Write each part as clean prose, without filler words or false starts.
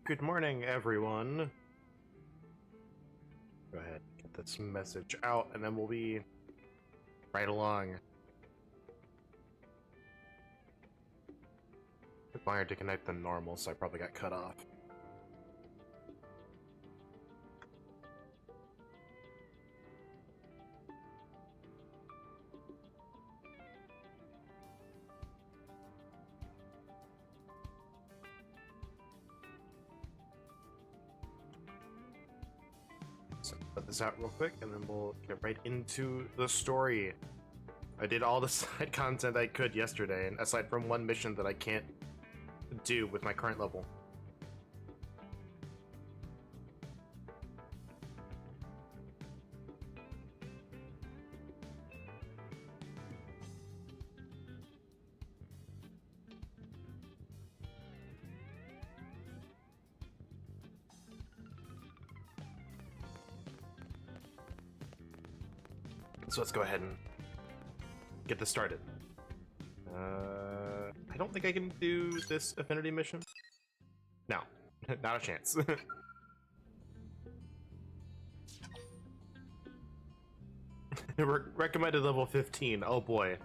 Good morning, everyone. Go ahead, get this message out, and then we'll be right along. It's longer to connect than normal, so I probably got cut off. So put this out real quick, and then we'll get right into the story. I did all the side content I could yesterday, and aside from one mission that I can't do with my current level. So let's go ahead and get this started. I don't think I can do this affinity mission. No, not a chance. Recommended level 15. Oh boy.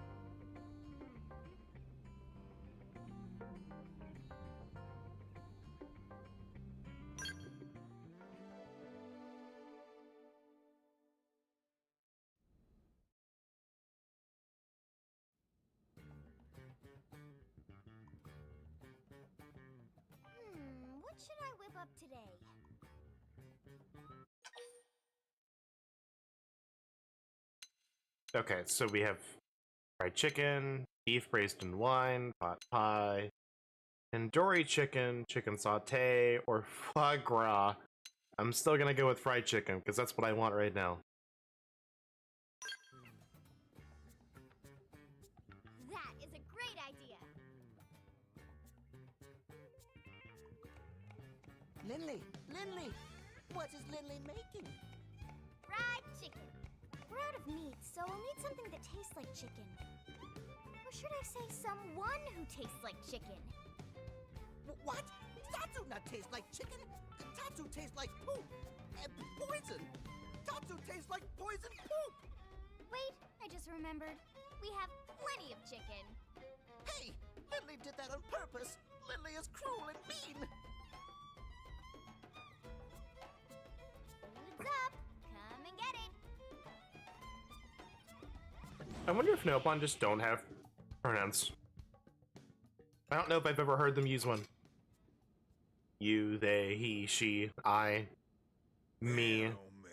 What should I whip up today? Okay, so we have fried chicken, beef braised in wine, pot pie, tandoori chicken, chicken sauté, or foie gras. I'm still gonna go with fried chicken, because that's what I want right now. That is a great idea. Lindley, what is Lindley making? Fried chicken. We're out of meat, so we'll need something that tastes like chicken. Or should I say someone who tastes like chicken? What? Tatsu not taste like chicken? Tatsu tastes like poop and poison. Tatsu tastes like poison poop. Wait, I just remembered. We have plenty of chicken. Hey, Lindley did that on purpose. Lindley is cruel and mean. Food's up. Come and get it. I wonder if Nopon just don't have pronouns. I don't know if I've ever heard them use one. You, they, he, she, I, me. Man, oh man,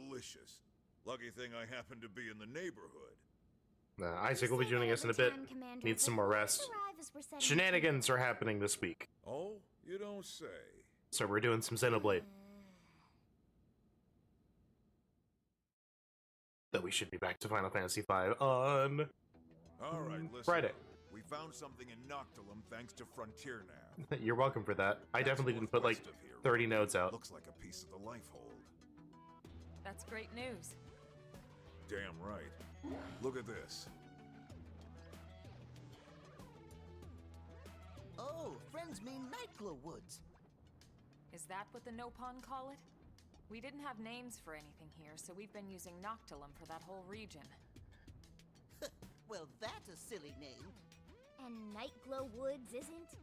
delicious. Lucky thing I happen to be in the neighborhood. Isaac will be joining us in a bit. Needs some more rest. Shenanigans are happening this week, Oh, you don't say. so we're doing some Xenoblade. Though we should be back to Final Fantasy V on All right, listen. Friday. We found something in Noctilum thanks to Frontier Nav. You're welcome for that. I definitely didn't put like Northwest of here, 30 nodes out. Looks like a piece of the life hold. That's great news. Damn right. Look at this. Oh, friends mean Nightglow Woods. Is that what the Nopon call it? We didn't have names for anything here, so we've been using Noctilum for that whole region. Well, that's a silly name. And Nightglow Woods isn't?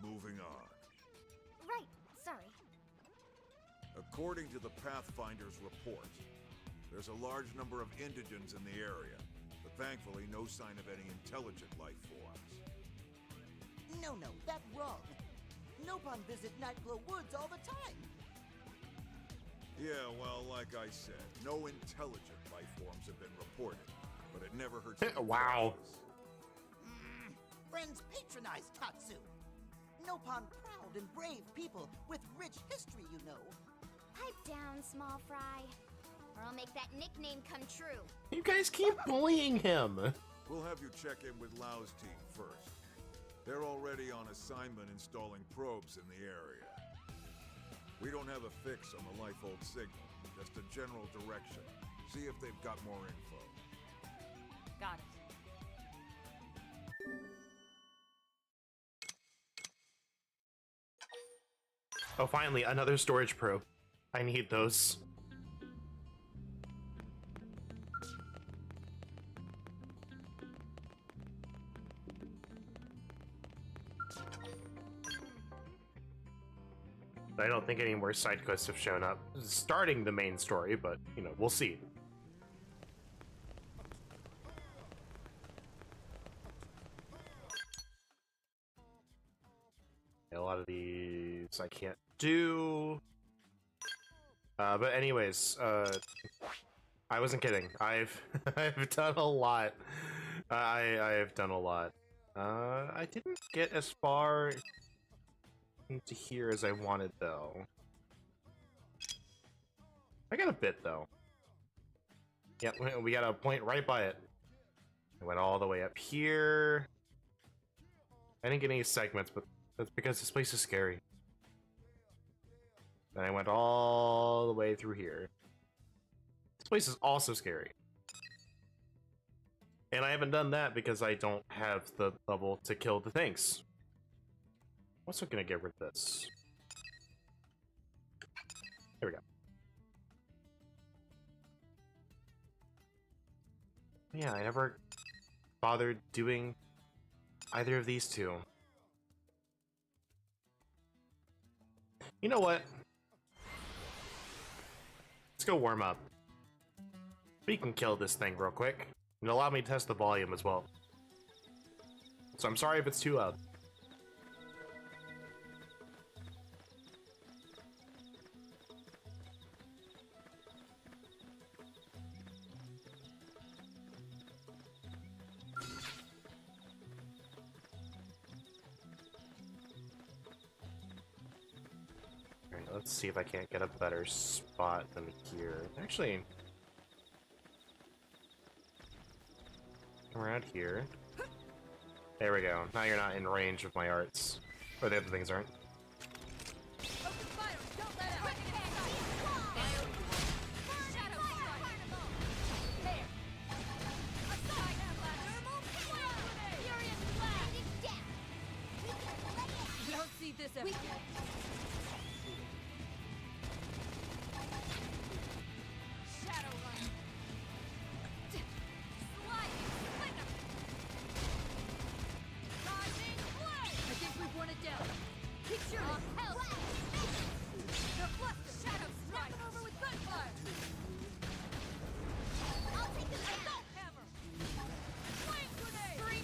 Moving on. Right, sorry. According to the Pathfinder's report, there's a large number of indigents in the area, but thankfully no sign of any intelligent life forms. No, that's wrong. Nopon visit Nightglow Woods all the time. Yeah, well, like I said, no intelligent life forms have been reported, but it never hurts to be Wow. cautious. Friends patronize Tatsu. Nopon proud and brave people with rich history, you know. Pipe down, small fry. Or I'll make that nickname come true. You guys keep bullying him. We'll have you check in with Lau's team first. They're already on assignment installing probes in the area. We don't have a fix on the Lifehold signal, just a general direction. See if they've got more info. Got it. Oh, finally, another storage probe. I need those. I don't think any more side quests have shown up. Starting the main story, but, you know, we'll see. A lot of these I can't do. But anyways, I wasn't kidding. I've I've done a lot. I've done a lot. I didn't get as far into here as I wanted though. I got a bit though. Yeah, we got a point right by it. I went all the way up here. I didn't get any segments, but that's because this place is scary. Then I went all the way through here. This place is also scary. And I haven't done that because I don't have the level to kill the things. I'm also gonna get rid of this. There we go. Yeah, I never bothered doing either of these two. You know what? Let's go warm up. We can kill this thing real quick. And allow me to test the volume as well. So I'm sorry if it's too loud. Alright, let's see if I can't get a better spot than here. Actually, around here. There we go. Now you're not in range of my arts. Or the other things aren't.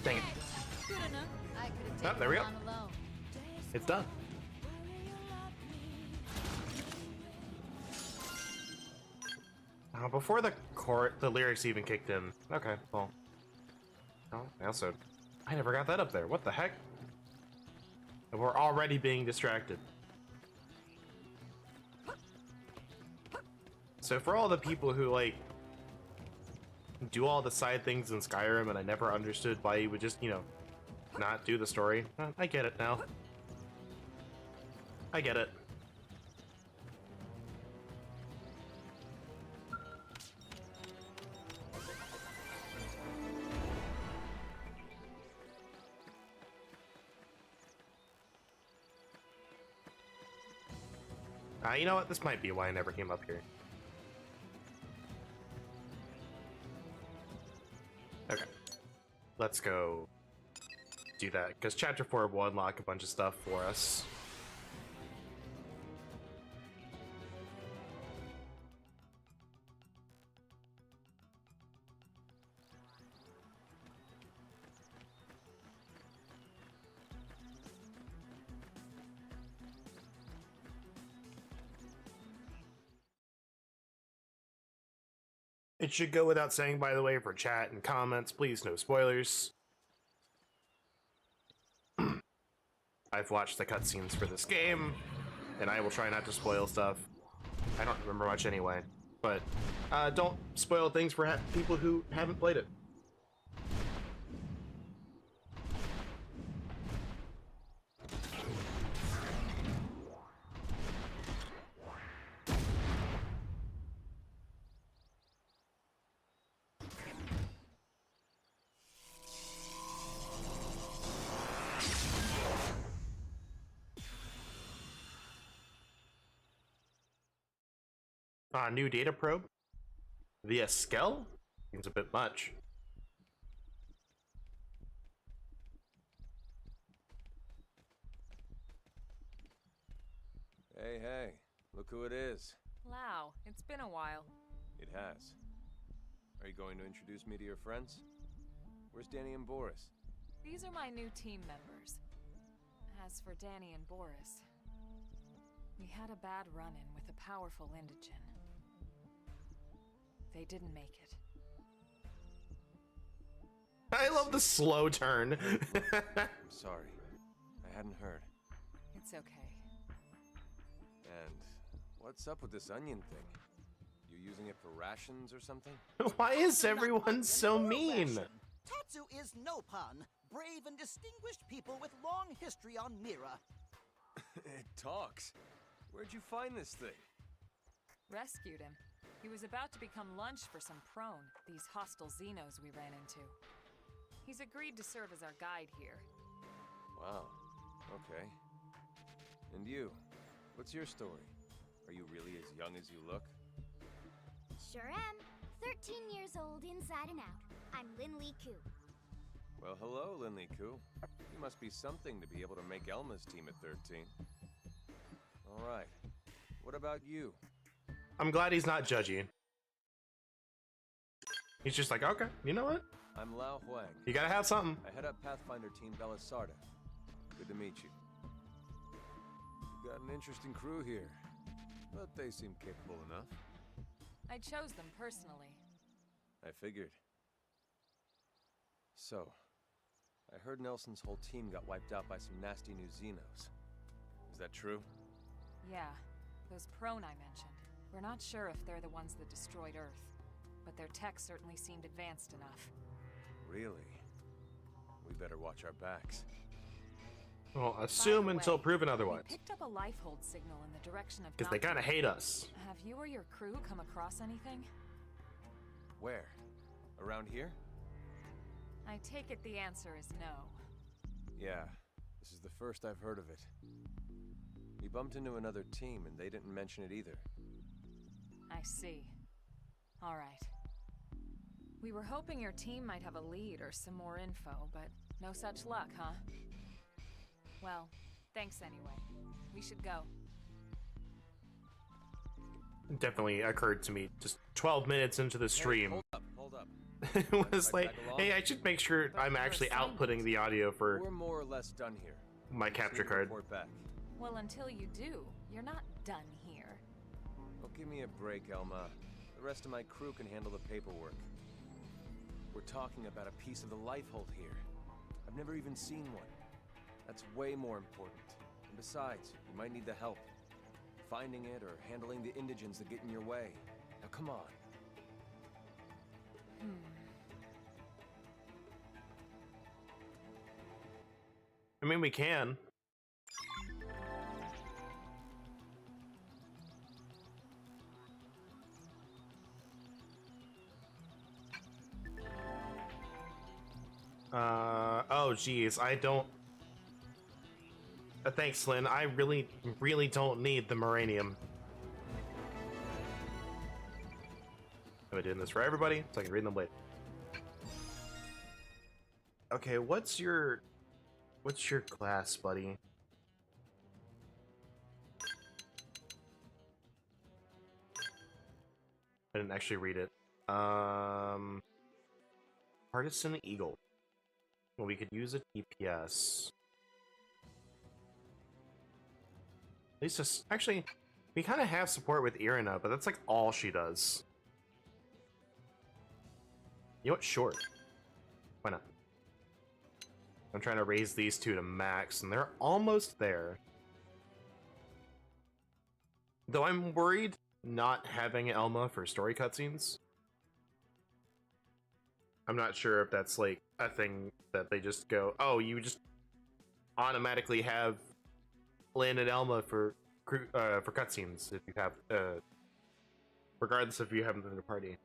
Dang it. Oh, there we go. It's done. Before the lyrics even kicked in. Okay, well. Oh, I never got that up there. What the heck? And we're already being distracted. So for all the people who, like, do all the side things in Skyrim and I never understood why you would just, you know, not do the story, I get it now. I get it. You know what? This might be why I never came up here. Okay. Let's go do that, because Chapter 4 will unlock a bunch of stuff for us. It should go without saying, by the way, for chat and comments, please no spoilers. I've watched the cutscenes for this game, and I will try not to spoil stuff. I don't remember much anyway, but don't spoil things for people who haven't played it. New data probe via Skell? Seems a bit much. Hey, hey, look who it is. Lau, it's been a while. It has. Are you going to introduce me to your friends? Where's Danny and Boris? These are my new team members. As for Danny and Boris, we had a bad run-in with a powerful indigen. They didn't make it. I love the slow turn. I'm sorry. I hadn't heard. It's okay. And what's up with this onion thing? You using it for rations or something? Why is everyone so mean? Tatsu is Nopon, brave and distinguished people with long history on Mira. It talks. Where'd you find this thing? Rescued him. He was about to become lunch for some prone, these hostile Xenos we ran into. He's agreed to serve as our guide here. Wow. Okay. And you? What's your story? Are you really as young as you look? Sure am. 13 years old inside and out. I'm Linley Koo. Well, hello, Linley Koo. You must be something to be able to make Elma's team at 13. All right. What about you? I'm glad he's not judgy. He's just like, okay, you know what? I'm Lao Huang. You gotta have something. I head up Pathfinder Team Belisarda. Good to meet you. You've got an interesting crew here, but they seem capable enough. I chose them personally. I figured. So, I heard Nelson's whole team got wiped out by some nasty new Xenos. Is that true? Yeah, those prone I mentioned. We're not sure if they're the ones that destroyed Earth, but their tech certainly seemed advanced enough. Really? We better watch our backs. Well, assume By the until way, proven otherwise. We picked up a life hold signal in the direction of Because they kind of hate us. Have you or your crew come across anything? Where? Around here? I take it the answer is no. Yeah, this is the first I've heard of it. We bumped into another team and they didn't mention it either. I see. All right. We were hoping your team might have a lead or some more info, but no such luck, huh? Well, thanks anyway. We should go. It definitely occurred to me just 12 minutes into the stream. Hey, hold up. It was like, Tag along? hey, I should make sure I'm actually outputting the audio for We're more or less done here. my Just need capture to card. report back. Well, until you do, you're not done here. Oh, give me a break, Elma. The rest of my crew can handle the paperwork. We're talking about a piece of the life hold here. I've never even seen one. That's way more important. And besides, you might need the help. Finding it or handling the indigens that get in your way. Now come on. I mean, we can. Oh geez, I don't... thanks, Lynn. I really don't need the Moranium. Am I doing this for everybody? So I can read them later. Okay, what's your class, buddy? I didn't actually read it. Partisan Eagle. Well, we could use a DPS. At least just, actually, we kind of have support with Irina, but that's like all she does. You know what? Sure. Why not? I'm trying to raise these two to max, and they're almost there. Though I'm worried not having Elma for story cutscenes. I'm not sure if that's like a thing that they just go, oh, you just automatically have Lynn and Elma for cutscenes if you have, regardless if you haven't been in a party.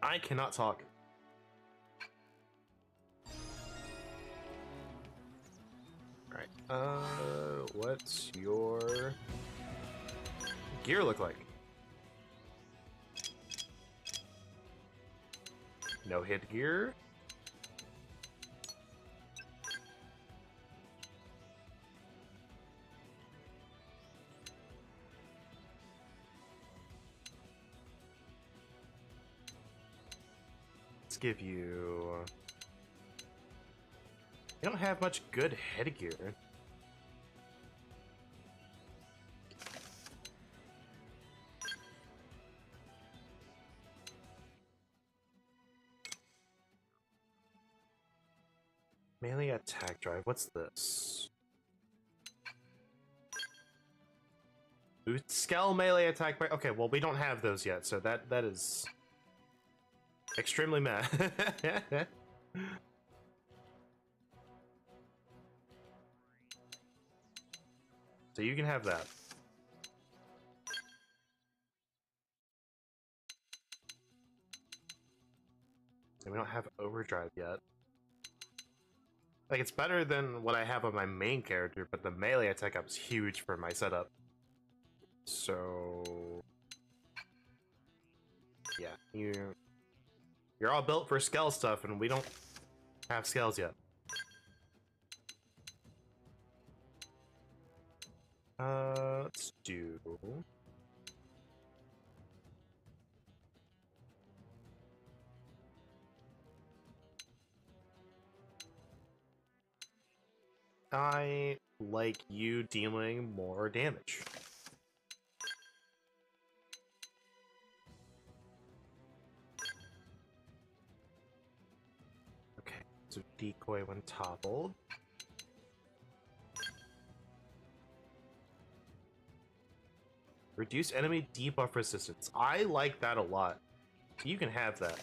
I cannot talk. Alright, what's your gear look like? No headgear. Let's give you... You don't have much good headgear. Melee attack drive, what's this? Boost scale melee attack by... Okay, well we don't have those yet, so that is... extremely meh. So you can have that. And we don't have overdrive yet. Like, it's better than what I have on my main character, but the melee attack up's huge for my setup. So... yeah, you're all built for scale stuff, and we don't have scales yet. Let's do... I like you dealing more damage. Okay, so decoy when toppled. Reduce enemy debuff resistance. I like that a lot. You can have that.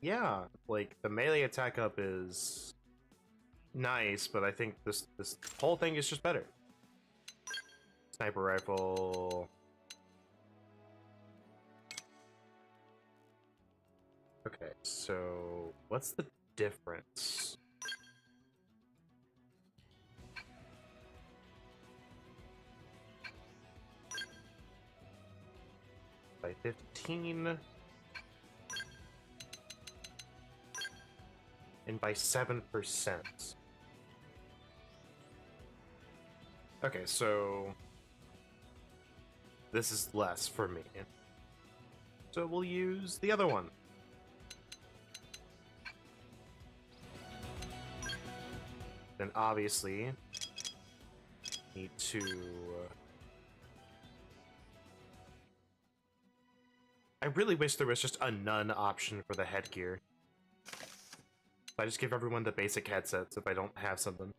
Yeah, like the melee attack up is nice, but I think this whole thing is just better. Sniper rifle. Okay, so what's the difference? By 15 and by 7%. Okay, so this is less for me. So we'll use the other one. Then obviously need to I really wish there was just a none option for the headgear. I just give everyone the basic headsets if I don't have something.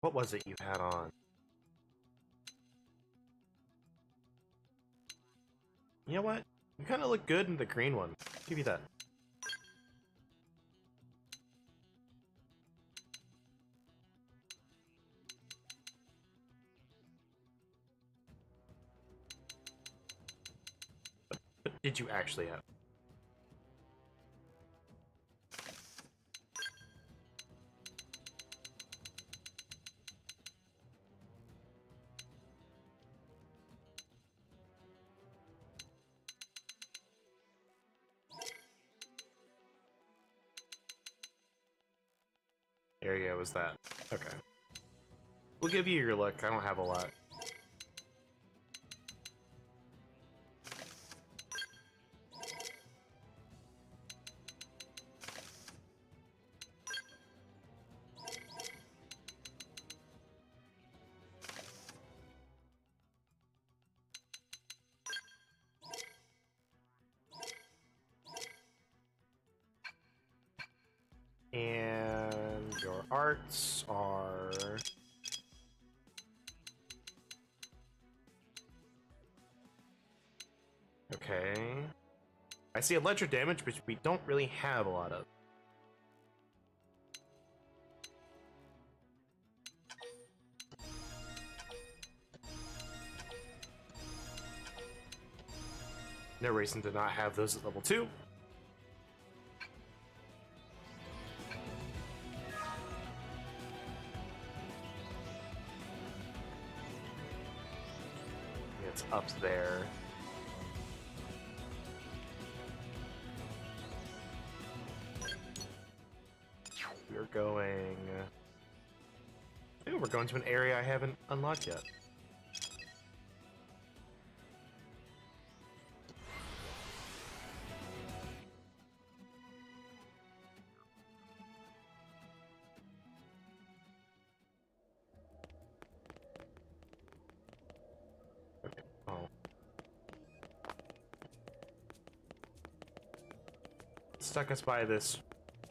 What was it you had on? You know what? You kind of look good in the green one. I'll give you that. What did you actually have? Area was that. Okay. We'll give you your look. I don't have a lot. And your arts are... okay. I see electric damage, which we don't really have a lot of. No reason to not have those at level 2. It's up there. We're going... I think we're going to an area I haven't unlocked yet. Okay. Oh. Stuck us by this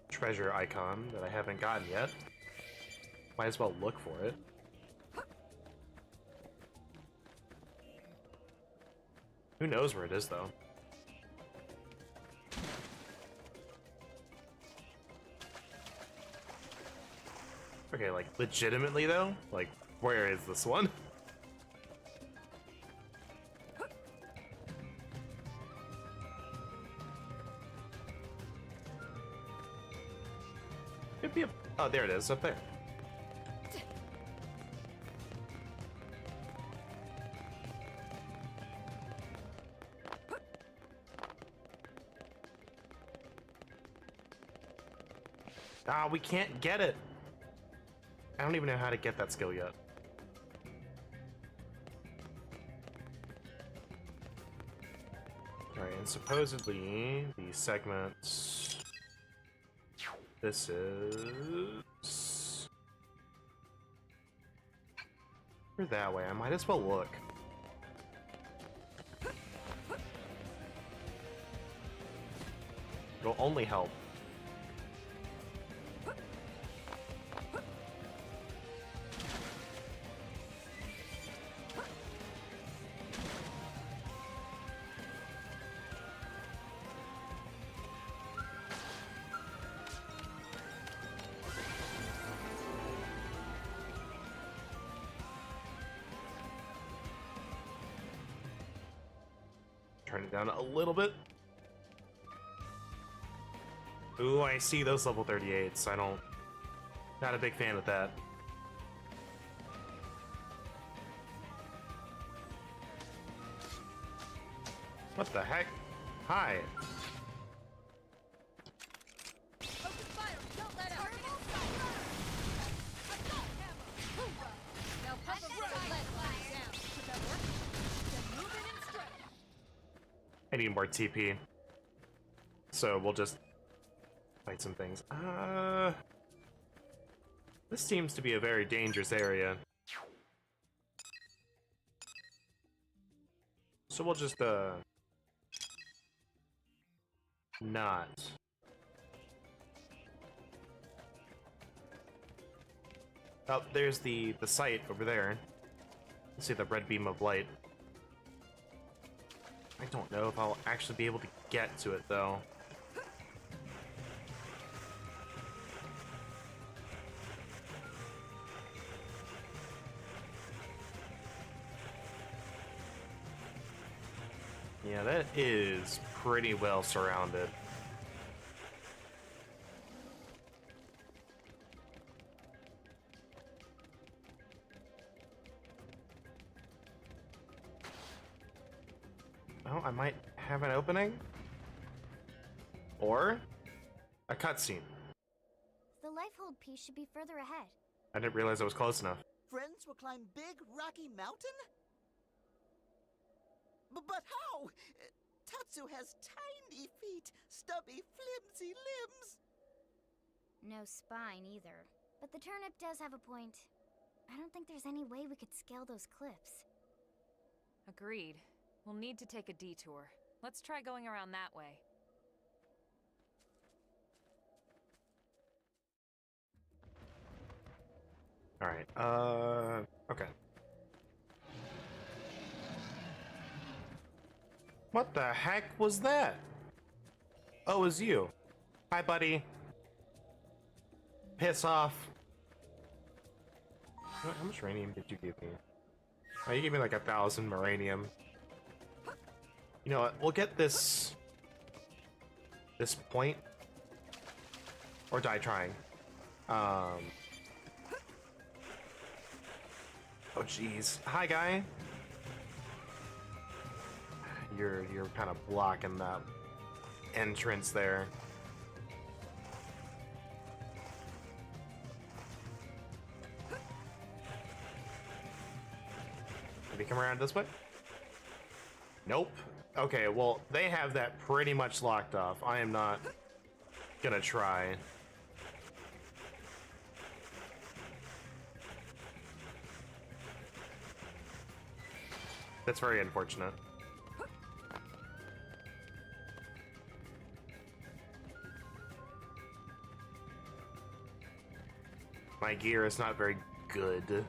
treasure icon that I haven't gotten yet. Might as well look for it. Who knows where it is, though? Okay, like, legitimately, though? Like, where is this one? Could be a... Oh, there it is, up there. Ah, we can't get it. I don't even know how to get that skill yet. Alright, and supposedly the segments... This is... We're that way. I might as well look. It'll only help. Turn it down a little bit. Ooh, I see those level 38s. I don't... Not a big fan of that. What the heck? Hi. I need more TP. So we'll just fight some things. This seems to be a very dangerous area. So we'll just not. Oh, there's the site over there. See the red beam of light. I don't know if I'll actually be able to get to it, though. Yeah, that is pretty well surrounded. Oh, I might have an opening? Or a cutscene. The lifehold piece should be further ahead. I didn't realize I was close enough. Friends will climb Big Rocky Mountain? But how? Tatsu has tiny feet, stubby, flimsy limbs. No spine either. But the turnip does have a point. I don't think there's any way we could scale those cliffs. Agreed. We'll need to take a detour. Let's try going around that way. Alright, okay. What the heck was that? Oh, it was you. Hi, buddy. Piss off. How much uranium did you give me? Oh, you gave me like 1,000 uranium. You know what? We'll get this point, or die trying. Oh jeez. Hi, guy. You're kind of blocking that entrance there. Maybe come around this way? Nope. Okay, well, they have that pretty much locked off. I am not gonna try. That's very unfortunate. My gear is not very good.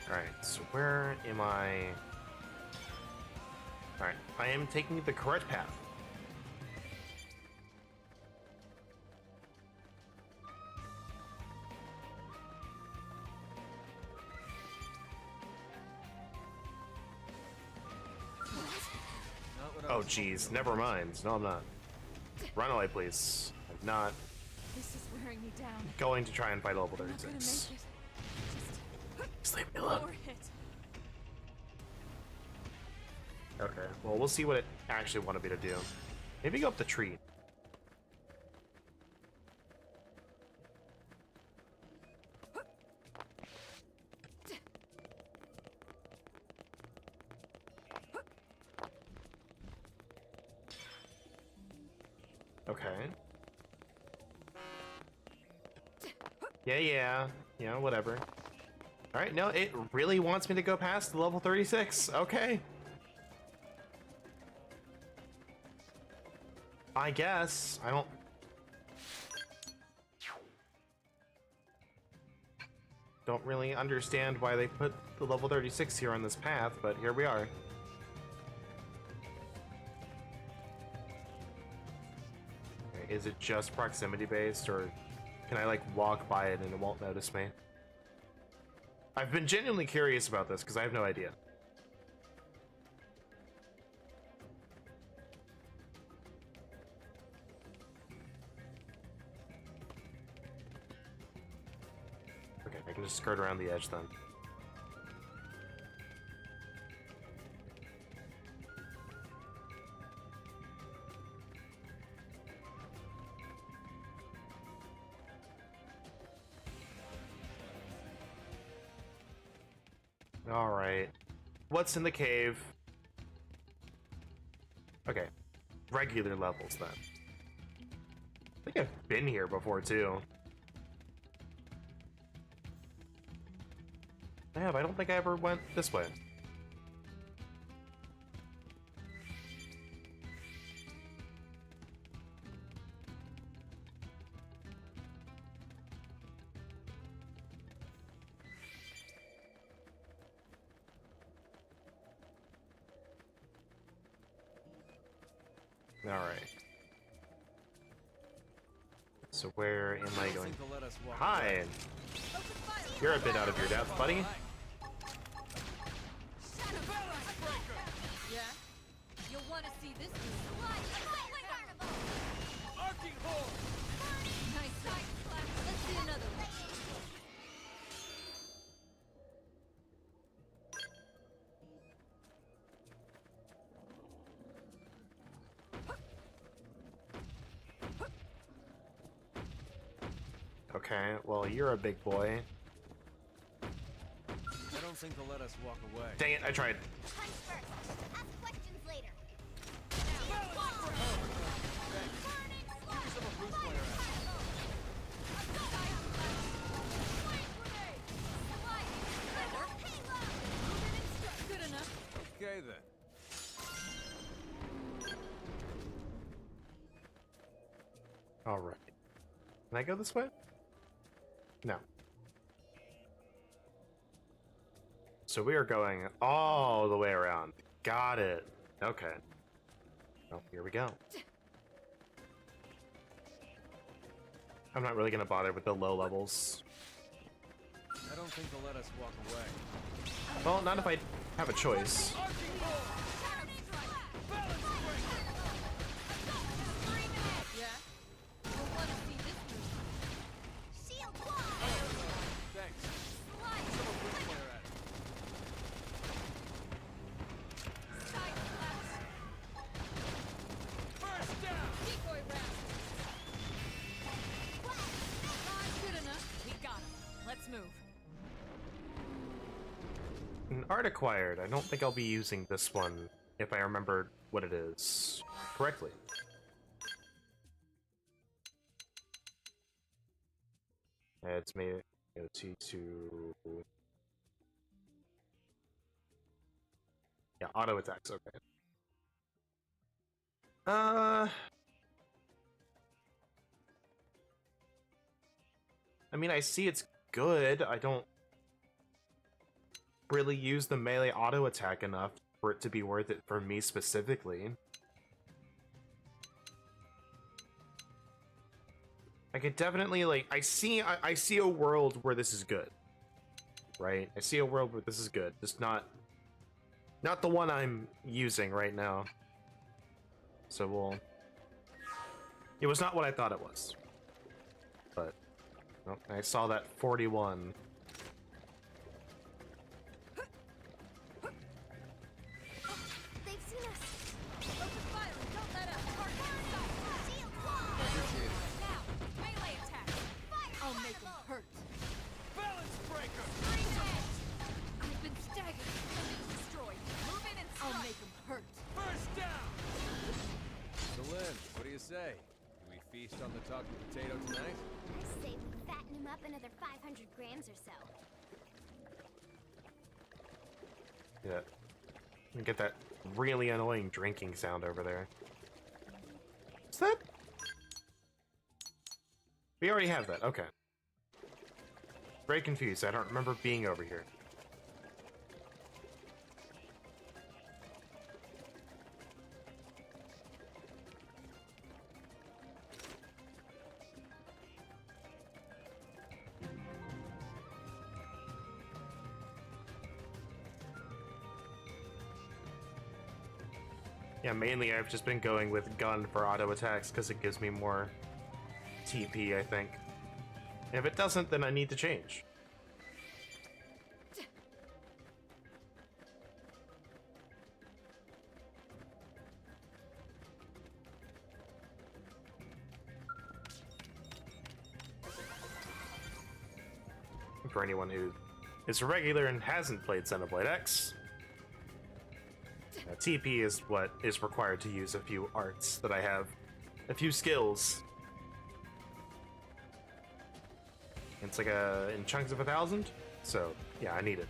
Alright, so where am I? Alright, I am taking the correct path. Oh geez, never mind. No, I'm not. Run away, please. I'm not This is wearing me down. going to try and fight level I'm not gonna 36. make it. Just leave me Just alone. lower it. Okay, well, we'll see what it actually wanted me to do. Maybe go up the tree. Okay. Yeah, whatever. Alright, no, it really wants me to go past the level 36. Okay. I guess. I don't really understand why they put the level 36 here on this path, but here we are. Okay, is it just proximity based, or can I like walk by it and it won't notice me? I've been genuinely curious about this because I have no idea. Okay, I can just skirt around the edge then. Alright. What's in the cave? Okay. Regular levels then. I think I've been here before too. I have. I don't think I ever went this way. Alright. So where am I going? Hi! You're a bit out of your depth, buddy. Yeah? You'll want to see this Arcing hole! nice sight. Let's see another one. Okay, well, you're a big boy. I don't think they'll let us walk away. Dang it, I tried. Punch first. Ask questions later. Good enough. Okay then. Alright. Can I go this way? No. So we are going all the way around. Got it. Okay. Well, here we go. I'm not really gonna bother with the low levels. I don't think they'll let us walk away. Well, not if I have a choice. Thanks. Someone bring fire at it. First down! Decoy round. Good enough. We got him. Let's move. An art acquired. I don't think I'll be using this one if I remember what it is correctly. It's made T2. Yeah, auto attacks. Okay. I mean, I see it's good. I don't really use the melee auto attack enough for it to be worth it for me specifically. I could definitely, like, I see a world where this is good, right? I see a world where this is good, just not the one I'm using right now. So we'll. It was not what I thought it was, but oh, I saw that 41. They've seen us. Open fire and don't let up. Shield wall. Now, melee attack. I'll make him hurt. Balance breaker! I've been staggered. Building destroyed. Move in and strike. I'll make him hurt. First down! So Lynn, what do you say? Do we feast on the talking potato tonight? I say we fatten him up another 500 grams or so. Yeah. You get that really annoying drinking sound over there. Is that? We already have that. Okay. Very confused. I don't remember being over here. Yeah, mainly I've just been going with gun for auto attacks because it gives me more TP, I think. If it doesn't, then I need to change. For anyone who is a regular and hasn't played Xenoblade X, TP is what is required to use a few arts that I have, a few skills. It's like in chunks of 1,000, so yeah, I need it.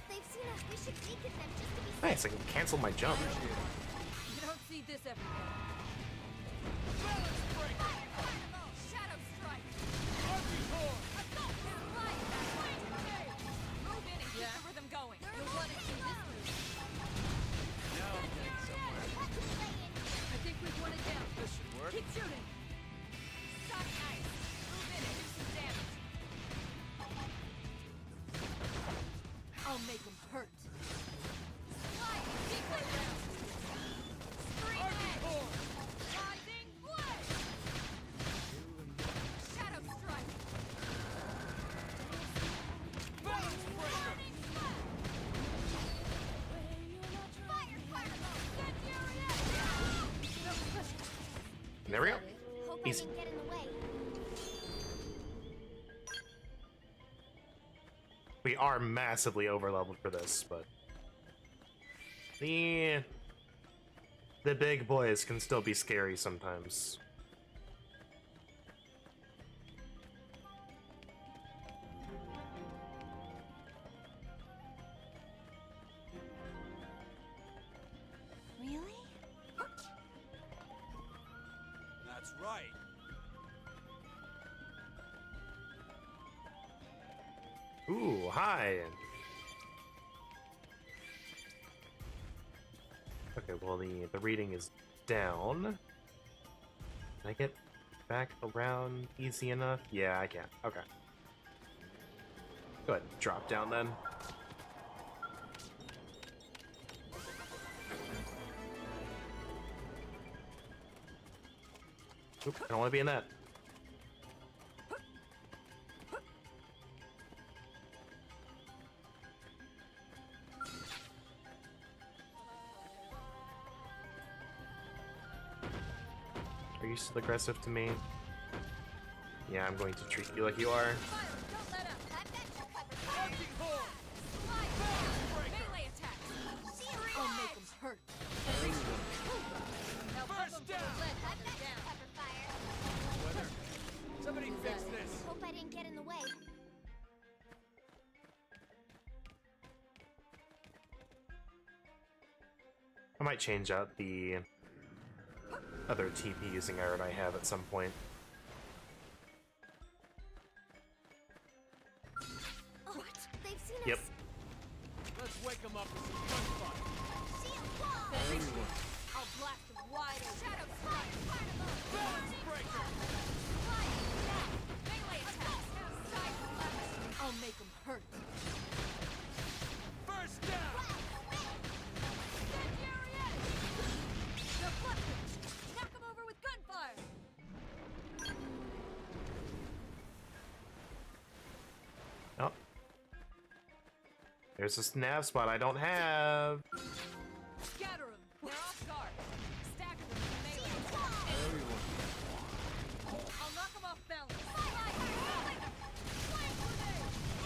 They've seen us. We should peek at them just to be safe. Nice, I can cancel my jump. You don't see this everywhere. Balance break. Shadow strike. Assault strike. Move in and keep the rhythm going. You'll want to see this move. Now I'm getting somewhere. I think we've won it down. This should work. Keep shooting. Stop nice. Move in and do some damage. I'll make him hurt. Slide. Decoy round. Scream edge. Rising blade. Shadow strike. Balance breaker! Fire particle. There we go. Hope Easy. I didn't get in the way. We are massively overleveled for this, but the big boys can still be scary sometimes. Ooh, hi. Okay, well the reading is down. Can I get back around easy enough? Yeah, I can. Okay. Go ahead, drop down then. Oop, I don't want to be in that. Are you still aggressive to me? Yeah, I'm going to treat you like you are. Don't let up. Melee attack. I'll make them hurt. Now First down. Pepper fire. Somebody fix this. Hope I didn't get in the way. I might change out the other TP using iron I have at some point. What? They've seen Yep. us. Let's wake them up with some gunfire. Shield wall. I'll blast them wide open. Shadow fire. Balance breaker. Melee attack. Side left. I'll make them hurt. First down. Knock them over with gunfire. Oh. There's a nav spot I don't have. Scatter them. They're off guard. Stagger them with melee attack. I'll knock them off balance.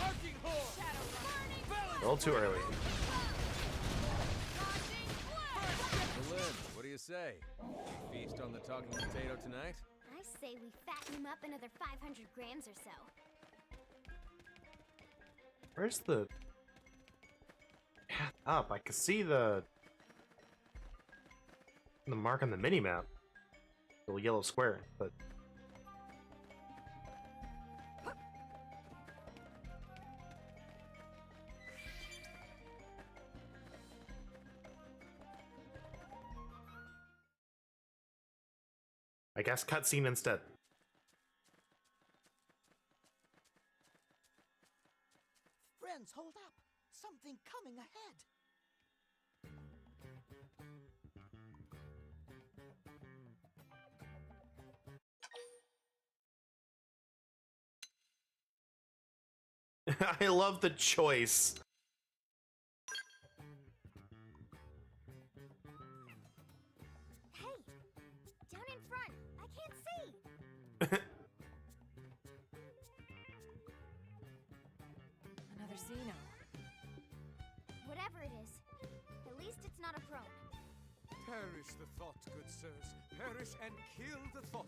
Arcing horn. Shadow run. Balance. A little too early. Berlin, what do you say? Feast on the talking potato tonight? I say we fatten him up another 500 grams or so. Where's the path up? I can see the mark on the mini-map. The little yellow square, but I guess cutscene instead. Friends, hold up. Something coming ahead. I love the choice. Hey, down in front. I can't see. Another Xeno. Whatever it is, at least it's not a prone. Perish the thought, good sirs. Perish and kill the thought.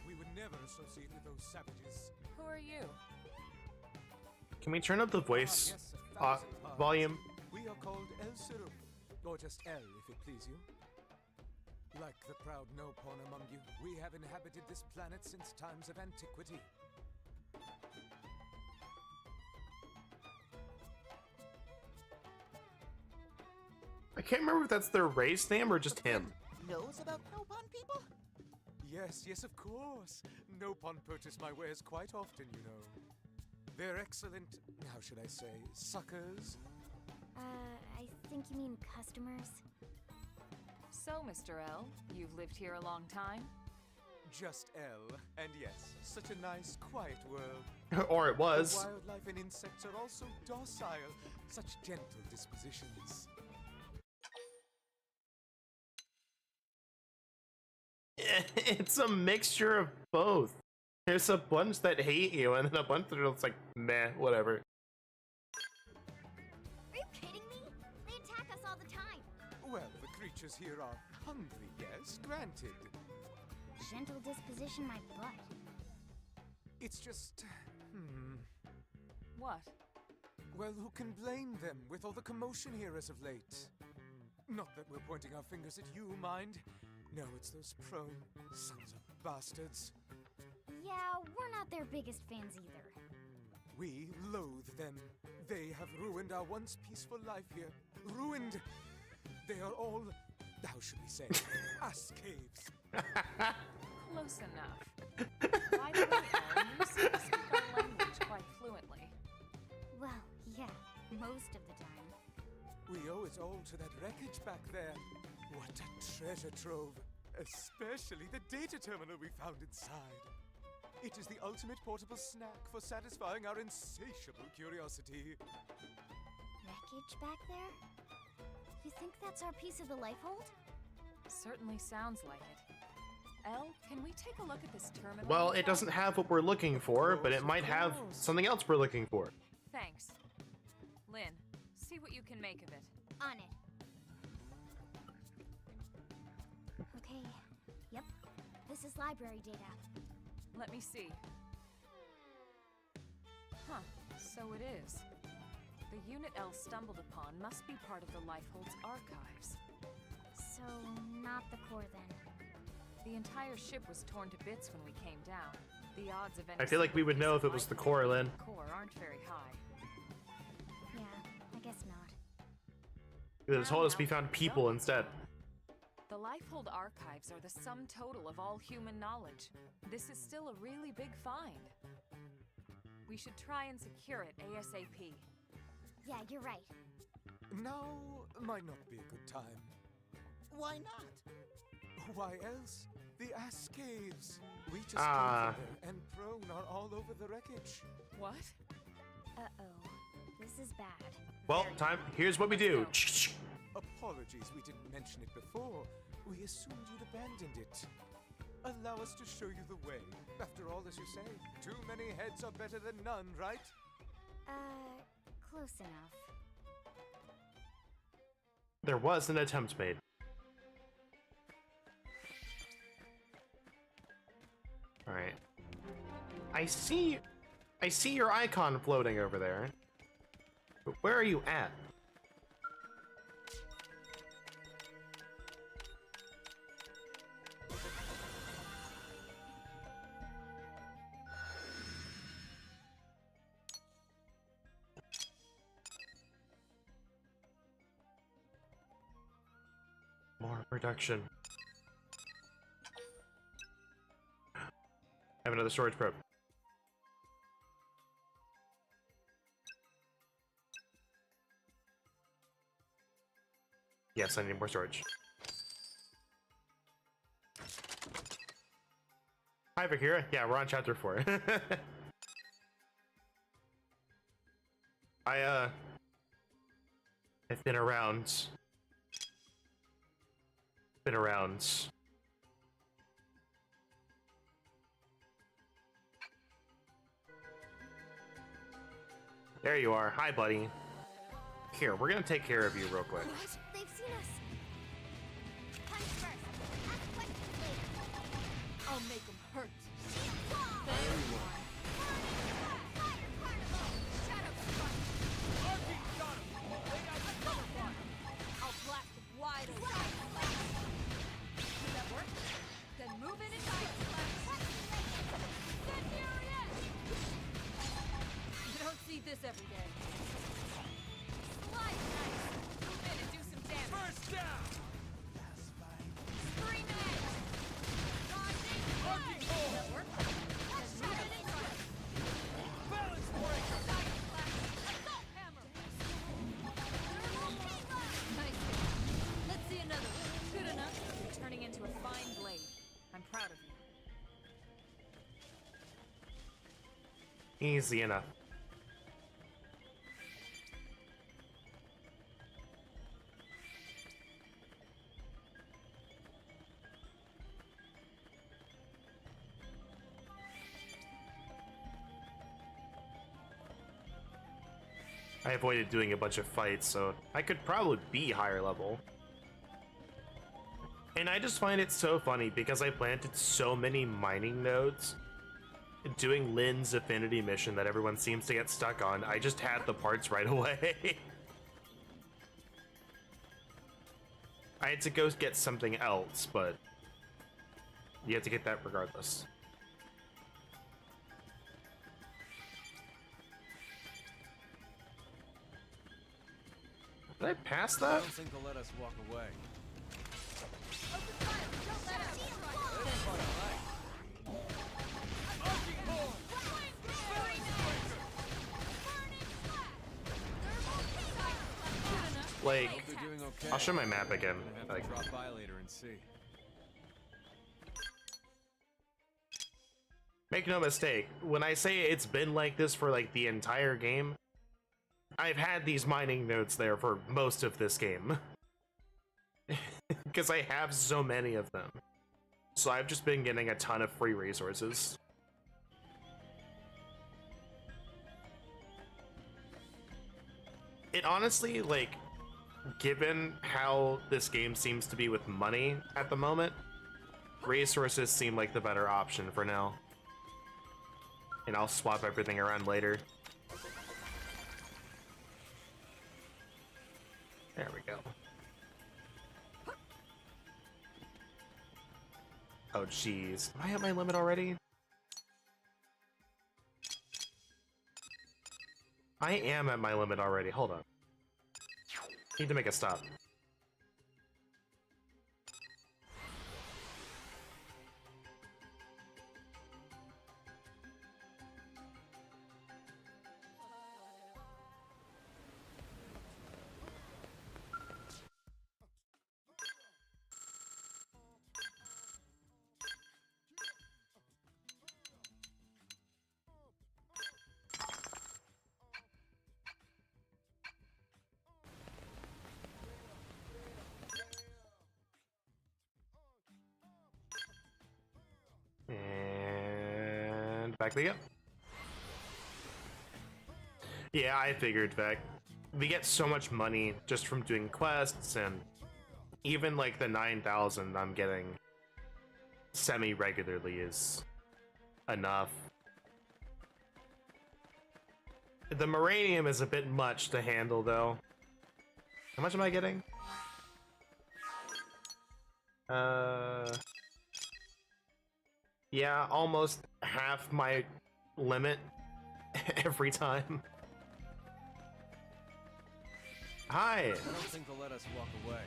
We would never associate with those savages. Who are you? Can we turn up the voice Yes, 1,000 pardons. volume? We are called El Sirum, or just El, if it please you. Like the proud no-pawn among you, we have inhabited this planet since times of antiquity. I can't remember if that's their race name or just him. Knows about no-pun people? Yes, yes, of course. No-pawn purchase my wares quite often, you know. They're excellent, how should I say, suckers. I think you mean customers. So, Mr. L, you've lived here a long time? Just El, and yes, such a nice, quiet world. Or it The was. wildlife and insects are also docile, such gentle dispositions. It's a mixture of both. There's a bunch that hate you, and then a bunch that are just like, meh, whatever. Are you kidding me? They attack us all the time. Well, the creatures here are hungry, yes, granted. Gentle disposition, my butt. It's just, What? well, who can blame them with all the commotion here as of late? Not that we're pointing our fingers at you, mind. No, it's those prone sons of bastards. Yeah, we're not their biggest fans either. We loathe them. They have ruined our once peaceful life here. Ruined! They are all, how should we say, ass caves. Close enough. By the way, Elle, you seem to speak our language quite fluently. Well, yeah, most of the time. We owe it all to that wreckage back there. What a treasure trove. Especially the data terminal we found inside. It is the ultimate portable snack for satisfying our insatiable curiosity. Wreckage back there? You think that's our piece of the life hold? Certainly sounds like it. Elle, can we take a look at this terminal? Well, it doesn't have what we're looking for, but it might have something else we're looking for. Thanks. Lynn, see what you can make of it. On it. Okay. Yep. This is library data. Let me see. Huh, so it is. The unit Elle stumbled upon must be part of the Lifehold's archives. So, not the core then. The entire ship was torn to bits when we came down. The odds of any I feel like we would know if it was the core, Lynn. core aren't very high. Yeah, I guess not. They would have told us we found people instead. The Lifehold archives are the sum total of all human knowledge. This is still a really big find. We should try and secure it ASAP. Yeah, you're right. Now might not be a good time. Why not? Why else? The ass caves. We just came from there, and prone are all over the wreckage. What? Uh-oh. This is bad. Well, time. Here's what we do. Apologies we didn't mention it before. We assumed you'd abandoned it. Allow us to show you the way. After all, as you say, too many heads are better than none, right? Close enough. There was an attempt made. All right. I see your icon floating over there. But where are you at? More production. I have another storage probe. Yes, I need more storage. Hi, Vakira. Yeah, we're on chapter 4. I've been around. Been around. There you are. Hi, buddy. Here, we're gonna take care of you real quick. What? They've seen us. Punch first. Ask questions later. I'll make them hurt. Shield wall. Fire carnival. Shadow strike. I'll blast it wide open. Does that work? Then move in and fight. You don't see this every day. Slide nice. Move in and do some damage. First down. Scream edge. Dodging. Does that work? Then move in and fight. Balance break. Assault hammer. Nice. Let's see another one. Good enough. You're turning into a fine blade. I'm proud of you. Easy enough. I avoided doing a bunch of fights, so I could probably be higher level. And I just find it so funny because I planted so many mining nodes doing Lynn's affinity mission that everyone seems to get stuck on. I just had the parts right away. I had to go get something else, but you have to get that regardless. Did I pass I that? don't think they'll let us walk away. Like, Hope they're doing okay. I'll show my map again. I'm gonna have Like, to drop by later and see. make no mistake, when I say it's been like this for like the entire game, I've had these mining nodes there for most of this game. Because I have so many of them. So I've just been getting a ton of free resources. It honestly, like, given how this game seems to be with money at the moment, resources seem like the better option for now. And I'll swap everything around later. There we go. Oh, jeez. Am I at my limit already? I am at my limit already. Hold on. Need to make a stop. And back we go. Yeah, I figured that we get so much money just from doing quests, and even like the 9,000 I'm getting semi-regularly is enough. The Moranium is a bit much to handle though. How much am I getting? Yeah, almost half my limit every time. Hi! I don't think they'll let us walk away.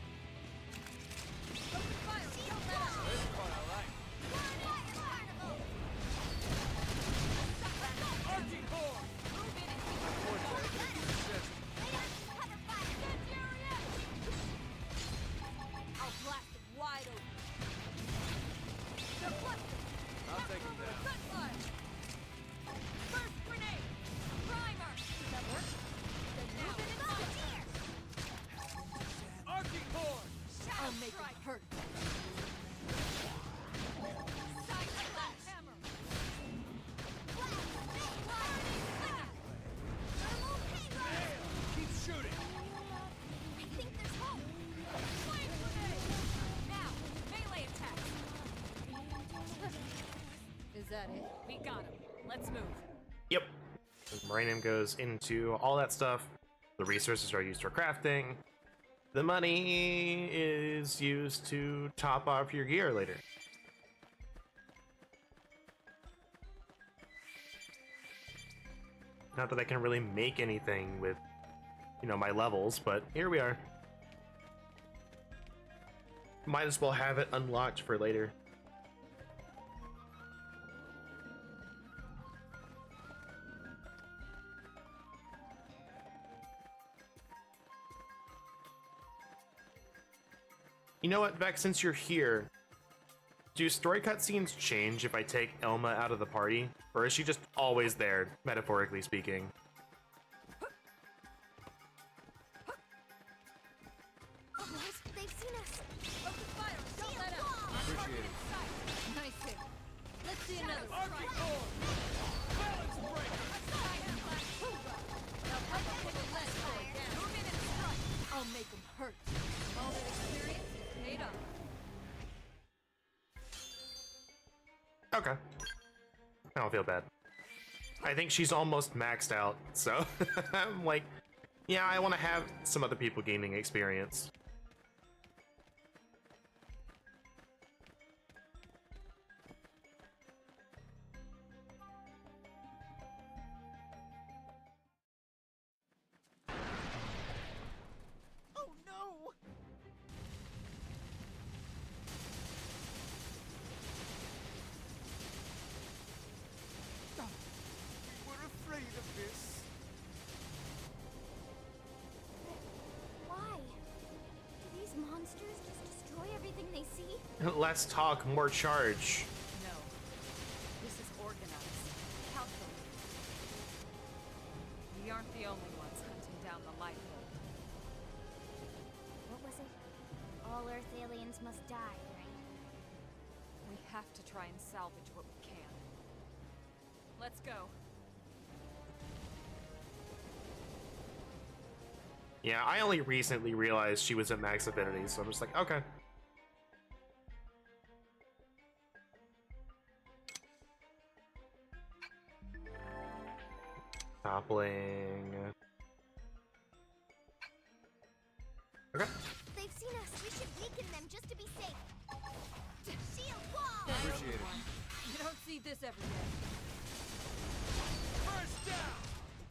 I'll blast it wide open. I'll take him down. First grenade! Primer! Does that work? Then move it in I'll make him hurt. Hammer! Keep shooting. I think there's hope. Flame grenade! Now, melee attack. Is that it? We got him. Let's move. Yep. The Moranium goes into all that stuff. The resources are used for crafting. The money is used to top off your gear later. Not that I can really make anything with, you know, my levels, but here we are. Might as well have it unlocked for later. You know what, Vex, since you're here, do story cutscenes change if I take Elma out of the party? Or is she just always there, metaphorically speaking? They've seen us. Open fire! Don't let up! Appreciate it. Nice hit. Let's see another. I'll make them hurt. All that experience is paid off. Okay. I don't feel bad. I think she's almost maxed out, so I'm like, yeah, I want to have some other people gaining experience. Less talk, more charge. No. This is organized. Calculated. We aren't the only ones hunting down the life hold. What was it? All Earth aliens must die, right? We have to try and salvage what we can. Let's go. Yeah, I only recently realized she was at max affinity, so I'm just like, okay. Toppling. Okay. They've seen us. We should weaken them just to be safe. Shield wall! Appreciate it. You don't see this every day. First down!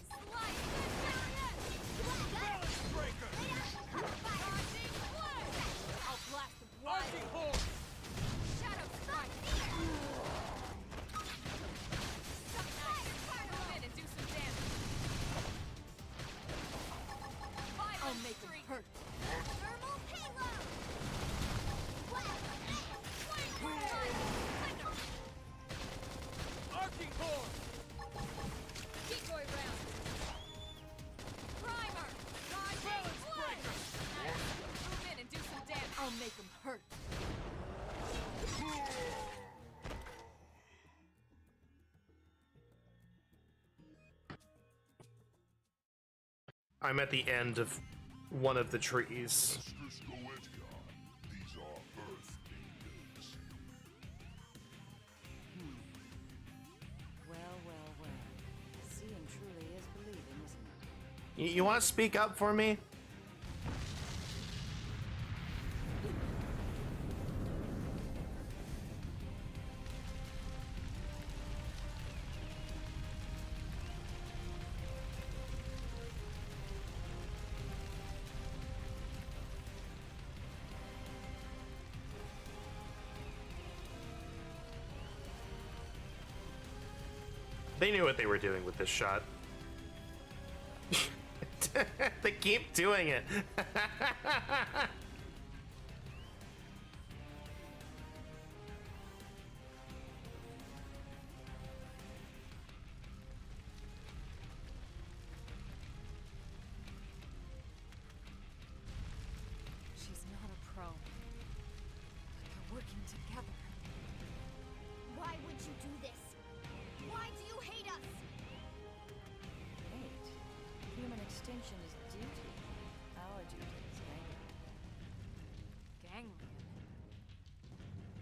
Slide! Balance Breaker! I'll blast them wide. Arcing horn! Shadow strike. Move in and do some damage. I'll make them hurt. Thermal payload! Arcing horn! Decoy round. Primer. Balance breaker! Move in and do some damage. I'll make them hurt. I'm at the end of one of the trees. These are Earth aliens. Well, well, well. Seeing truly is believing, isn't it? You want to speak up for me? They knew what they were doing with this shot. They keep doing it. She's not a pro. But they're working together. Why would you do this? Why do you hate us? Hate. Human extinction is duty. Our duty is anger. Gangland.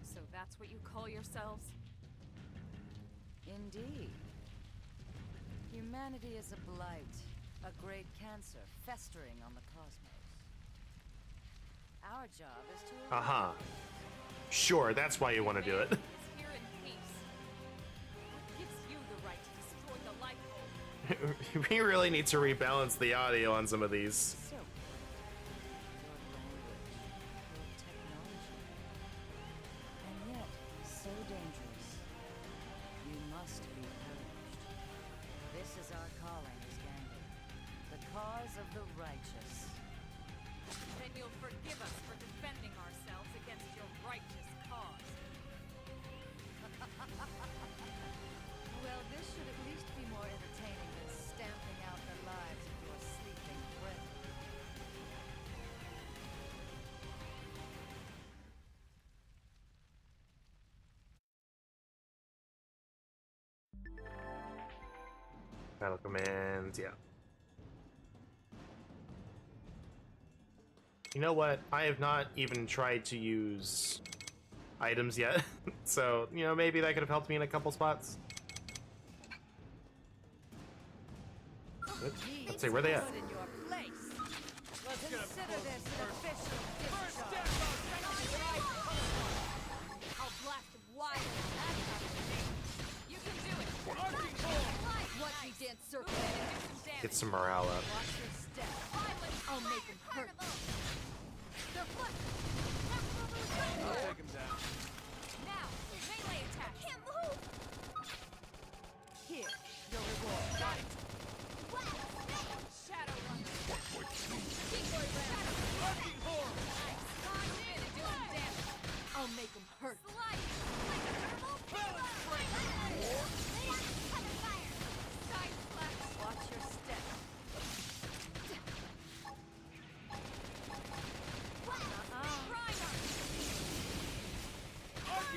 So that's what you call yourselves? Indeed. Humanity is a blight, a great cancer festering on the cosmos. Our job is to... Uh-huh. Sure, that's why you want to do it. Man is here in peace. What gives you the right to destroy the life hold? We really need to rebalance the audio on some of these. So, your language, your technology, and yet so dangerous. You must be purged. This is our calling as Gangler, the cause of the righteous. Then you'll forgive us for defending ourselves against your righteous cause. Well, this should at least be more entertaining than stamping out the lives of your sleeping brethren. Battle commands, yeah. You know what? I have not even tried to use items yet, so, you know, maybe that could have helped me in a couple spots. Let's see, where they at? Put in your place. Consider this an official discharge. I'll blast them wide. That's not a mistake. You can do it. What you dance circle? Do some damage. Get some morale up. Watch your step. I'll make them hurt. They're flipped. I'll take him down. Now, melee attack. Can't move. Here, your reward. Got it. Shadow run. Decoy round. Arcing horn! Nice. Move in and do some damage. I'll make them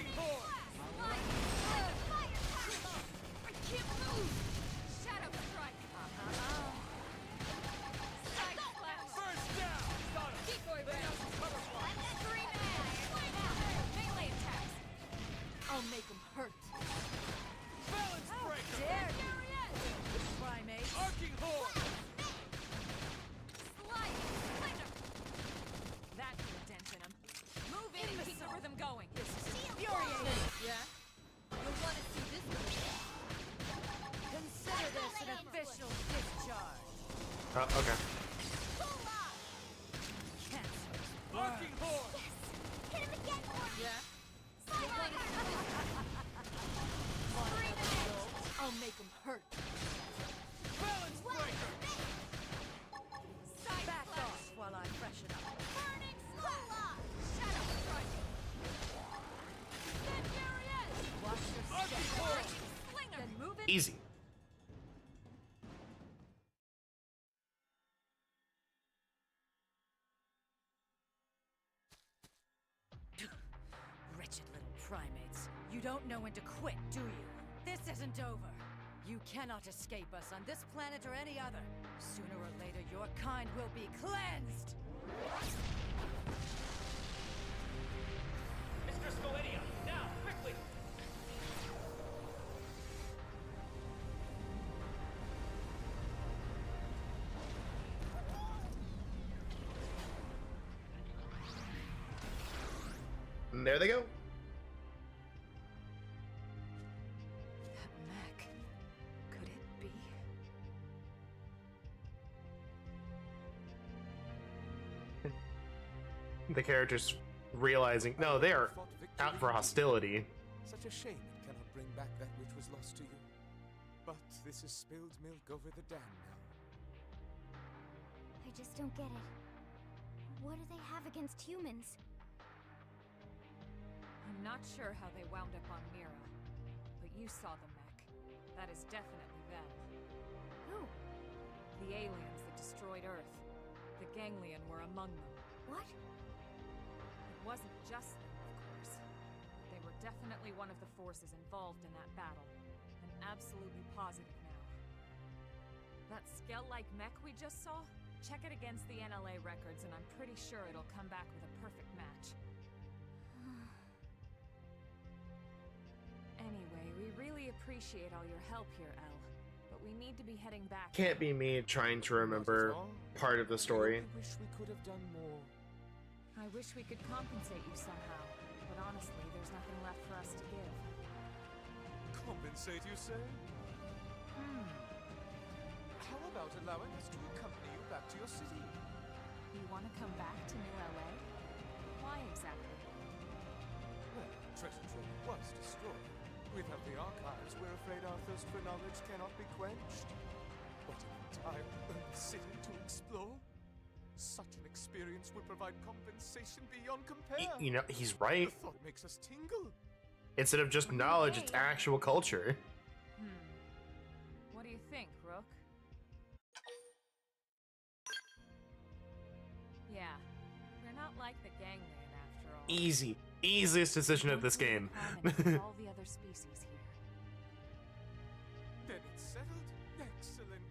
Arcing horn! I can't move! Shadow strike! Side slash! First down! Decoy blast! Three man! Melee attacks! I'll make him hurt. Balance breaker! Dare you, primate? Arcing horn! Slide! Splinter! That's the dent in him. Move in and keep the rhythm going. This is infuriating. Yeah? You'll want to see this one. Consider this an official discharge. Okay. Cancelled. Arcing horn! Hit him again, Morty! Yeah? I'll make him hurt. Balance breaker! Side Back slash! off while I freshen up. Burning slash! Shadow strike! There he is! Watch your Arcing step. horn! Slinger! Then move it. Easy. Wretched little primates. You don't know when to quit, do you? This isn't over. You cannot escape us on this planet or any other. Sooner or later, your kind will be cleansed! Mistress Galenia, now, quickly! And there they go. That mech. Could it be? The characters realizing, no, they are out for hostility. Such a shame it cannot bring back that which was lost to you. But this is spilled milk over the dam now. I just don't get it. What do they have against humans? I'm not sure how they wound up on Mira, but you saw the mech. That is definitely them. Who? The aliens that destroyed Earth. The Ganglion were among them. What? It wasn't just them, of course. They were definitely one of the forces involved in that battle. I'm absolutely positive now. That Skell-like mech we just saw? Check it against the NLA records and I'm pretty sure it'll come back with a perfect match. Anyway, we really appreciate all your help here, Elle. But we need to be heading back. Can't be me trying to remember part of the story. I wish we could have done more. I wish we could compensate you somehow, but honestly, there's nothing left for us to give. Compensate, you say? How about allowing us to accompany you back to your city? You want to come back to New LA? Why exactly? Well, treasure trove was destroyed. Without the archives, we're afraid our thirst for knowledge cannot be quenched. But an entire Earth city to explore? Such an experience would provide compensation beyond compare. You know, he's right. The thought makes us tingle. Instead of just knowledge, it's actual culture. What do you think, Rook? Yeah, we're not like the Ganglion after all. Easy. Easiest decision of this game. All the other species here. Then it's settled. Excellent.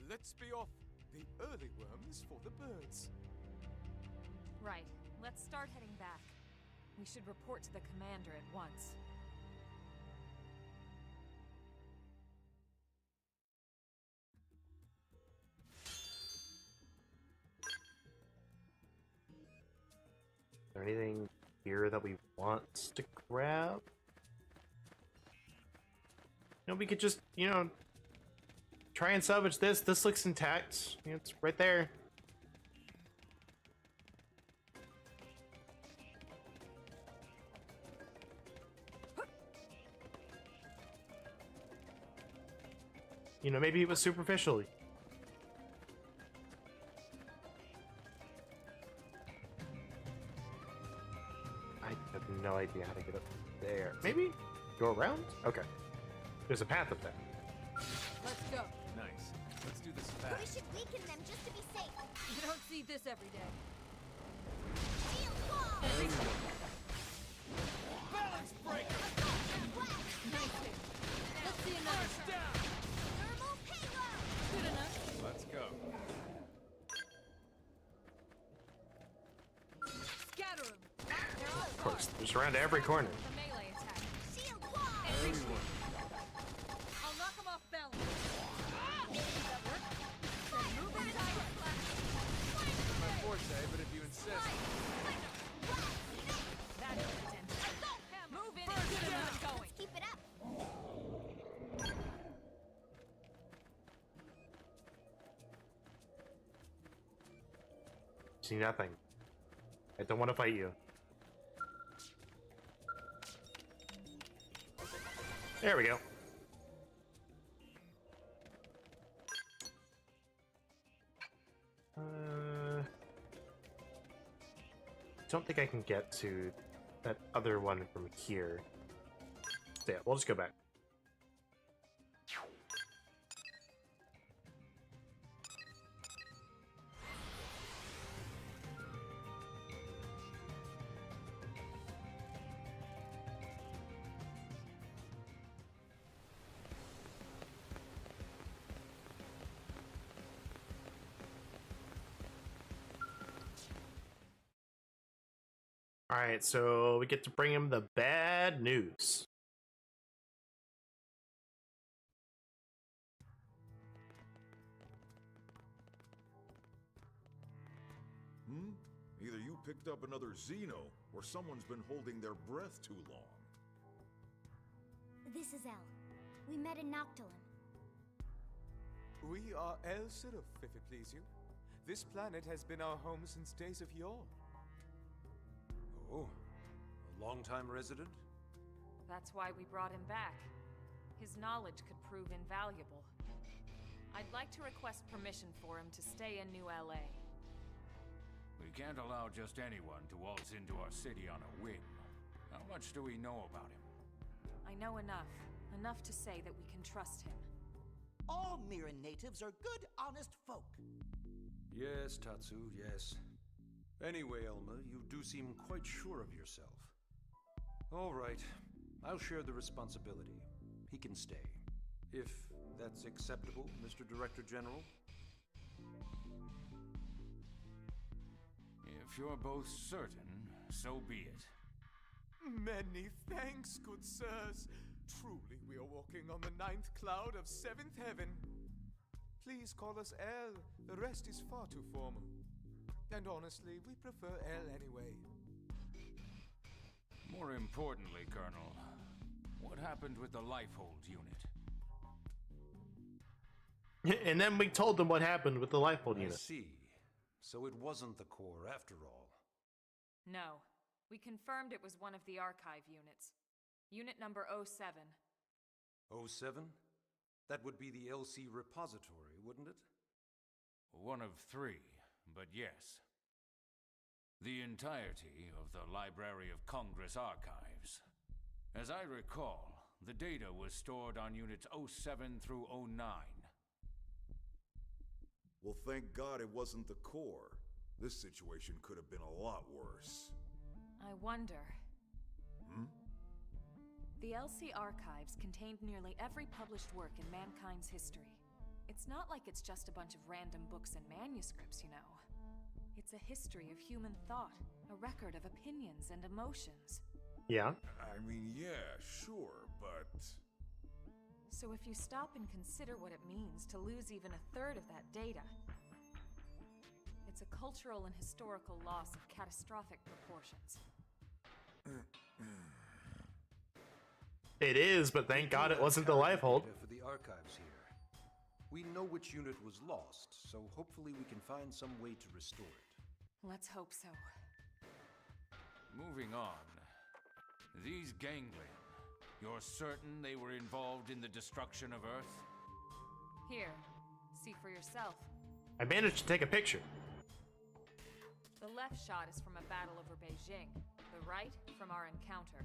Let's be off. The early worms for the birds. Right, let's start heading back. We should report to the commander at once. Is there anything here that we want to grab? No, we could just, you know, try and salvage this. This looks intact. You know, it's right there. You know, maybe it was superficially. I have no idea how to get up there. Maybe? Go around? Okay. There's a path up there. Let's go. Nice. Let's do this We fast. should weaken them just to be safe. You don't see this every day. Shield wall! Balance Let's see another. Thermal payload! Good enough. Let's go. Scatter 'em. Of course, there's around every corner. The melee attack. Shield wall! I'll knock 'em off balance. My forte, but if you insist. That is intense. Move in and get him going. Keep it up! See nothing. I don't want to fight you. There we go. Don't think I can get to that other one from here. So yeah, we'll just go back. Alright, so we get to bring him the bad news. Either you picked up another Xeno, or someone's been holding their breath too long. This is Elle. We met in Noctilin. We are El Sirif, if it please you. This planet has been our home since days of yore. Oh, a long-time resident? That's why we brought him back. His knowledge could prove invaluable. I'd like to request permission for him to stay in New LA. We can't allow just anyone to waltz into our city on a whim. How much do we know about him? I know enough. Enough to say that we can trust him. All Mirren natives are good, honest folk. Yes, Tatsu, yes. Anyway, Elma, you do seem quite sure of yourself. All right, I'll share the responsibility. He can stay. If that's acceptable, Mr. Director General? If you're both certain, so be it. Many thanks, good sirs. Truly, we are walking on the 9th cloud of 7th heaven. Please call us Elle. The rest is far too formal. And honestly, we prefer Elle anyway. More importantly, Colonel, what happened with the Lifehold unit? And then we told them what happened with the Lifehold unit. I see. So it wasn't the core after all. No. We confirmed it was one of the archive units. Unit number 07. 07? That would be the LC repository, wouldn't it? One of 3, but yes. The entirety of the Library of Congress archives. As I recall, the data was stored on units 07 through 09. Well, thank God it wasn't the core. This situation could have been a lot worse. I wonder. The LC archives contained nearly every published work in mankind's history. It's not like it's just a bunch of random books and manuscripts, you know. It's a history of human thought, a record of opinions and emotions. Yeah. I mean, yeah, sure, but... So if you stop and consider what it means to lose even a third of that data, it's a cultural and historical loss of catastrophic proportions. It is, but thank God it wasn't the Lifehold. For the archives here. We know which unit was lost, so hopefully we can find some way to restore it. Let's hope so. Moving on. These gangling. You're certain they were involved in the destruction of Earth? Here, see for yourself. I managed to take a picture. The left shot is from a battle over Beijing. The right, from our encounter.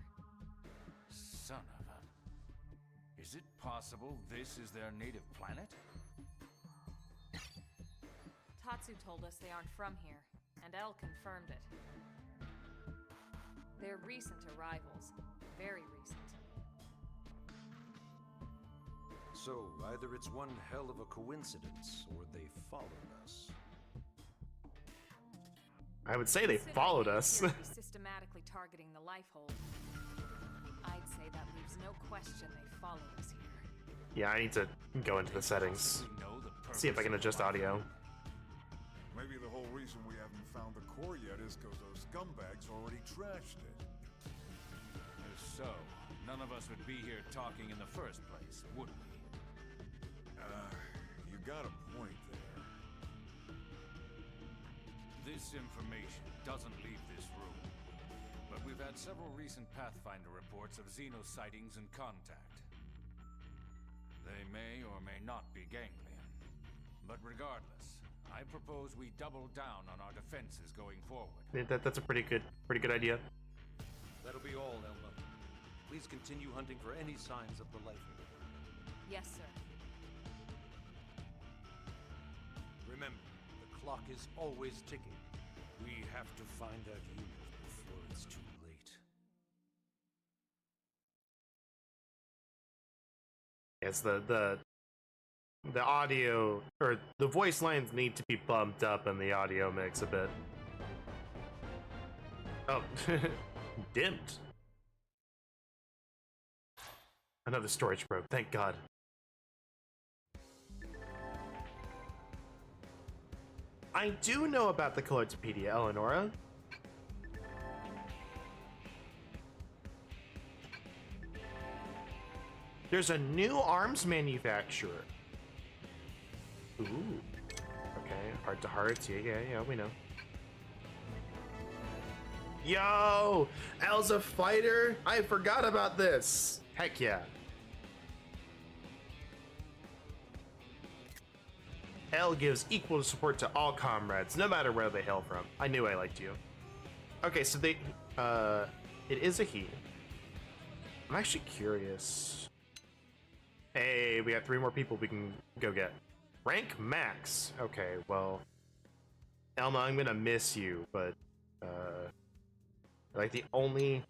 Son of a... Is it possible this is their native planet? Tatsu told us they aren't from here, and Elle confirmed it. They're recent arrivals. Very recent. So, either it's one hell of a coincidence, or they followed us. I would say they followed us. Appear to be systematically targeting the Lifehold. I'd say that leaves no question they followed us here. Yeah, I need to go into the settings. See if I can adjust audio. Maybe the whole reason we haven't found the core yet is because those scumbags already trashed it. If so, none of us would be here talking in the first place, would we? You got a point there. This information doesn't leave this room, but we've had several recent Pathfinder reports of Xeno sightings and contact. They may or may not be ganglion, but regardless, I propose we double down on our defenses going forward. That's a pretty good idea. That'll be all, Elma. Please continue hunting for any signs of the Lifehold. Yes, sir. Remember, the clock is always ticking. We have to find that unit before it's too late. Yes, the audio, or the voice lines need to be bumped up in the audio mix a bit. Oh, dimmed. Another storage probe, thank God. I do know about the Collectopedia, Eleonora. There's a new arms manufacturer. Ooh. Okay, heart to hearts. Yeah, we know. Yo! El's a fighter? I forgot about this. Heck yeah. El gives equal support to all comrades, no matter where they hail from. I knew I liked you. Okay, so it is a he. I'm actually curious. Hey, we got 3 more people we can go get. Rank max. Okay, well, Elma, I'm gonna miss you, but like the only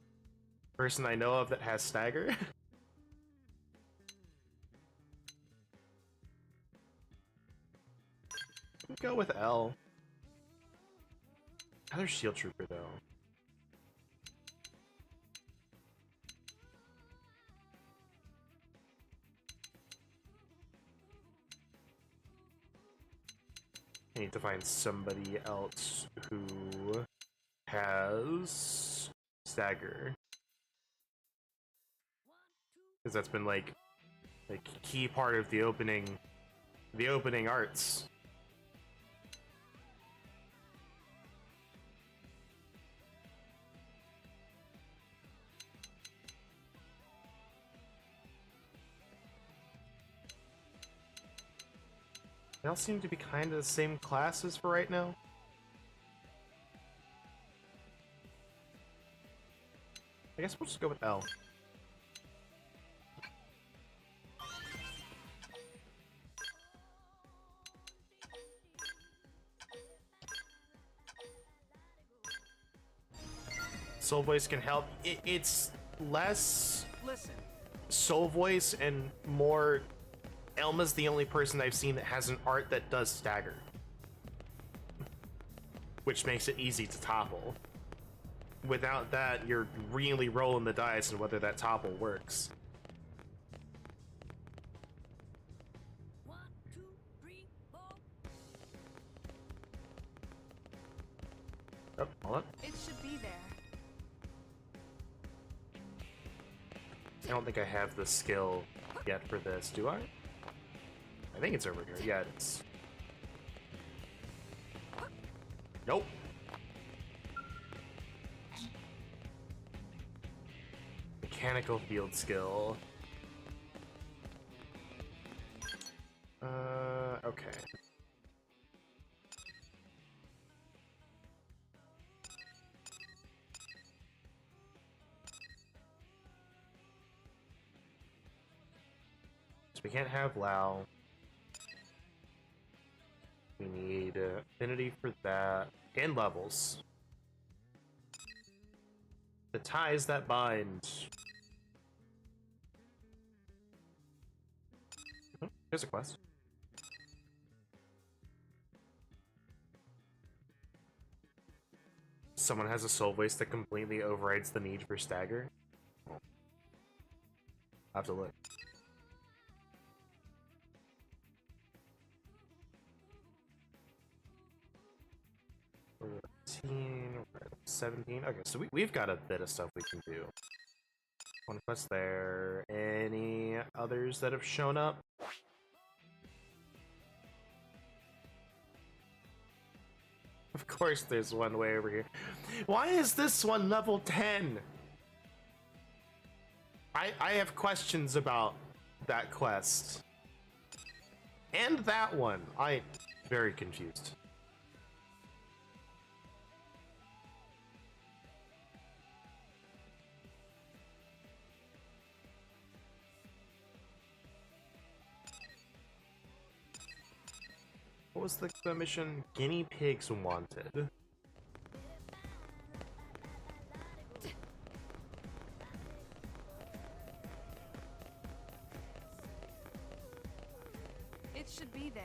person I know of that has stagger. Go with L. Another shield trooper though. I need to find somebody else who has stagger, because that's been like key part of the opening arts. They all seem to be kind of the same classes for right now. I guess we'll just go with L. Soul Voice can help. It's less Soul Voice and more Elma's the only person I've seen that has an art that does stagger, which makes it easy to topple. Without that, you're really rolling the dice on whether that topple works. 1, 2, 3, 4. Oh, hold on. It should be there. I don't think I have the skill yet for this, do I? I think it's over here. Yeah, it is. Nope. Mechanical field skill. Okay. So we can't have Lao. We need affinity for that and levels. The ties that bind. Oh, here's a quest. Someone has a soul waste that completely overrides the need for stagger. Oh. I'll have to look. We're at 18, we're at 17. Okay, so we've got a bit of stuff we can do. One quest there. Any others that have shown up? Of course there's one way over here. Why is this one level 10? I have questions about that quest. And that one. I'm very confused. What was the mission? Guinea pigs wanted. It should be there.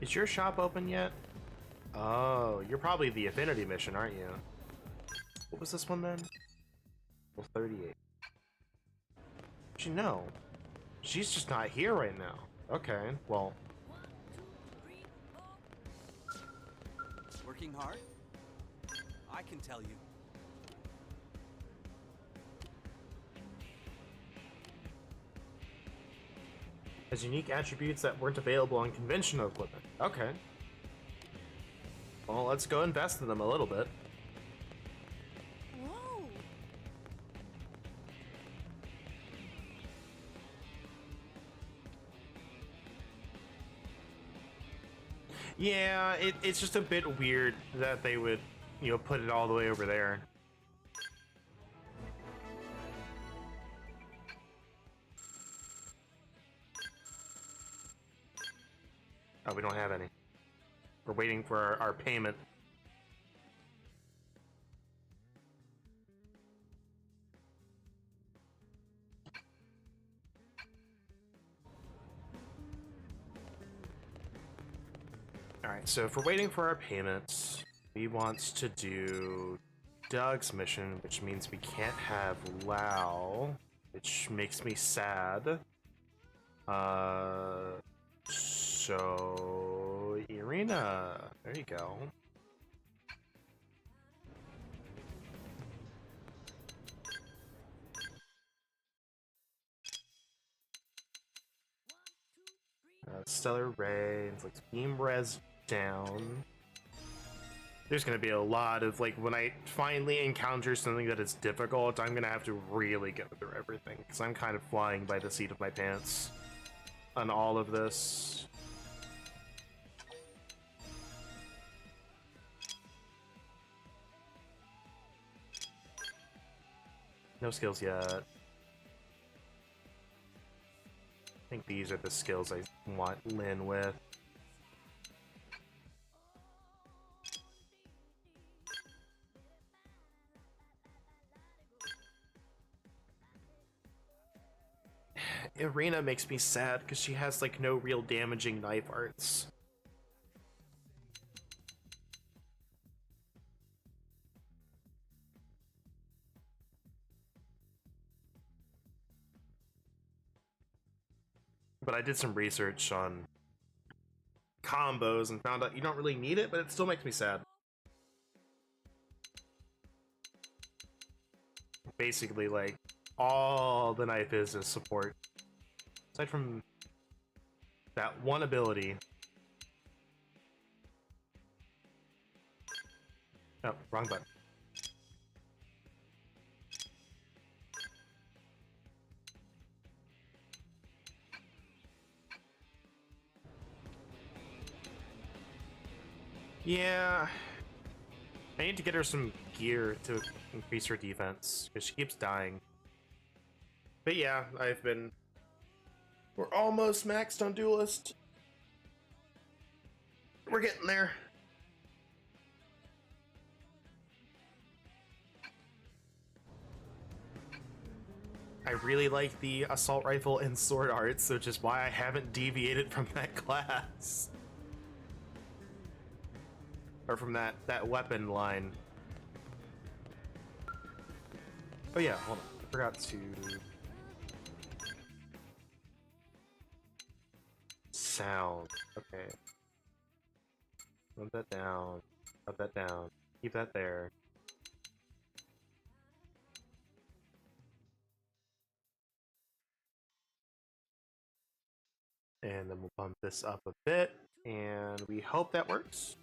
Is your shop open yet? Oh, you're probably the affinity mission, aren't you? What was this one then? Well, 38. Actually, no. She's just not here right now. Okay, well. Working hard? I can tell you. Has unique attributes that weren't available on conventional equipment. Okay. Well, let's go invest in them a little bit. Whoa! Yeah, it's just a bit weird that they would, you know, put it all the way over there. Oh, we don't have any. We're waiting for our payment. Alright, so if we're waiting for our payments, we want to do Doug's mission, which means we can't have Lao, which makes me sad. So Irina, there you go. Stellar Rays, like beam res down. There's gonna be a lot of, like, when I finally encounter something that is difficult, I'm gonna have to really go through everything, because I'm kind of flying by the seat of my pants on all of this. No skills yet. I think these are the skills I want Lynn with. Irina makes me sad because she has, like, no real damaging knife arts. But I did some research on combos and found out you don't really need it, but it still makes me sad. Basically, like, all the knife is support. Aside from that one ability. Oh, wrong button. Yeah, I need to get her some gear to increase her defense, because she keeps dying. But yeah, we're almost maxed on Duelist. We're getting there. I really like the assault rifle and sword arts, which is why I haven't deviated from that class. Or from that weapon line. Oh yeah, hold on. I forgot to... Sound. Okay. Put that down. Put that down. Keep that there. And then we'll bump this up a bit, and we hope that works.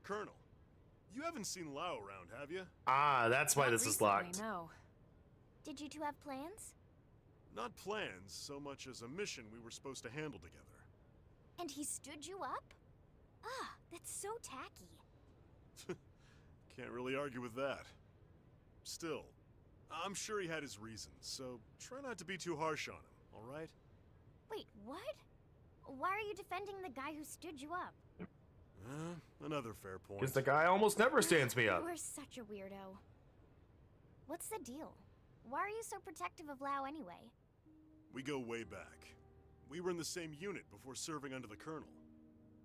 Colonel, you haven't seen Lao around, have you? Ah, that's why Not this is recently, locked. No. Did you two have plans? Not plans so much as a mission we were supposed to handle together. And he stood you up? Ah, that's so tacky. Can't really argue with that. Still, I'm sure he had his reasons, so try not to be too harsh on him, alright? Wait, what? Why are you defending the guy who stood you up? Another fair point. Because the guy almost never stands me up. You are such a weirdo. What's the deal? Why are you so protective of Lao anyway? We go way back. We were in the same unit before serving under the Colonel.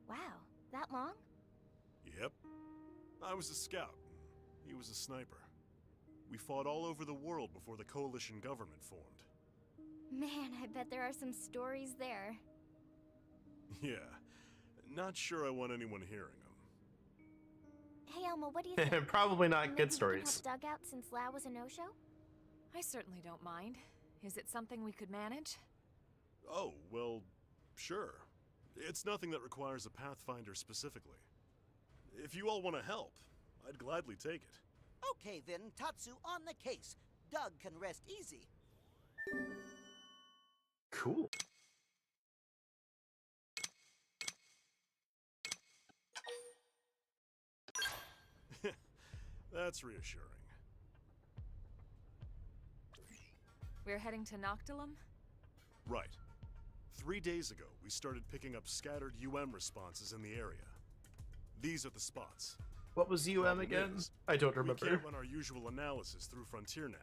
Wow, that long? Yep. I was a scout. He was a sniper. We fought all over the world before the coalition government formed. Man, I bet there are some stories there. Yeah. Not sure I want anyone hearing them. Hey Elma, what do you think? Probably not Maybe good we stories. can help Doug out since Lao was a no-show? I certainly don't mind. Is it something we could manage? Oh, well, sure. It's nothing that requires a Pathfinder specifically. If you all want to help, I'd gladly take it. Okay then, Tatsu on the case. Doug can rest easy. Cool. That's reassuring. We're heading to Noctilum? Right. 3 days ago, we started picking up scattered UM responses in the area. These are the spots. What was UM again? I don't remember. We can't run our usual analysis through Frontier Nav.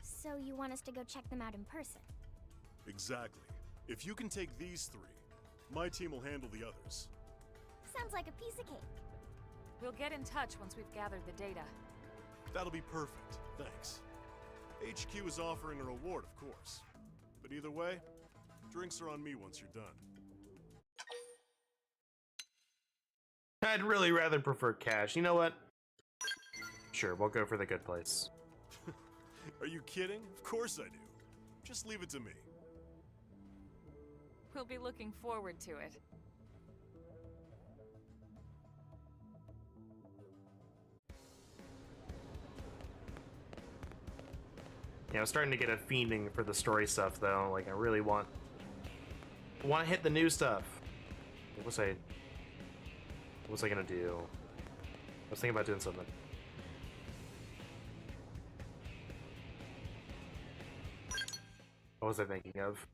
So you want us to go check them out in person? Exactly. If you can take these 3, my team will handle the others. Sounds like a piece of cake. We'll get in touch once we've gathered the data. That'll be perfect, thanks. HQ is offering a reward, of course. But either way, drinks are on me once you're done. I'd really rather prefer cash. You know what? Sure, we'll go for the good place. Are you kidding? Of course I do. Just leave it to me. We'll be looking forward to it. Yeah, I'm starting to get a fiending for the story stuff, though. Like, I really want to hit the new stuff. What was I gonna do? I was thinking about doing something. What was I thinking of?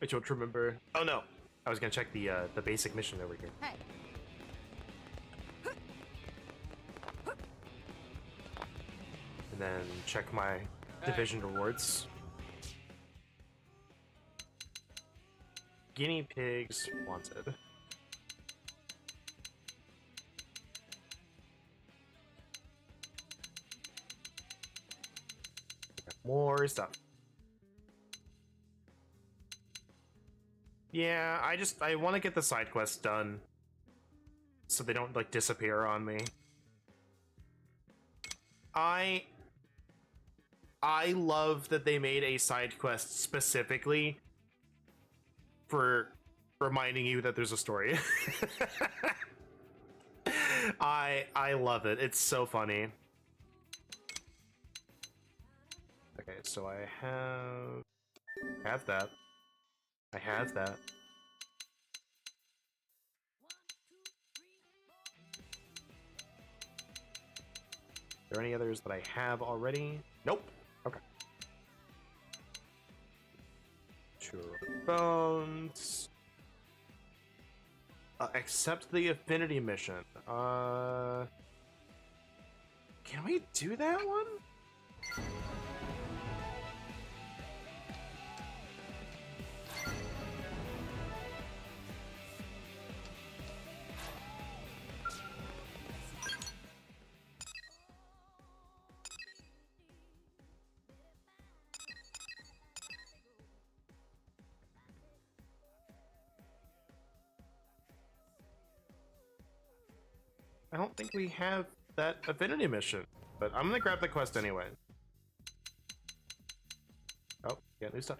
I don't remember. Oh no, I was gonna check the basic mission over here. Hey. And then check my division rewards. Guinea pigs wanted. More stuff. Yeah, I want to get the side quests done so they don't like disappear on me. I love that they made a side quest specifically for reminding you that there's a story. I love it. It's so funny. Okay, so I have that. I have that. Are there any others that I have already? Nope. Okay. Two bones. Accept the affinity mission. Can we do that one? I don't think we have that affinity mission, but I'm gonna grab the quest anyway. Oh, yeah, new stuff.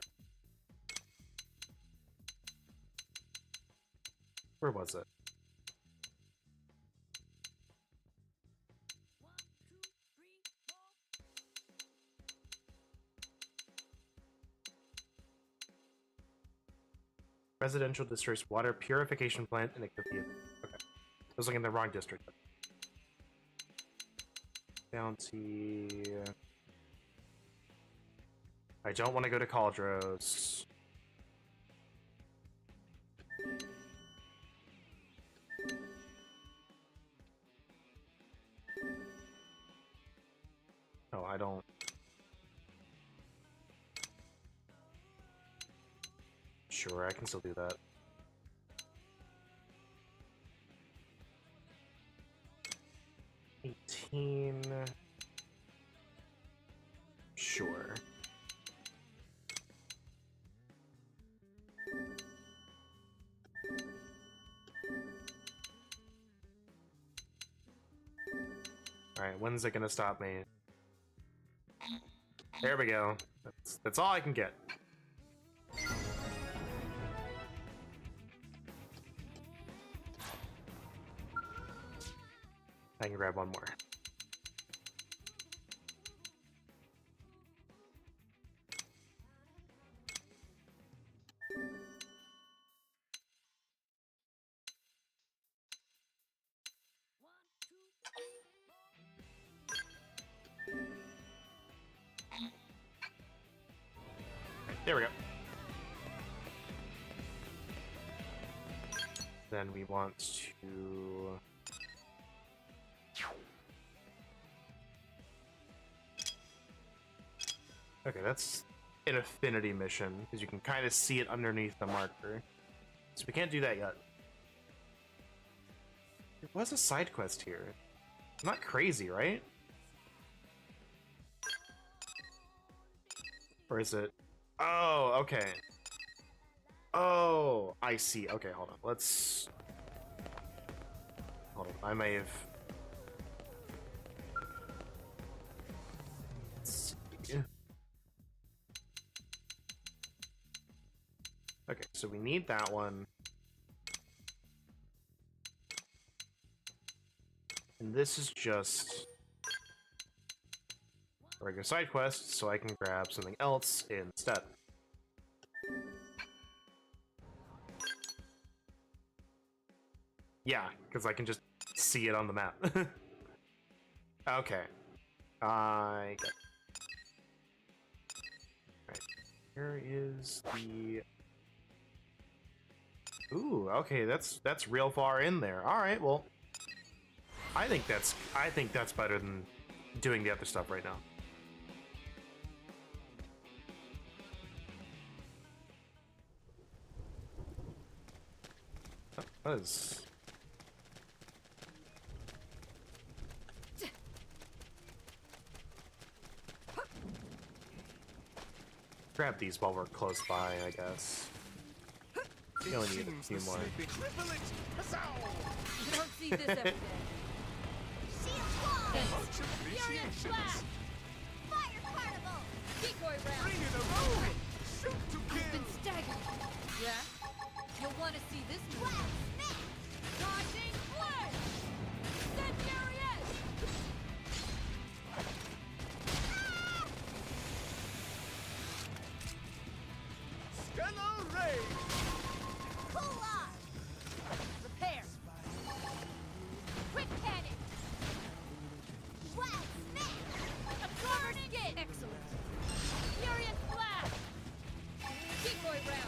Where was it? Residential district's water purification plant, and it could be. Okay, I was looking in the wrong district. Bounty. I don't want to go to Caldros. Oh, I don't. Sure, I can still do that. Sure. Alright, when's it gonna stop me? There we go. That's all I can get. I can grab one more. There we go. Then we want to... Okay, that's an affinity mission, because you can kind of see it underneath the marker. So we can't do that yet. There was a side quest here. I'm not crazy, right? Or is it... Oh, okay. Oh, I see. Okay, hold on. Let's... Hold on. I may have... Let's see. Okay, so we need that one. And this is just a regular side quest, so I can grab something else instead. Yeah, because I can just see it on the map. Okay. I get it. Right. Here is the... Ooh, okay, that's real far in there. Alright, well... I think that's better than doing the other stuff right now. That is... Grab these while we're close by, I guess. We only need a few more. You don't see this every day. Shield wall! Furious blast! Fire carnival! Decoy round! Bring it around! Shoot to kill! I've been staggered. Yeah? You'll want to see this move. Dodging flash! Incendiary edge! Stellar ray! Cool off! Repair! Quick cannon! Blast! Absorber skin! Excellent! Furious blast! Decoy round!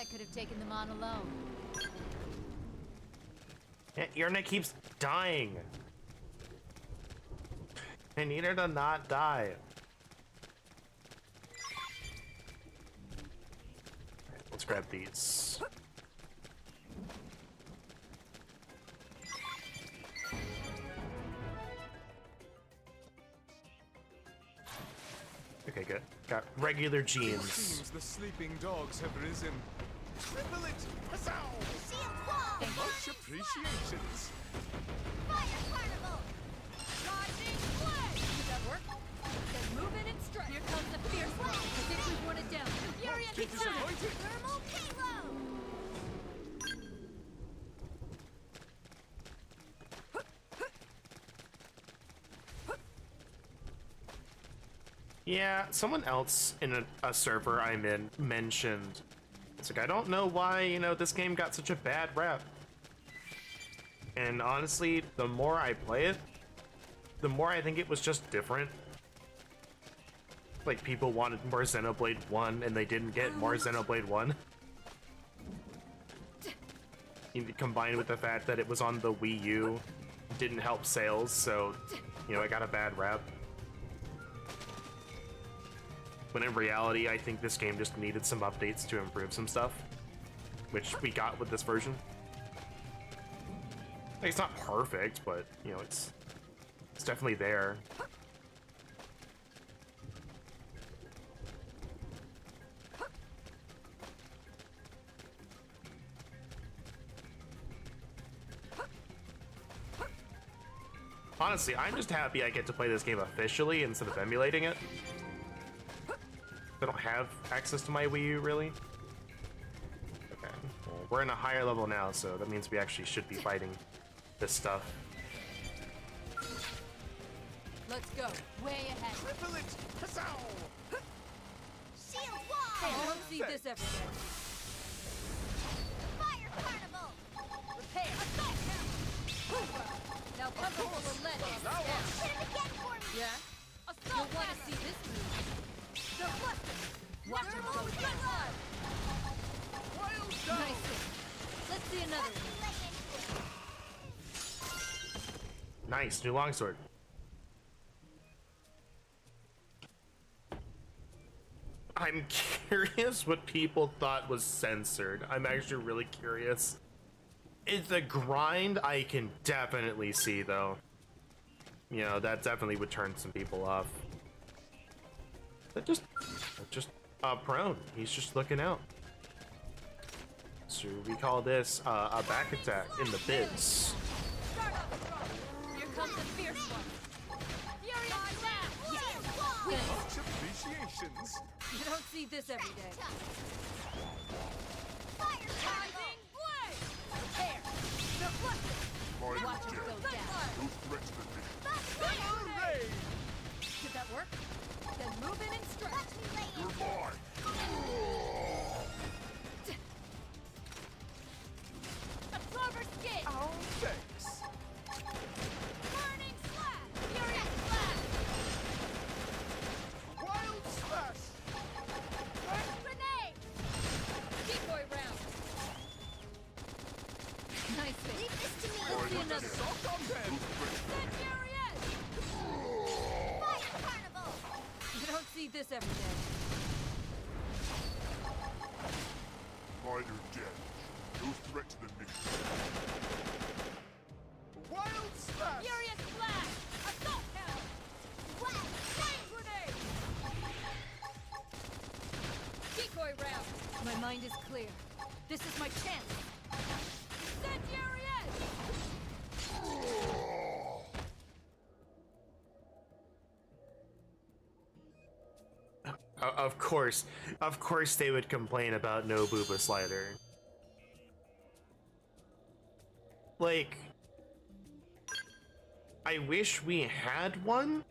I could have taken them on alone. Yeah, Irna keeps dying. I need her to not die. Alright, let's grab these. Okay, good. Got regular jeans. Seems the sleeping dogs have risen. Triple it! Huzzah! Shield wall! Much appreciations! Fire carnival! Rising flame! Does that work? Then move in and strike. Here comes the fierce one. I think we've worn it down. Furious attack! Thermal payload! Yeah, someone else in a server I'm in mentioned, it's like, I don't know why, you know, this game got such a bad rap. And honestly, the more I play it, the more I think it was just different. Like, people wanted more Xenoblade 1 and they didn't get more Xenoblade 1. Combined with the fact that it was on the Wii U, didn't help sales, so, you know, it got a bad rap. When in reality, I think this game just needed some updates to improve some stuff, which we got with this version. Like, it's not perfect, but, you know, it's definitely there. Honestly, I'm just happy I get to play this game officially instead of emulating it. I don't have access to my Wii U, really. Okay, well, we're in a higher level now, so that means we actually should be fighting this stuff. Let's go. Way ahead. Triple it! Huzzah! Shield wall! Hey, I don't see this every day. Fire carnival! Repair! Assault hammer! Now cover all the lead. Hit it again for me! Yeah? Assault You'll want to see this move. Watch him go down. Nice. Let's see another one. Nice, new longsword. I'm curious what people thought was censored. I'm actually really curious. It's the grind I can definitely see, though. You know, that definitely would turn some people off. That just prone. He's just looking out. So we call this a back attack in the biz. Here comes the fierce one. Furious attack! Much appreciations! You don't see this every day. Fire rising blade! Prepare! Watch him go down. Hooray! Did that work? Then move in and strike. A clover skin! Oh, thanks! Burning slash! Furious slash! Wild slash! Burst grenade! Decoy round! Nice fit. Leave this to me. Let's see another. Assault on them! Furious! Fire carnival! You don't see this every day. Minor damage. No threat to the mission. Wild slash! Furious flash! Assault hammer! Flash! Flame grenade! Decoy round! My mind is clear. This is my chance. Incendiary edge! Of course they would complain about no booba slider. Like, I wish we had one,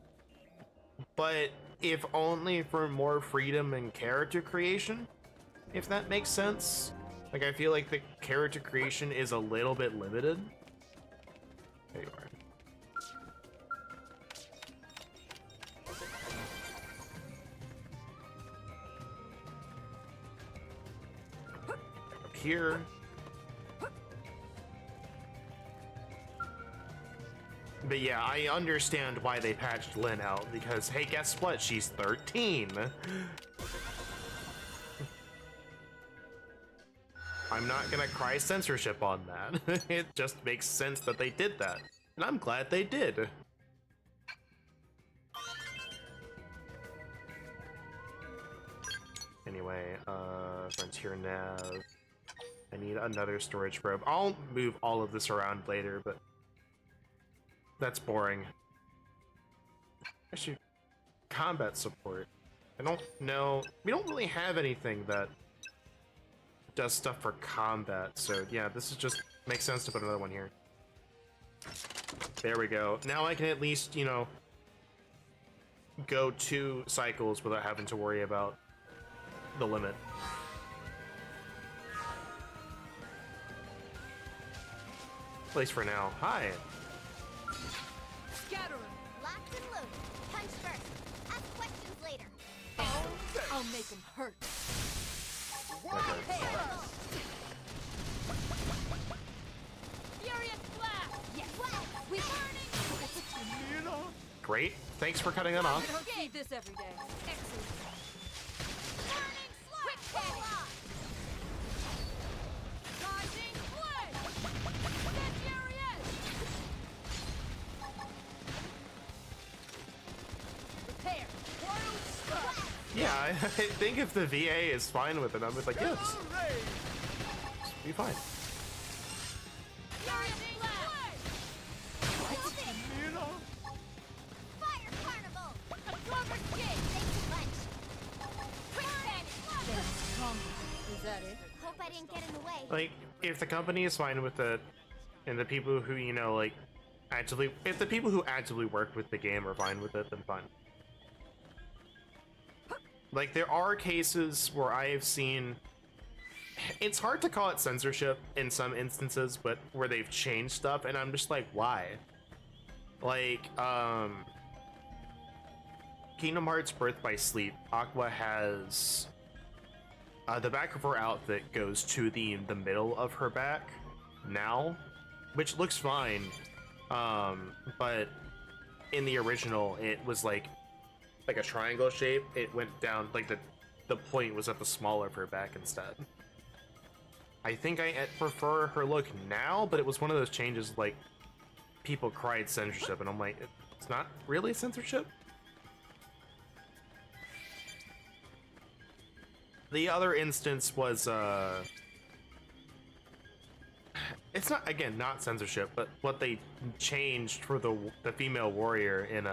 but if only for more freedom and character creation, if that makes sense. Like, I feel like the character creation is a little bit limited. There you are. here. But yeah, I understand why they patched Lynn out, because hey, guess what? She's 13. I'm not gonna cry censorship on that. It just makes sense that they did that. And I'm glad they did. Anyway, Frontier Nav. I need another storage probe. I'll move all of this around later, but that's boring. Actually, combat support. I don't know. We don't really have anything that does stuff for combat, so yeah, this is just makes sense to put another one here. There we go. Now I can at least, you know, go 2 cycles without having to worry about the limit. At least for now. Hi. Scatter 'em. Locked and loaded. Punch first. Ask questions later. I'll make them hurt. Okay. Furious blast. Yes. We burning. Great. Thanks for cutting it off. I don't see this every day. Excellent. Burning slap. Quick cannon. Rising flood. Incendiary. Prepare. Wild strike. Yeah, I think if the VA is fine with it, I'm just like, yes. Be fine. Rising flood. Fire carnival. A clover skid. Thanks a bunch. Quick cannon. Is that it? Hope I didn't get in the way. Like, if the company is fine with it, and the people who, you know, like, actively, if the people who actively work with the game are fine with it, then fine. Like, there are cases where I have seen, it's hard to call it censorship in some instances, but where they've changed stuff, and I'm just like, why? Like, Kingdom Hearts Birth by Sleep, Aqua has, the back of her outfit goes to the middle of her back now, which looks fine, but in the original, it was like a triangle shape. It went down, like the point was at the small of her back instead. I think I prefer her look now, but it was one of those changes like people cried censorship, and I'm like, it's not really censorship. The other instance was it's not, again, not censorship, but what they changed for the female warrior in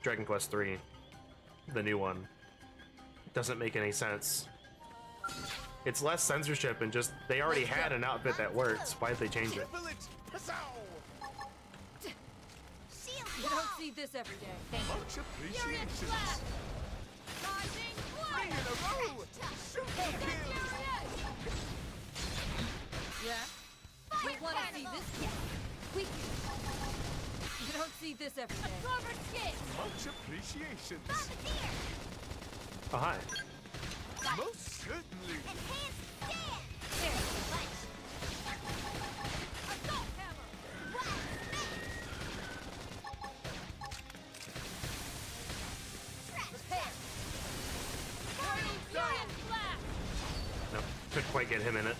Dragon Quest III, the new one, doesn't make any sense. It's less censorship and just, they already had an outfit that works. Why did they change it? You don't see this every day. Much appreciation. Rising Three in a row. Shoot to kill. Yeah? You want to see this? You don't see this every day. Clover skid. Much appreciation. Oh, hi. Most certainly. And hands stand. There's a bunch. Assault hammer. Wild smash. Prepare. Burning furious blast. No, couldn't quite get him in it.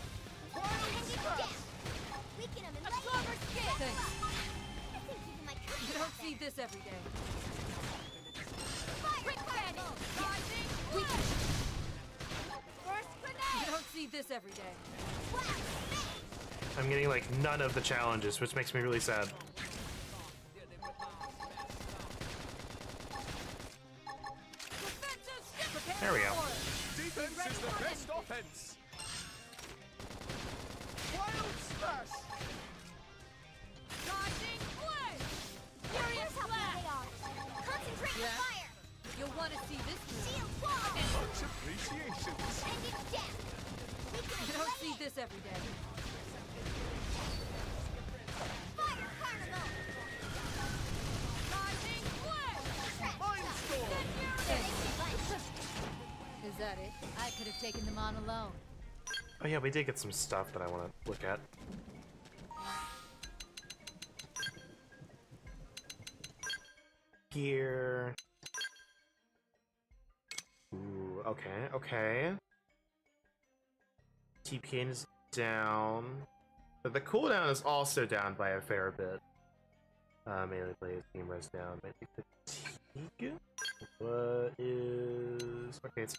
Weaken him and lay clover skid. Thanks. I think even my cookie You don't see this every day. Fire cannon. Rising flood. First grenade. You don't see this every day. Wow. I'm getting like none of the challenges, which makes me really sad. There we go. Defense is the best offense. Wild smash. Rising flood. Furious blast. Concentrate the fire. You'll want to see this move. Shield wall. Much appreciation. And it's death. You don't see this every day. Fire carnival. Rising flood. Mindstorm. Thanks a bunch. Is that it? I could have taken them on alone. Oh yeah, we did get some stuff that I want to look at. Gear. Ooh, okay, okay. TPN is down. But the cooldown is also down by a fair bit. Melee plays, team res down. Melee fatigue? What is... Okay, it's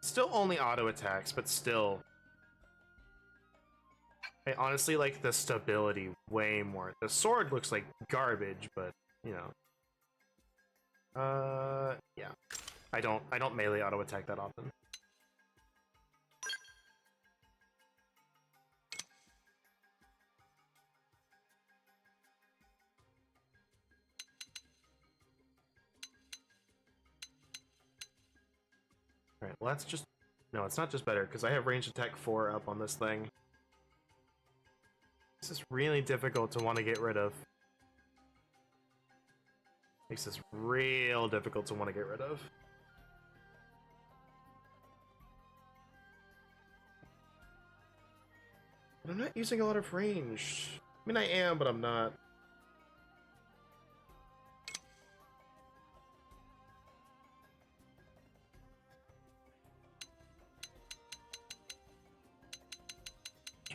still only auto attacks, but still... I honestly like the stability way more. The sword looks like garbage, but, you know. Yeah. I don't melee auto attack that often. Alright, well that's just... No, it's not just better, because I have range attack 4 up on this thing. This is really difficult to want to get rid of. Makes this real difficult to want to get rid of. But I'm not using a lot of range. I mean, I am, but I'm not.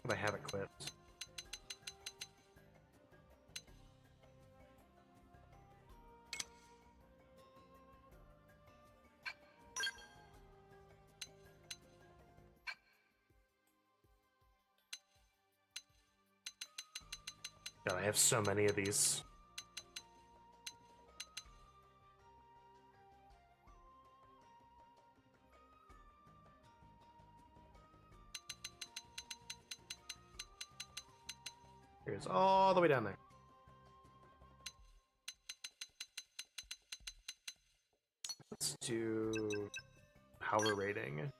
But I have equipped. God, I have so many of these. Here's all the way down there. Let's do power rating. It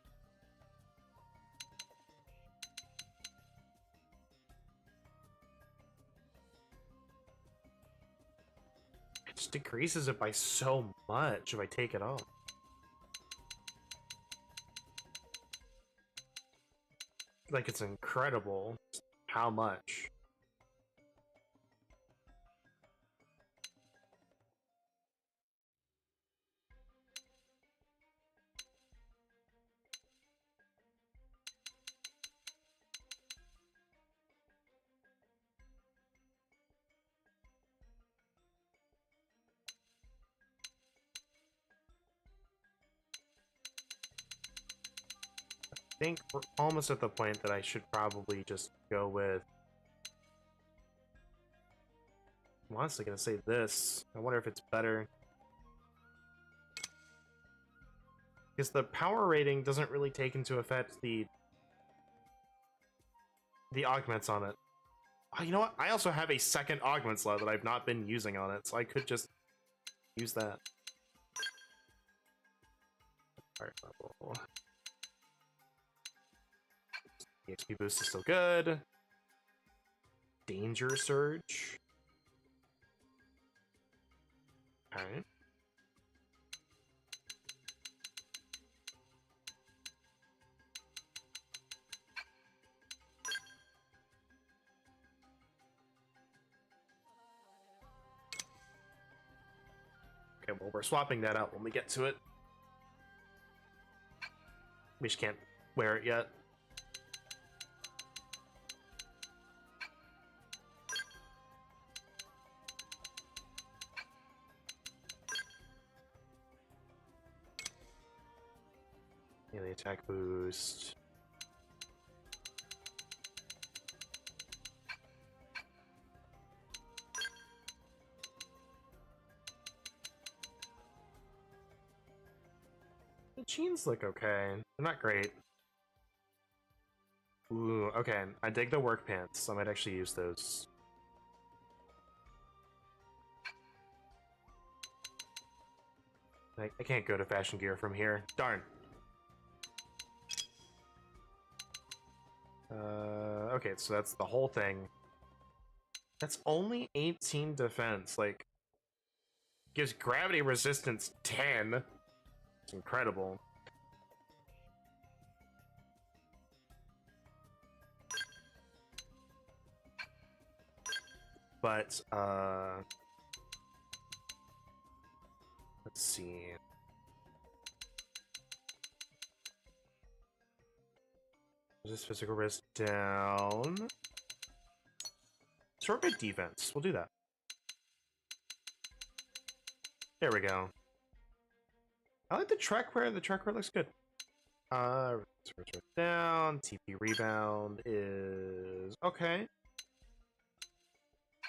just decreases it by so much if I take it off. Like, it's incredible how much. I think we're almost at the point that I should probably just go with... I'm honestly gonna say this. I wonder if it's better. Because the power rating doesn't really take into effect the augments on it. Oh, you know what? I also have a second augment slot that I've not been using on it, so I could just use that. Fire level. The XP boost is still good. Danger surge. Alright. Okay, well, we're swapping that out when we get to it. We just can't wear it yet. Melee attack boost. The jeans look okay. They're not great. Ooh, okay. I dig the work pants. I might actually use those. I can't go to fashion gear from here. Darn. Okay, so that's the whole thing. That's only 18 defense. Like, gives gravity resistance 10. It's incredible. but let's see. Is this physical risk down? Short mid defense. We'll do that. There we go. I like the Trek wear. The Trek wear looks good. Down. TP rebound is okay.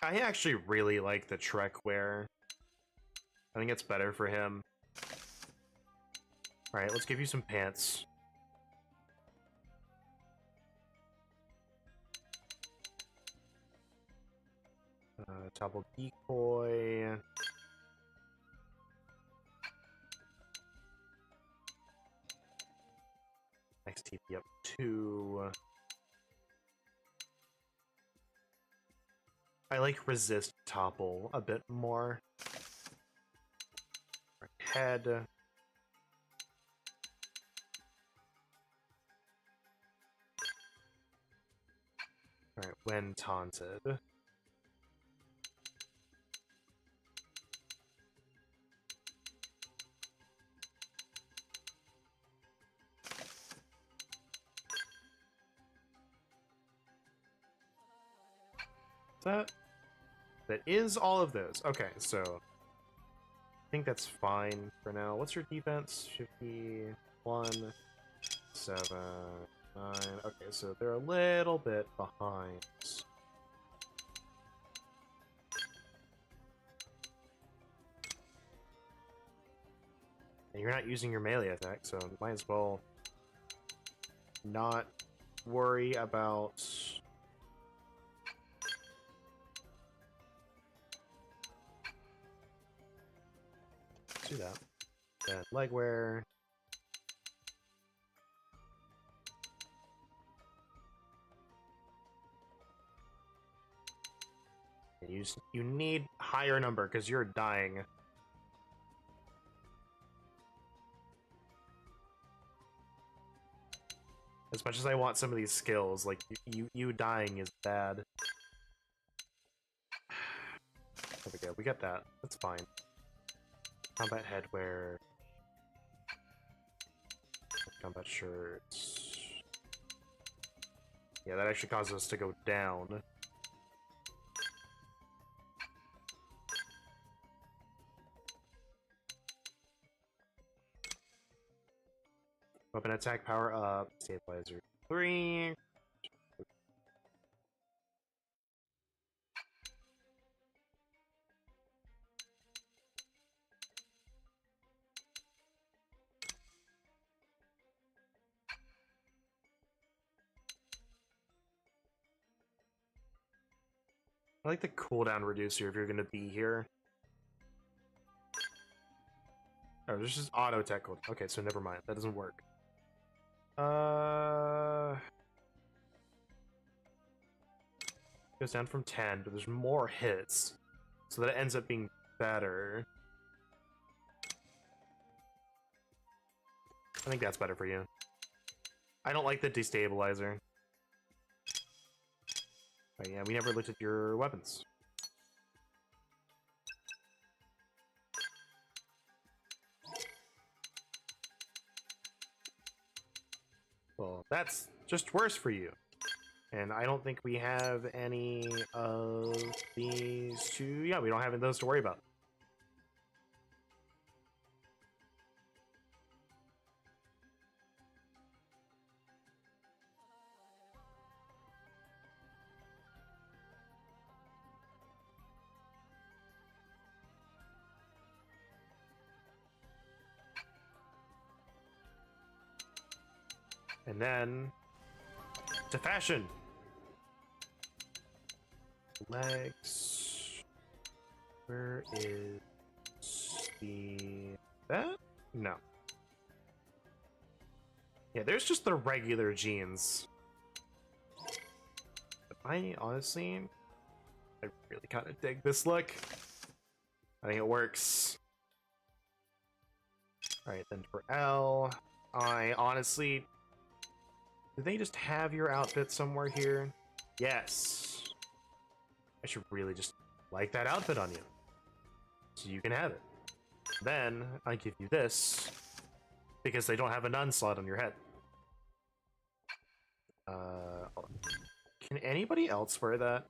I actually really like the Trek wear. I think it's better for him. Alright, let's give you some pants. Topple decoy. Next TP up 2. I like resist topple a bit more. Right head. Alright, when taunted. That is all of those. Okay, so I think that's fine for now. What's your defense? 51, 7, 9. Okay, so they're a little bit behind. And you're not using your melee attack, so might as well not worry about do that. Then leg wear. You need higher number because you're dying. As much as I want some of these skills, like you dying is bad. There we go. We got that. That's fine. Combat headwear. Combat shirts. Yeah, that actually causes us to go down. Weapon attack power up. Stabilizer 3. I like the cooldown reducer if you're gonna be here. Oh, this is auto tech cooldown. Okay, so never mind. That doesn't work. Goes down from 10, but there's more hits, so that it ends up being better. I think that's better for you. I don't like the destabilizer. Oh, yeah, we never looked at your weapons. Well, that's just worse for you. And I don't think we have any of these two. Yeah, we don't have those to worry about. And then to fashion. Legs. Where is that? No. Yeah, there's just the regular jeans. But I honestly really kind of dig this look. I think it works. Alright, then for L, I honestly... Do they just have your outfit somewhere here? Yes. I should really just like that outfit on you. So you can have it. Then I give you this because they don't have a none slot on your head. Hold on. Can anybody else wear that?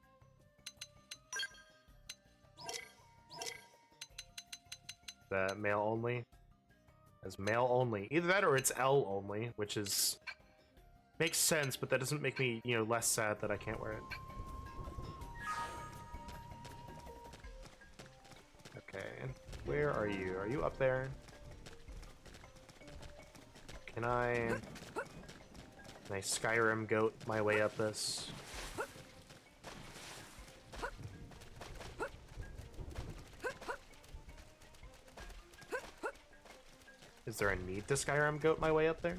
That male only? As male only. Either that or it's L only, which is... makes sense, but that doesn't make me, you know, less sad that I can't wear it. Okay, where are you? Are you up there? Can I Skyrim goat my way up this? Is there a need to Skyrim goat my way up there?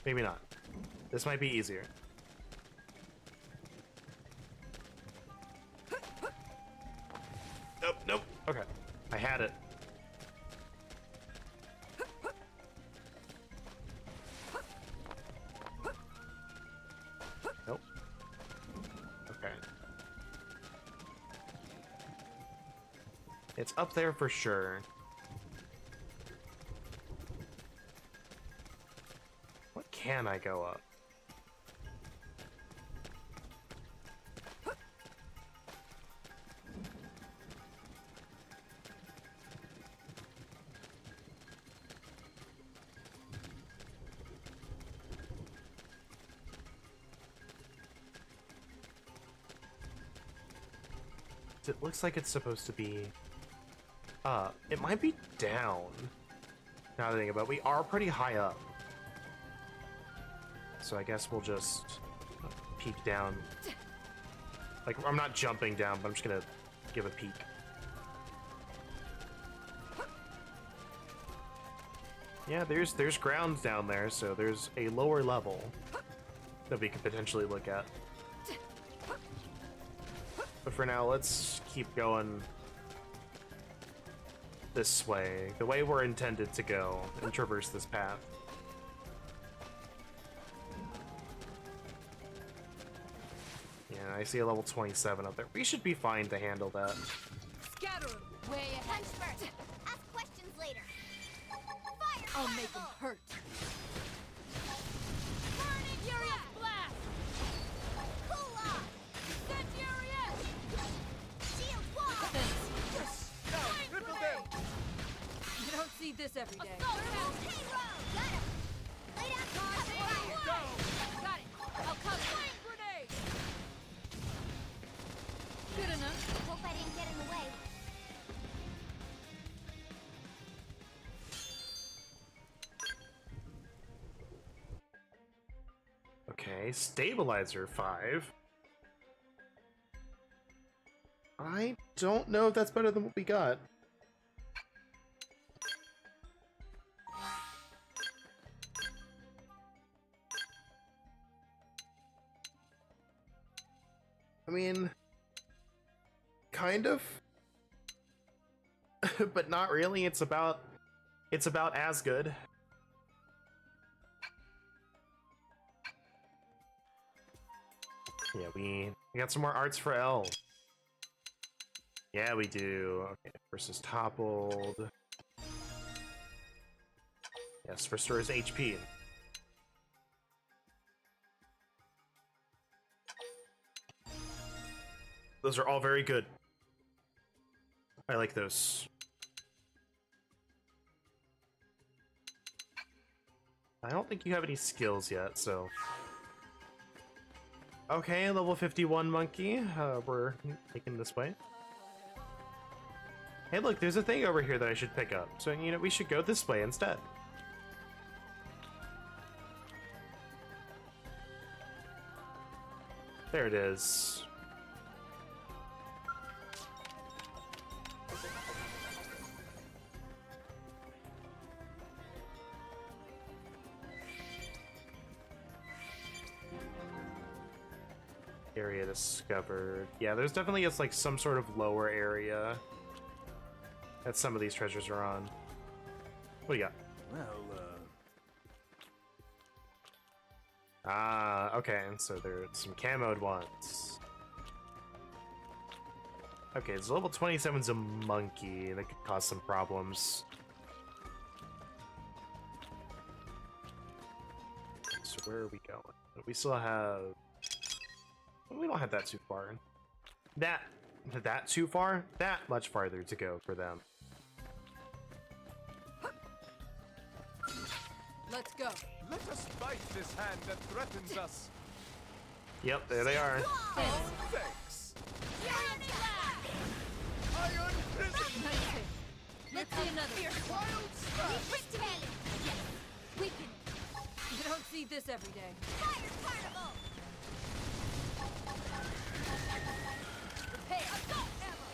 Maybe not. This might be easier. Nope, nope. Okay. I had it. Nope. Okay. It's up there for sure. What can I go up? It looks like it's supposed to be up. It might be down. Now that I think about it, we are pretty high up. So I guess we'll just peek down. Like, I'm not jumping down, but I'm just gonna give a peek. Yeah, there's ground down there, so there's a lower level that we could potentially look at. But for now, let's keep going this way, the way we're intended to go, and traverse this path. Yeah, I see a level 27 up there. We should be fine to handle that. Scatter 'em. Way ahead. Punch first. Ask questions later. Fire! I'll make them hurt. Burning furious blast. Cool off. Centurion. Shield wall. Yes! Now, triple them! You don't see this every day. Assault payroll. Got him. Lay down cover fire. Go! Got it. I'll cover. Flame grenade. Good enough. Hope I didn't get in the way. Okay, stabilizer 5. I don't know if that's better than what we got. I mean, kind of, but not really. It's about as good. Yeah, we got some more arts for L. Yeah, we do. Okay, versus toppled. Yes, restores HP. Those are all very good. I like those. I don't think you have any skills yet, so... Okay, level 51 monkey. We're taking this way. Hey, look, there's a thing over here that I should pick up. So, you know, we should go this way instead. There it is. Area discovered. Yeah, there's definitely like some sort of lower area that some of these treasures are on. What do you got? Well, Ah, okay, so there's some camoed ones. Okay, so level 27's a monkey. That could cause some problems. So where are we going? We still have... We don't have that too far. That too far? That much farther to go for them. Let's go. Let us fight this hand that threatens us. Yep, there they are. Thanks. Iron prison. Let's see another. Wild slash. Quick to me. Yes. We can. You don't see this every day. Fire carnival. Prepare. Assault ammo.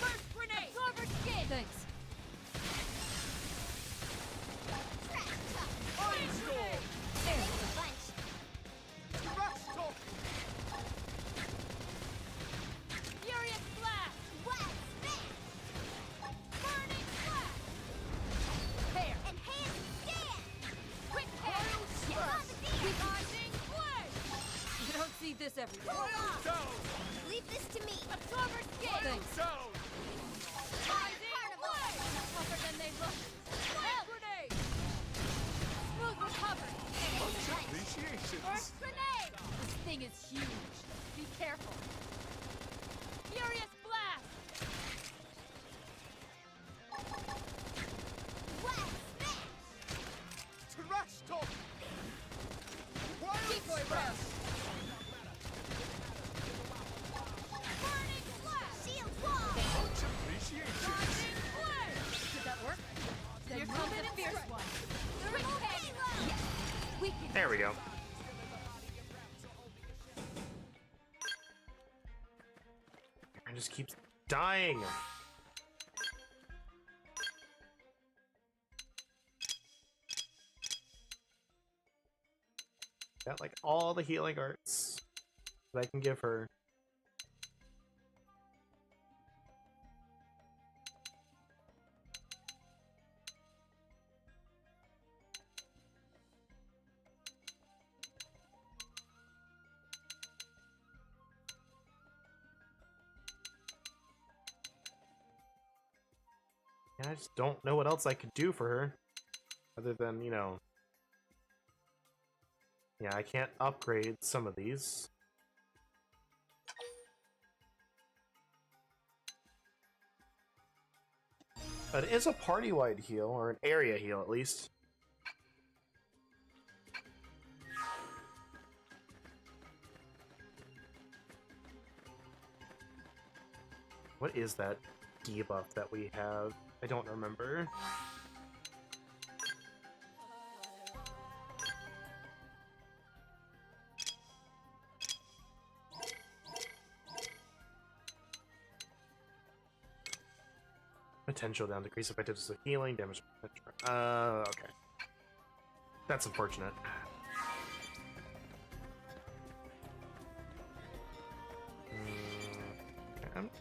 First grenade. Absorber skin. Thanks. Trash talk. Iron storm. There's a bunch. Trash talk. Furious blast. Wild smash. Burning blast. Prepare. Enhanced scan. Quick Wild smash. Dodging flash. You don't see this every day. Wild down. Leave this to me. Absorber skin. Thanks. Down. Carnival. Tougher than they look. Help. Grenade. Smooth recovery. Much appreciations. First grenade. This thing is huge. Be careful. Furious blast. Wild smash. Trash talk. Wild Decoy smash. round. Burning blast. Shield wall. Much appreciations. Dodging flash. Did that work? Then Here comes comes the the fierce strike. one. Quick payload. Yes. We can. There we go. Aaron just keeps dying. Got like all the healing arts that I can give her. And I just don't know what else I could do for her. Other than, you know... Yeah, I can't upgrade some of these. But it is a party-wide heal, or an area heal at least. What is that debuff that we have? I don't remember. Potential down, decrease effectiveness of healing, damage. Okay. That's unfortunate.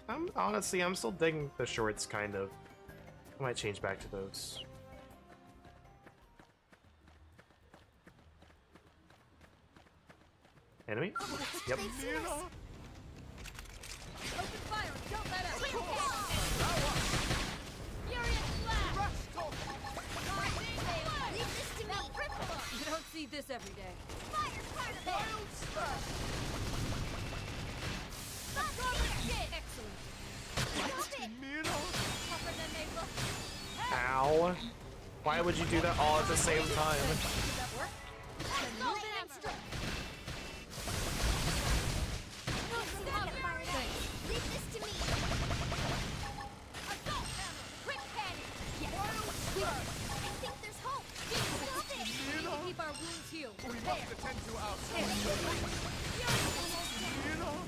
I'm honestly, I'm still digging the shorts, kind of. I might change back to those. Enemy? Yep. They've seen us. Open fire. Don't let us. Furious blast. Trash talk. Dodging flash. Leave this to me. You don't see this every day. Fire carnival. Wild smash. Absorber skin. Excellent. Stop it. Tougher than they look. Ow. Why would you do that all at the same time? Did that work? Then move it and strike. Leave this to me. Assault hammer. Quick panic. Yes. I think there's hope. Stop it. We need to keep our wounds healed. We Prepare. must attend to our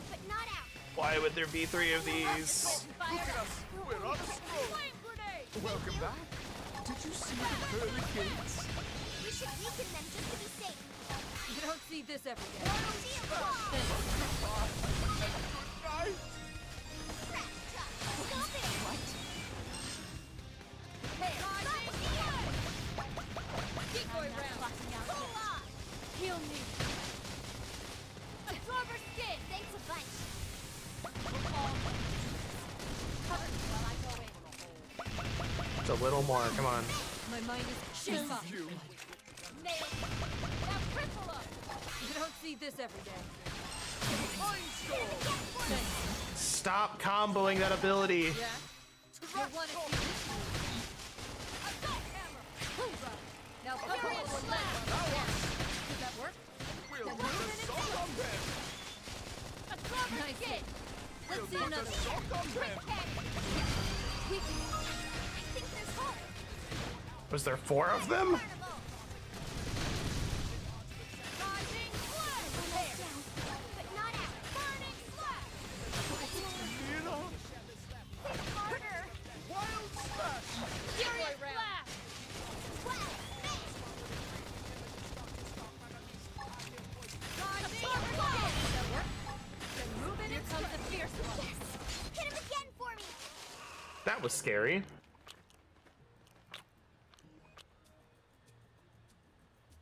But not out. Why would there be 3 of these? Look at us. We're on a stroll. Flame grenade. Welcome back. Did you see the pearly gates? We should weaken them just to be safe. You don't see this every day. Shield wall. Night. Crash truck. Stop it. Prepare. Decoy round. Pull off. Heal me. Absorber skin. Thanks a bunch. Just a little more, come on. My mind is shut up. Nailed it. Now cripple up. You don't see this every day. Stop comboing that ability. Yeah? You want to see this move? I've got hammer. Hoorah. Now come on, Does that work? We'll Now put move the in and sock on them! A clever Nice. skid. Let's see Put the another. sock on them! I think there's hope. Was there 4 of them? Carnival. Rising flood. Almost down, but not out. Burning flood. Hit harder. Wild smash! Furious blast. Well, rising flood. That work? Then move in and comes the fierce one. Yes. Hit him again for me. That was scary.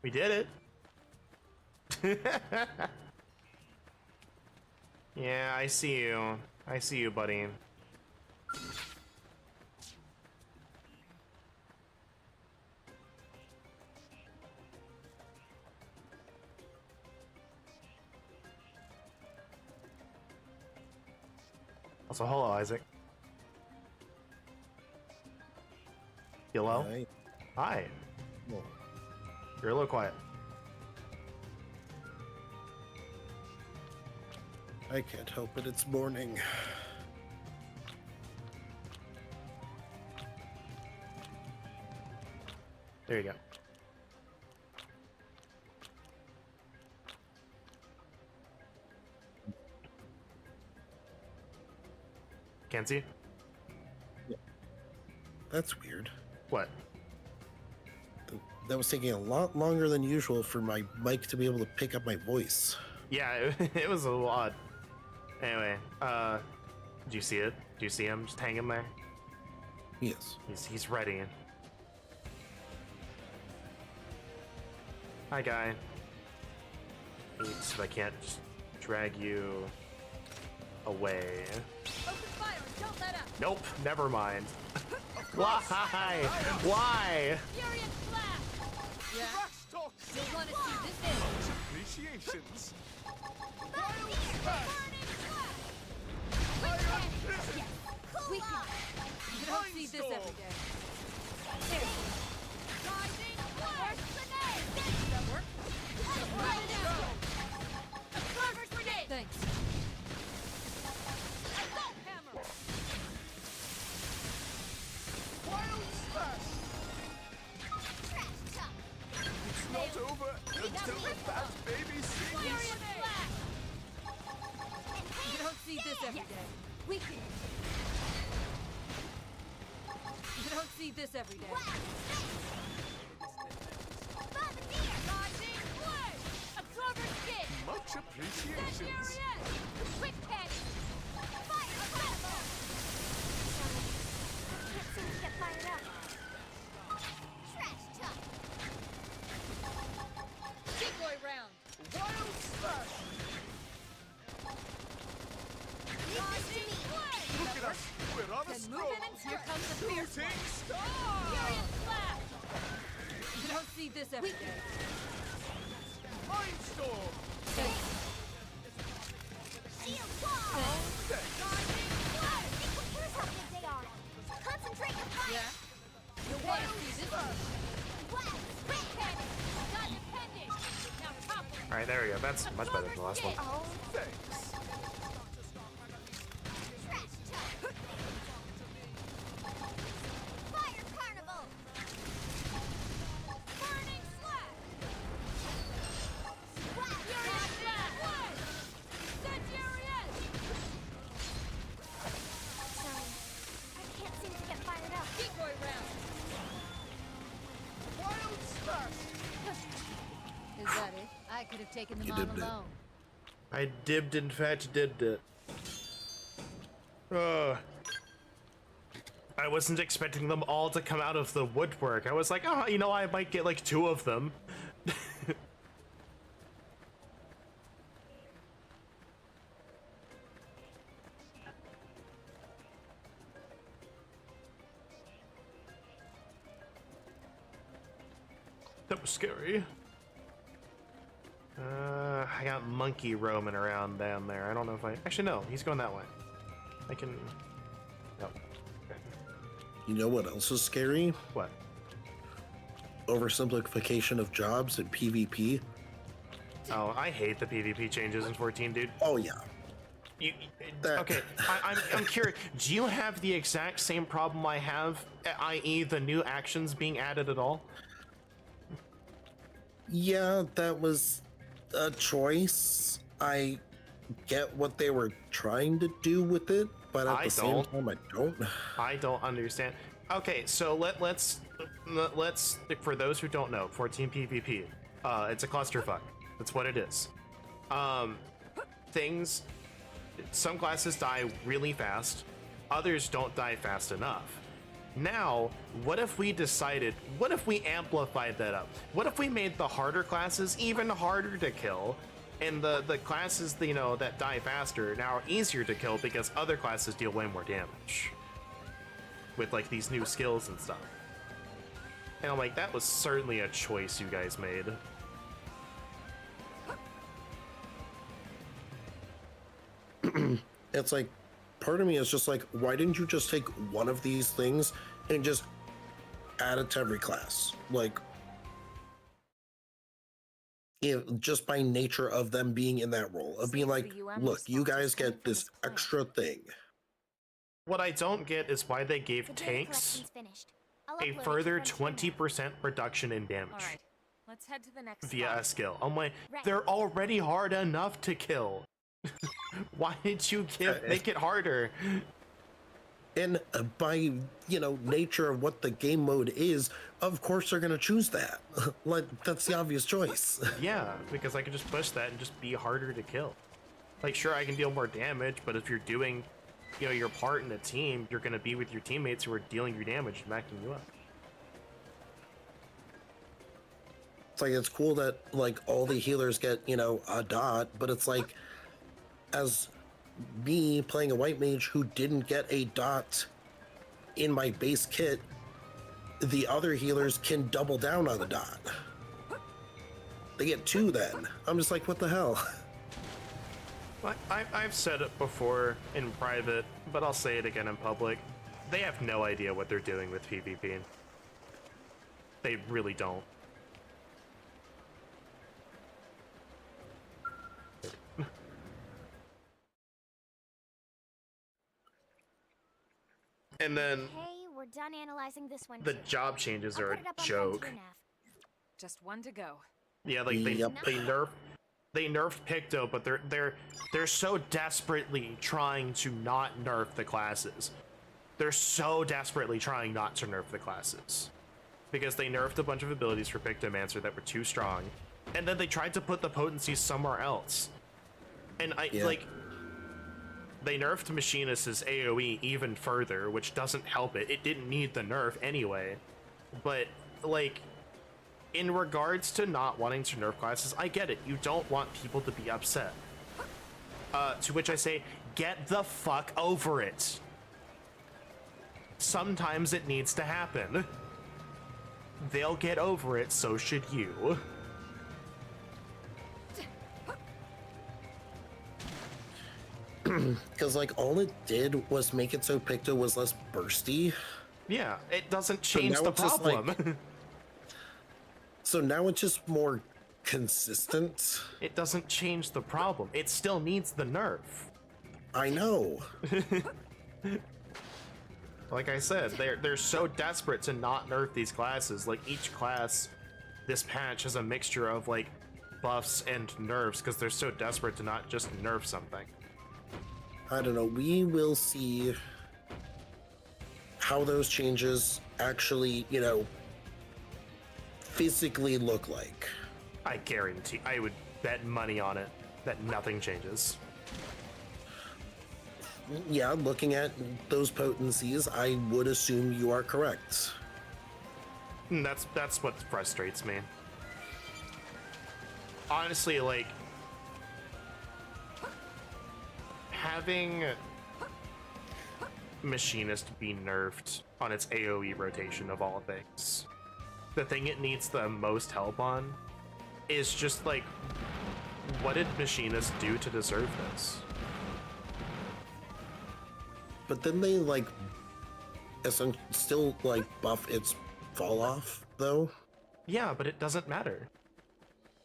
We did it. Yeah, I see you. I see you, buddy. Also, hello, Isaac. Hello? Hi. Hi. Well, You're a little quiet. I can't help it. It's morning. There you go. Can't see? That's weird. What? That was taking a lot longer than usual for my mic to be able to pick up my voice. Yeah, it was a little odd. Anyway, do you see it? Do you see him just hanging there? Yes. He's ready. Hi, guy. If I can't just drag you away. Open fire and don't let up. Nope, never mind. Why? Why? Furious blast. Yeah? Trash talk! You want to see this in? Appreciations! Burning flood. Quick catch. Yes. Cool off. You don't see this every day. Rising flood. Grenade. Does that work? Right down. A clever grenade. Thanks. Assault hammer. Wild smash! Trash talk. It's not over until the fat baby sings! Furious blast. You don't see this every day. Weaken. You don't see this every day. Bombardier. Rising flood. A clever skid. Much appreciations! Quick catch. Fire incredible. Can't seem to get fired up. Trash talk. Decoy round. Wild smash! Rising flood. Look at us! We're on a Then move stroll! in and here comes the fierce one. Shooting star! Furious blast. You don't see this every day. Mindstorm! Thanks. Shield wall. Rising flood. Here's how good they are. Concentrate your fire. Yeah? You want to see this one? Blast. Quick catch. Got dependent. Now topple. Alright, there we go. That's much better than the last one. Oh, thanks! Trash talk. Fire carnival. Burning slap. Furious blast. Centurion. Sorry, I can't seem to get fired up. Decoy round. Wild smash! Is that it? I could have taken them You on did it. alone. I dibbed, in fact, did it. Ugh. I wasn't expecting them all to come out of the woodwork. I was like, oh, you know, I might get like 2 of them. That was scary. I got Monkey roaming around down there. I don't know if I... Actually, no. He's going that way. I can... No. Okay. You know what else is scary? What? Oversimplification of jobs in PvP. Oh, I hate the PvP changes in 14, dude. Oh, yeah. You, okay, I'm curious. Do you have the exact same problem I have, i.e. the new actions being added at all? Yeah, that was a choice. I get what they were trying to do with it, but at the same time, I don't. I don't understand. Okay, so let's for those who don't know, 14 PvP, it's a clusterfuck. That's what it is. Some classes die really fast, others don't die fast enough. Now, what if we amplified that up? What if we made the harder classes even harder to kill, and the classes, you know, that die faster now are easier to kill because other classes deal way more damage with like these new skills and stuff. And I'm like, that was certainly a choice you guys made. It's like, part of me is just like, why didn't you just take one of these things and just add it to every class? Like, just by nature of them being in that role, of being like, look, you guys get this extra thing. What I don't get is why they gave tanks a further 20% reduction in damage. All right, let's head to the next via a skill. I'm like, they're already hard enough to kill. Why did you make it harder? And by, you know, nature of what the game mode is, of course they're gonna choose that. Like, that's the obvious choice. Yeah, because I could just push that and just be harder to kill. Like, sure, I can deal more damage, but if you're doing, you know, your part in a team, you're gonna be with your teammates who are dealing you damage and backing you up. It's like, it's cool that, like, all the healers get, you know, a dot, but it's like, as me playing a white mage who didn't get a dot in my base kit, the other healers can double down on the dot. They get 2 then. I'm just like, what the hell? I've said it before in private, but I'll say it again in public. They have no idea what they're doing with PvP. They really don't. And then Hey, we're done analyzing this one. the job changes are a joke. Just one to go. Yeah, like they nerfed Picto, but they're so desperately trying to not nerf the classes. They're so desperately trying not to nerf the classes. Because they nerfed a bunch of abilities for Pictomancer that were too strong. And then they tried to put the potency somewhere else. And they nerfed Machinist's AoE even further, which doesn't help it. It didn't need the nerf anyway. But, like, in regards to not wanting to nerf classes, I get it. You don't want people to be upset. To which I say, get the fuck over it. Sometimes it needs to happen. They'll get over it, so should you. Because, like, all it did was make it so Picto was less bursty. Yeah, it doesn't change the problem. Like, so now it's just more consistent. It doesn't change the problem. It still needs the nerf. I know. Like I said, they're so desperate to not nerf these classes. Like, each class, this patch has a mixture of, like, buffs and nerfs because they're so desperate to not just nerf something. I don't know. We will see how those changes actually, you know, physically look like. I guarantee, I would bet money on it that nothing changes. Yeah, looking at those potencies, I would assume you are correct. That's what frustrates me. Honestly, like, having Machinist be nerfed on its AoE rotation of all things the thing it needs the most help on is just like, what did machinists do to deserve this? But then they like still like buff its fall off though. Yeah, but it doesn't matter.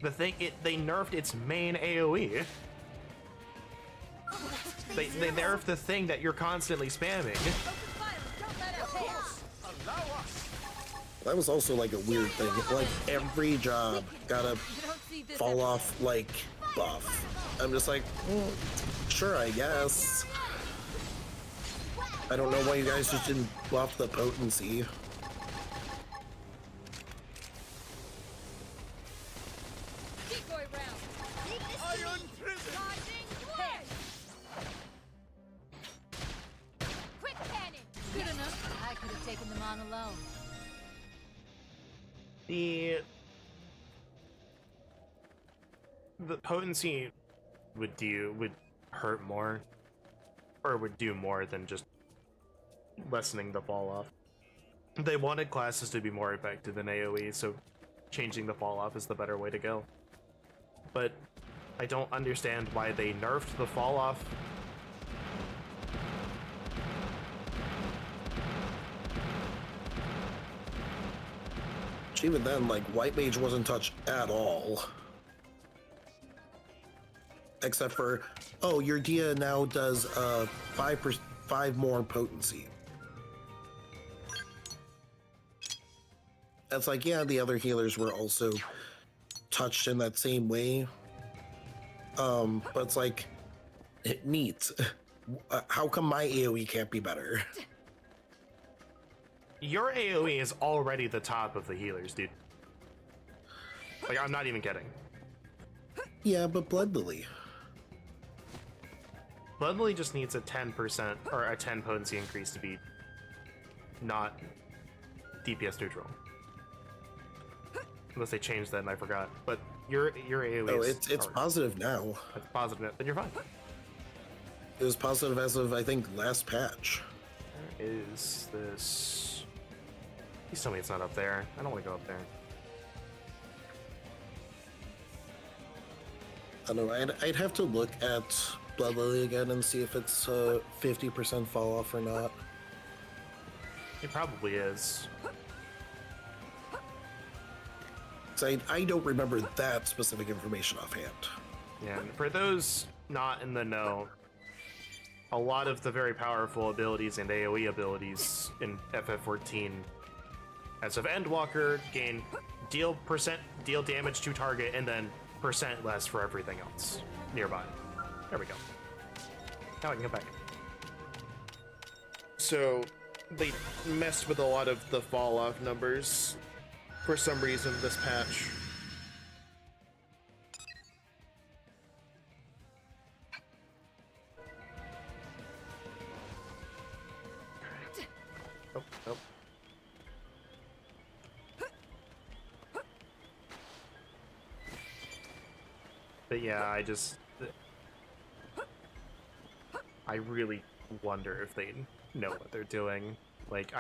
The thing they nerfed its main AoE. They nerfed the thing that you're constantly spamming. That was also like a weird thing. Like every job got a fall off like buff. I'm just like, sure, I guess. I don't know why you guys just didn't buff the potency. Decoy round. Iron prison. Quick cannon. Good enough. I could have taken them on alone. The potency would hurt more, or would do more than just lessening the fall off. They wanted classes to be more effective in AoE, so changing the fall off is the better way to go. But I don't understand why they nerfed the fall off. Even then, like, White Mage wasn't touched at all. Except for, oh, your Dia now does 5 more potency. That's like, yeah, the other healers were also touched in that same way. But it's like, neat. How come my AoE can't be better? Your AoE is already the top of the healers, dude. Like, I'm not even kidding. Yeah, but Blood Lily. Blood Lily just needs a 10% or a 10 potency increase to be not DPS neutral. Unless they changed that and I forgot. But your AoE Oh, is... it's positive now. It's positive, then you're fine. It was positive as of, I think, last patch. Where is this? Please tell me it's not up there. I don't want to go up there. I don't know. I'd have to look at Blood Lily again and see if it's 50% fall off or not. It probably is. So I don't remember that specific information offhand. Yeah, and for those not in the know, a lot of the very powerful abilities and AoE abilities in FF14 as of Endwalker gain deal damage to target and then % less for everything else nearby. There we go. Now I can come back. So they messed with a lot of the fall off numbers for some reason this patch. Oh, oh. But yeah, I really wonder if they know what they're doing. Like,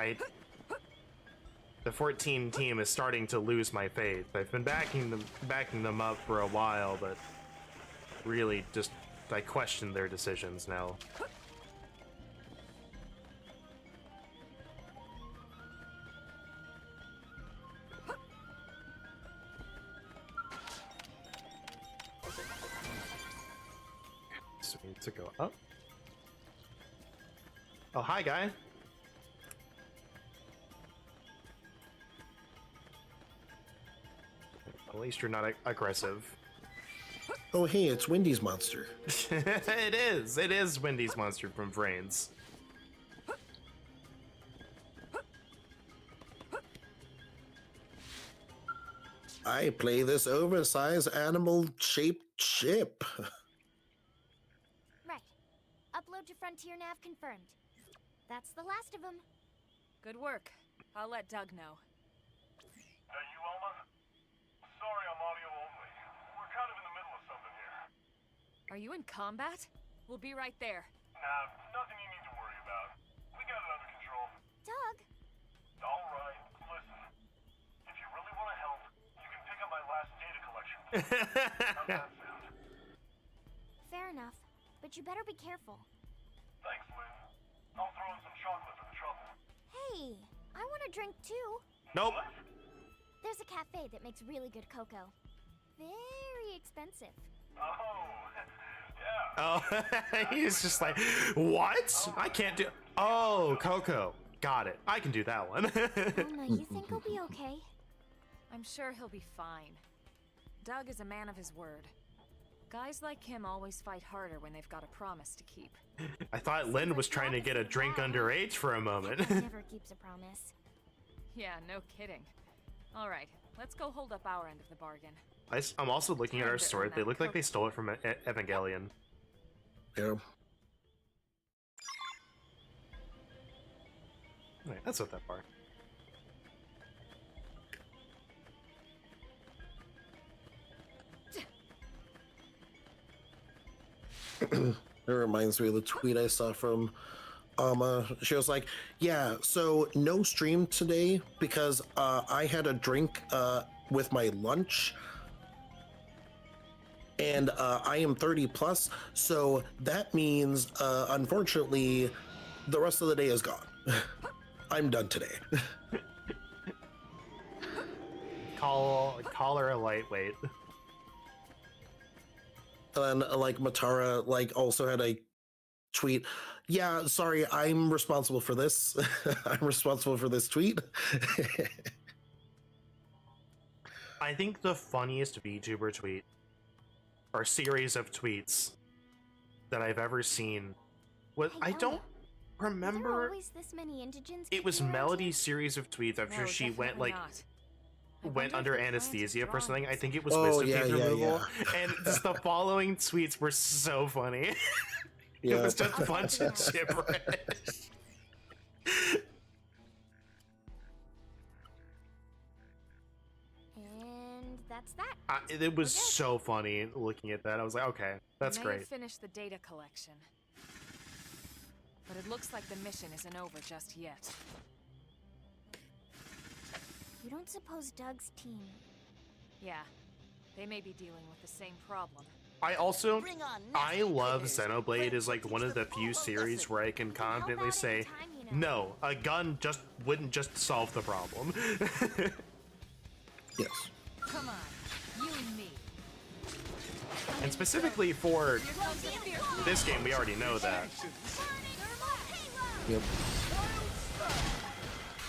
the 14 team is starting to lose my faith. I've been backing them up for a while, but really just, I question their decisions now. So we need to go up. Oh, hi, guy. At least you're not aggressive. Oh, hey, it's Wendy's monster. It is Wendy's monster from Vrains. I play this oversized animal-shaped ship. Right. Upload to Frontier Nav confirmed. That's the last of them. Good work. I'll let Doug know. That you, Elma? Sorry, I'm audio only. We're kind of in the middle of something here. Are you in combat? We'll be right there. Nah, nothing you need to worry about. We got it under control. Doug? All right, listen. If you really Fair enough, but you better be careful. Thanks, Lynn. I'll throw in some chocolate for the trouble. Hey, I want a drink too. Nope. There's a cafe that makes really good cocoa. Very expensive. Oh, yeah. Oh, he's just like, what? I can't do. Oh, Coco. Got it. I can do that one. Elma, you think he'll be okay? I'm sure he'll be fine. Doug is a man of his word. Guys like him always fight harder when they've got a promise to keep. I thought Lynn was trying to get a drink underage for a moment. Never keeps a promise. Yeah, no kidding. All right, let's go hold up our end of the bargain. I'm also looking at our sword. They look like they stole it from Evangelion. Yeah. Wait, that's not that far. It reminds me of the tweet I saw from she was like, yeah, so no stream today because I had a drink with my lunch and I am 30 plus, so that means unfortunately the rest of the day is gone. I'm done today. Call her a lightweight. And then like Matara like also had a tweet. Yeah, sorry, I'm responsible for this. I'm responsible for this tweet. I think the funniest VTuber tweet or series of tweets that I've ever seen was Hey, I Elma, don't Are remember. there always this many indigents It was kicking around Melody's series of tweets after No, she went definitely like not. I went wonder under if they plan to anesthesia draw for something. I him think it was Oh, wisdom yeah, teeth yeah, removal, and just the following tweets were so funny. It Yeah. was just a bunch of gibberish. And that's that. It was so funny looking at that. I was like, okay, that's We may great. have finished the data collection, but it looks like the mission isn't over just yet. You don't suppose Doug's team... Yeah, they may be dealing with the same problem. I also, Bring on I nasty love critters. Xenoblade is like Teach one of them the few all a series lesson. where I can confidently about any say, time, you know. no, a gun just wouldn't just solve the problem. Yes. Come on, you and me. And specifically for this game, we already know that. Yep.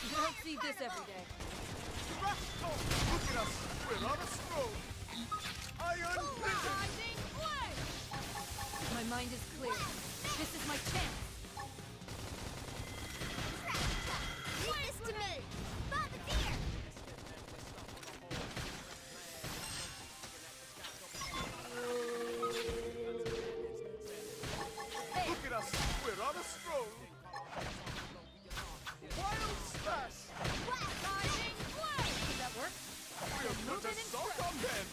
You don't see this every day. Look at us! We're on a stroll! Iron Vision! My mind is clear. This is my chance. Leave this to me! Bombardier! Look at us! We're on a stroll! Wild Slash! Did that work? We'll put a salt on them!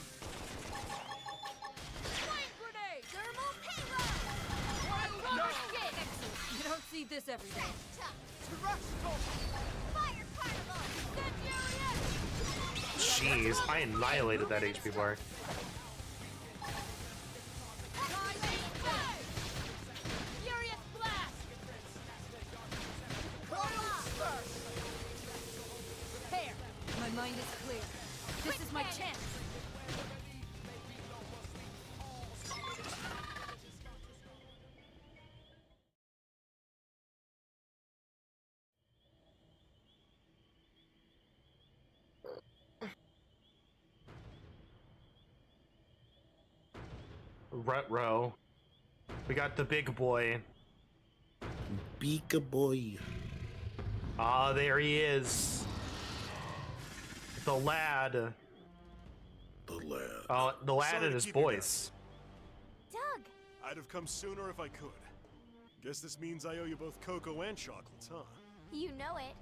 Thermal payload! No! You don't see this every day. Trash talk! Fire carnival! Jeez, I annihilated that HP bar. Furious blast! Wild Slash! There. My mind is clear. This is my chance. Rut-row. We got the big boy. Beaka boy. Ah, there he is. The lad. The lad. Oh, the lad Sorry and to his keep you voice. Doug! I'd have come sooner if I could. Guess this means I owe you both cocoa and chocolates, huh? You know it.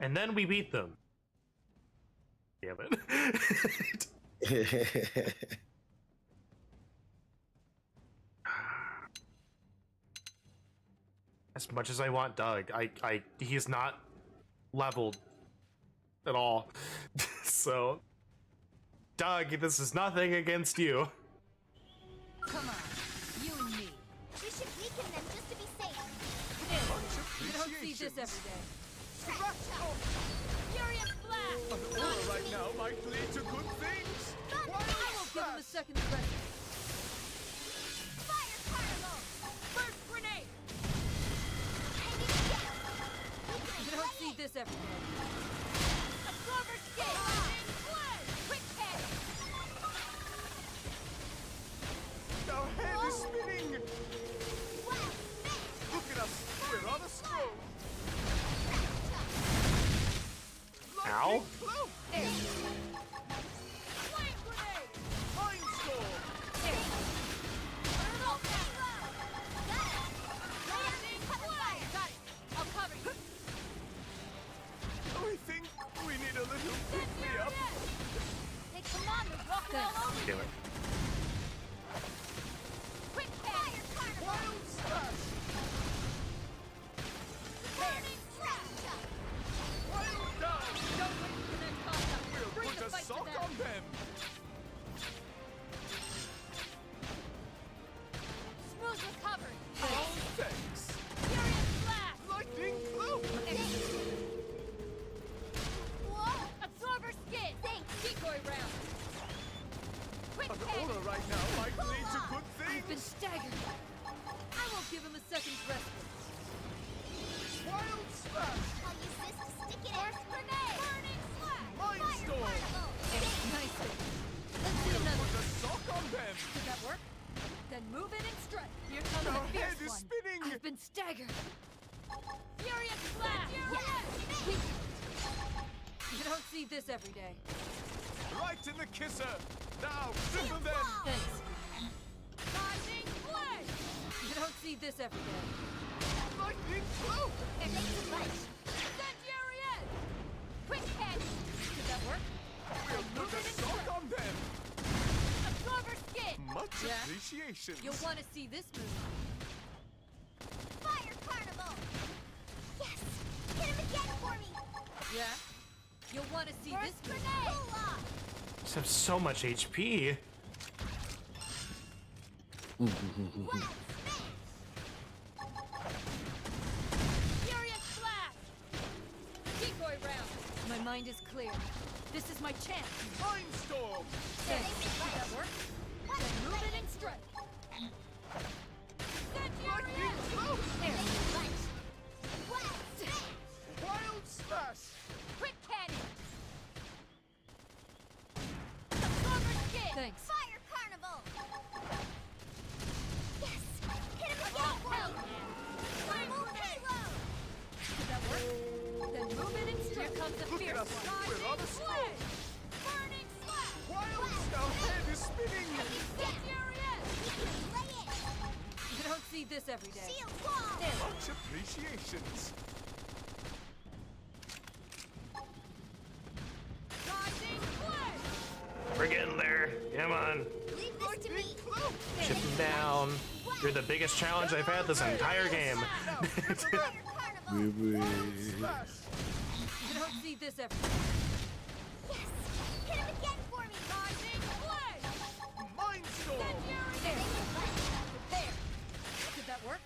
And then we beat them. Damn it. As much as I want Doug, he's not leveled at all. So, Doug, this is nothing against you. Come on, you and me. We should weaken them just to be safe. You don't see this every day. Furious blast! Right now might lead to good things. I won't give him a second rest. Fire carnival! First grenade! You don't see this every day. Absorber skin! Quick head! Our head is spinning. Look at us. We're on a stroll. Ow. Cloak. Flame grenade! Mind storm. Got it! I'll cover you! We think we need a little pick me up. Hey, come on, they're walking all over Do you! it. Quick fire carnival! Wild slash. Burning slash! Wild dive. Don't wait for their contact! We'll Bring put the a fight to sock them! on them. Smooth recovery! Oh, thanks. Furious blast! Lightning cloak. Whoa! Absorber skin! Thanks! Decoy round! Quick An head! aura right now might lead to good I've been things. staggered. I won't give him a second's respite. Wild slash. I'll use this to stick it in! Grenade! Burning slash! Mind Fire storm. carnival! Nice. Let's do another. Put a sock on them. Did that work? Then move in and strike. Here comes Our the head fierce is one. spinning. I've been staggered. Furious blast! Yes. You don't see this every day. Right in the kisser. Now, triple them. Thanks. Rising blade! You don't see this every day. Lightning cloak. Incendiary edge! Quick head! Did that work? We'll put a sock on them. Absorber skin! Much Yeah. appreciation. You'll want to see this move. Fire carnival! Yes! Hit him again for me! Yeah? You'll want to see First this move. grenade! Pull off! Just have so much HP. Wild smash! Furious blast! Decoy round. My mind is clear. This is my chance. Mind storm. Thanks. Did that work? Then move in and strike. Incendiary Lightning edge! cloak. There. Wild smash! Wild slash. Quick cannon! Absorber skin! Thanks. Fire carnival! Yes! Hit him again! Hell yeah! Thermal halo! Did that work? Then move in and strike. Here comes the Look fierce at us. one. We're on a stroll. Burning slash! Wild. Our head is spinning. Incendiary edge! Lay it! You don't see this every day. Shield wall! There. Much appreciations. Rising blade! We're getting there. Come on. Leave this to me! Cloak. Chip them down. You're the biggest challenge I've had this entire game. Now, triple them. Fire carnival! Slash. You don't see this every day. Yes! Hit him again for me! Rising blade! Mind storm. Incendiary There. edge! Prepare. Did that work?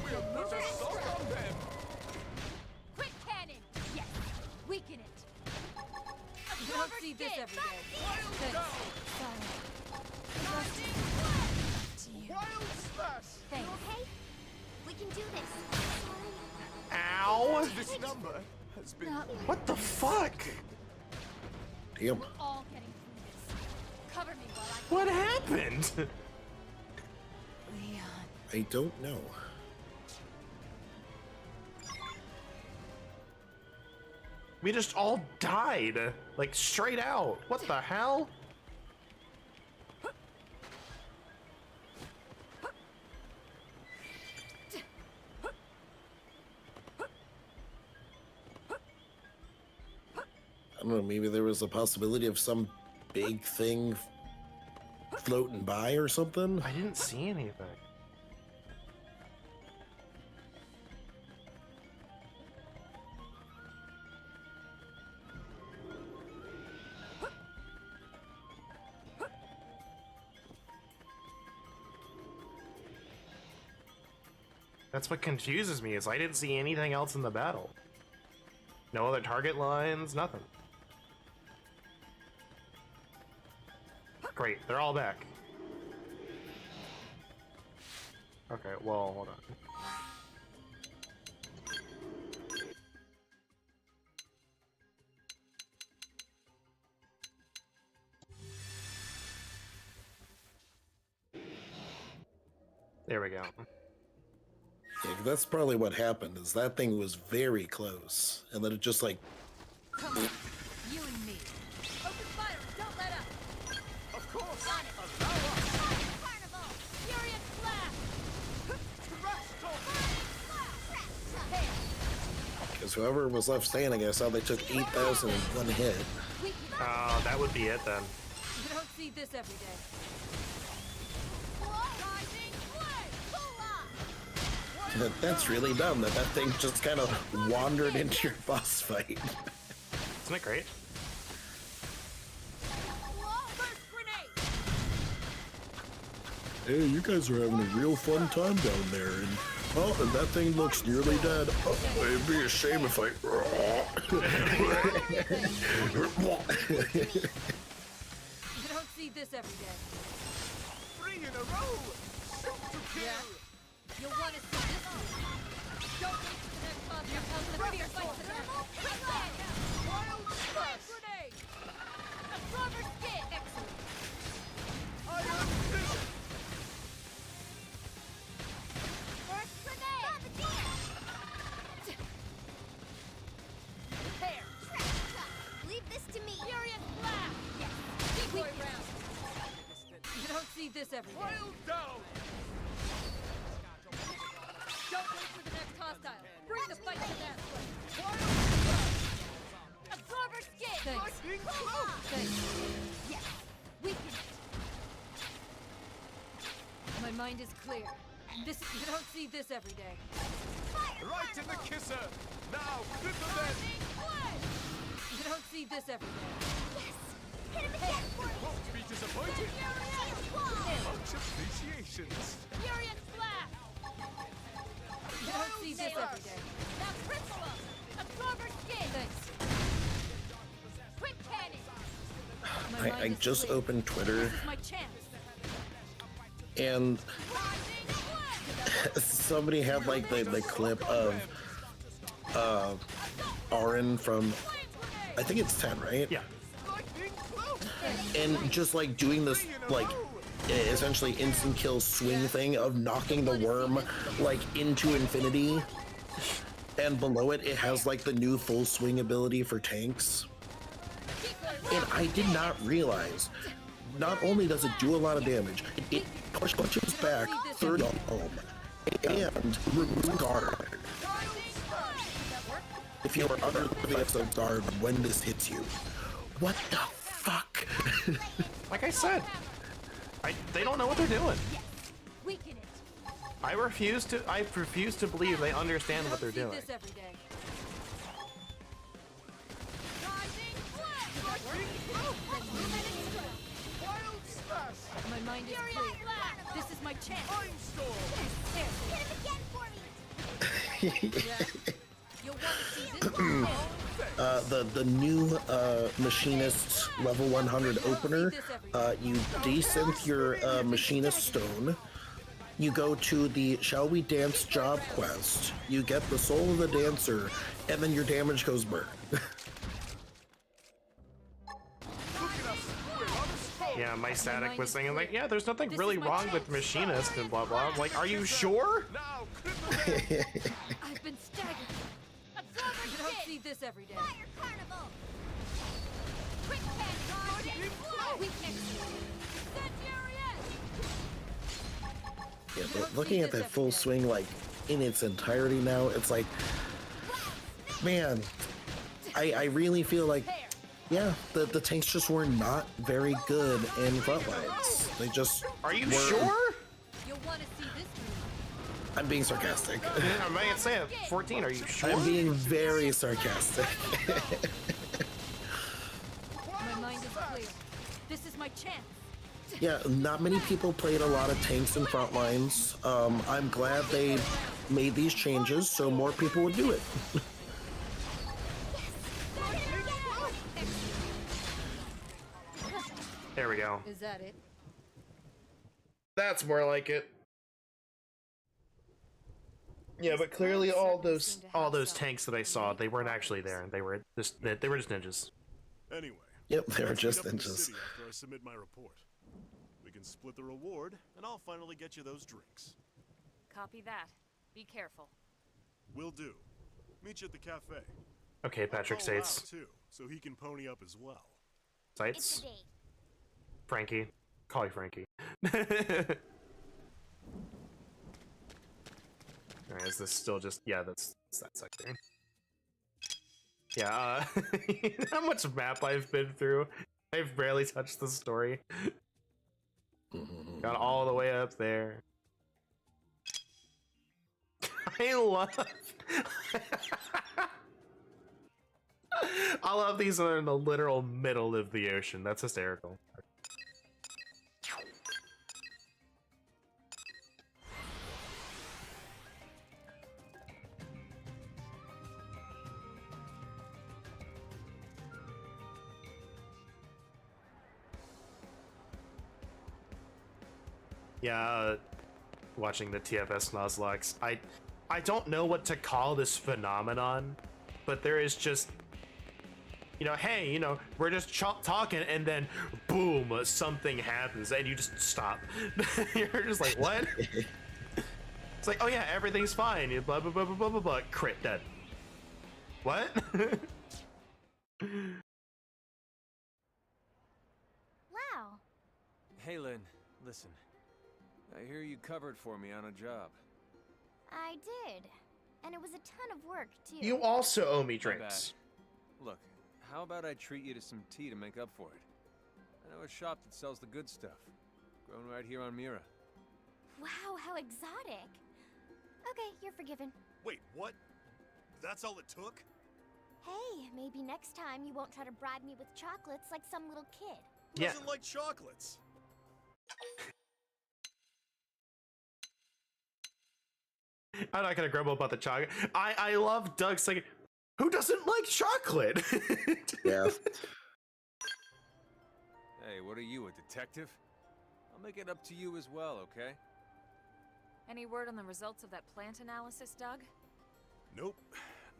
We'll put a sock on them. Quick cannon! Yes! Weaken it! You don't see this every day. Thanks. Rising blade! Wild slash. Thanks. Okay? We can do this. Ow! This number has been. What the fuck? Damn. We're all getting through this. Cover me while I... What happened? Leon. I don't know. We just all died. Like, straight out. What the hell? I don't know, maybe there was a possibility of some big thing floating by or something? I didn't see anything. That's what confuses me, is I didn't see anything else in the battle. No other target lines, nothing. Great, they're all back. Okay, well, hold on. There we go. Yeah, that's probably what happened, is that thing was very close. And then it just like... Come on, you and me. Open fire, don't let up. Of course! On it. Allow us! Fire carnival! Furious blast! Trash talk! Because whoever was left standing, I saw they took 8,000 in one hit. That would be it then. You don't see this every day. That's really dumb that thing just kind of wandered into your boss fight. Isn't it great? Hey, you guys are having a real fun time down there, and oh, and that thing looks nearly dead. Oh, it'd be a shame if I... You don't see this every day. 3 in a row! Shoot to kill! You'll want to see this one. Don't wait for the next boss to help the fierce fight to them. Wild flash grenade! A rubber skid! Excellent. Iron fist! First grenade! Prepare! Leave this to me. Furious blast! Yes. Decoy round. You don't see this every day. Wild down! Don't wait for the next hostile. Bring the fight to that place. Absorber skid! Thanks. Thanks. Yes. Weaken it. My mind is clear. You don't see this every day. Right in the kisser! Now, flip the bed! You don't see this every day. Yes. Hit him again for me. Won't be disappointed! Much appreciations! Furious blast! You don't see this every day. Now crystal up! Absorber skid! Thanks. Quick cannon! My mind I is just clear. opened Twitter, This is my chance. and somebody had like the clip of Auron from, I think it's 10, right? Yeah. And just like doing this like essentially instant kill swing thing of knocking the worm like into infinity, and below it has like the new full swing ability for tanks. And I did not realize, not only does it do a lot of damage, it punches back third home and removes guard. If you are under the episode guard when this hits you. What the fuck? Like I said, they don't know what they're doing. Weaken it. I refuse to believe they understand what they're You don't doing. see this every day. Wild slash! My mind is Furious clear. blast! This is my chance. Mindstorm! Hit him again for me. You'll want to see this one. The new machinist level 100 opener, you desynth your machinist stone, you go to the Shall We Dance job quest, you get the soul of the dancer, and then your damage goes burn. Yeah, my static was saying like, yeah, there's nothing really wrong with machinist and blah blah. I'm like, are you sure? Now, I've been staggered. Absorber You don't skid! see this every day. Fire carnival! Quick cannon! Weaken! Incendiary! Yeah, but looking at that full swing like in its entirety now, it's like, man, I really feel like, yeah, the tanks just were not very good in frontlines. They just Are you weren't. sure? You'll want to see this move. I'm being sarcastic. I'm gonna say it. 14. Are you sure? I'm being very sarcastic. My mind is clear. This is my chance. Yeah, not many people played a lot of tanks in front lines. I'm glad they made these changes so more people would do it. There we go. Is that it? That's more like it. Yeah, but clearly all those tanks that I saw, they weren't actually there. They were just ninjas. Anyway. Yep, they were let's just meet up in the ninjas. city after I submit my report. We can split the reward, and I'll finally get you those drinks. Copy that. Be careful. Will do. Meet you at the cafe. Okay, Patrick I'll call States. Lau, too, so he can pony up as well. Sites. Frankie. Call you Frankie. Alright, is this still just... Yeah, that's that sector. Yeah, how much map I've been through. I've barely touched the story. Got all the way up there. I love these that are in the literal middle of the ocean. That's hysterical. Yeah, watching the TFS Nuzlocke, I don't know what to call this phenomenon, but there is just, you know, hey, you know, we're just talking and then boom, something happens and you just stop. You're just like, what? It's like, oh yeah, everything's fine. You blah blah blah blah blah blah blah. Crit dead. What? Wow. Hey, Lynn, listen. I hear you covered for me on a job. I did. And it was a ton of work, too. You also owe me My drinks. bad. Look, how about I treat you to some tea to make up for it? I know a shop that sells the good stuff. Grown right here on Mira. Wow, how exotic. Okay, you're forgiven. Wait, what? That's all it took? Hey, maybe next time you won't try to bribe me with chocolates like some little kid. Yeah. Doesn't like chocolates. I'm not gonna grumble about the chocolate. I love Doug's like, who doesn't like chocolate? Yeah. Hey, what are you, a detective? I'll make it up to you as well, okay? Any word on the results of that plant analysis, Doug? Nope,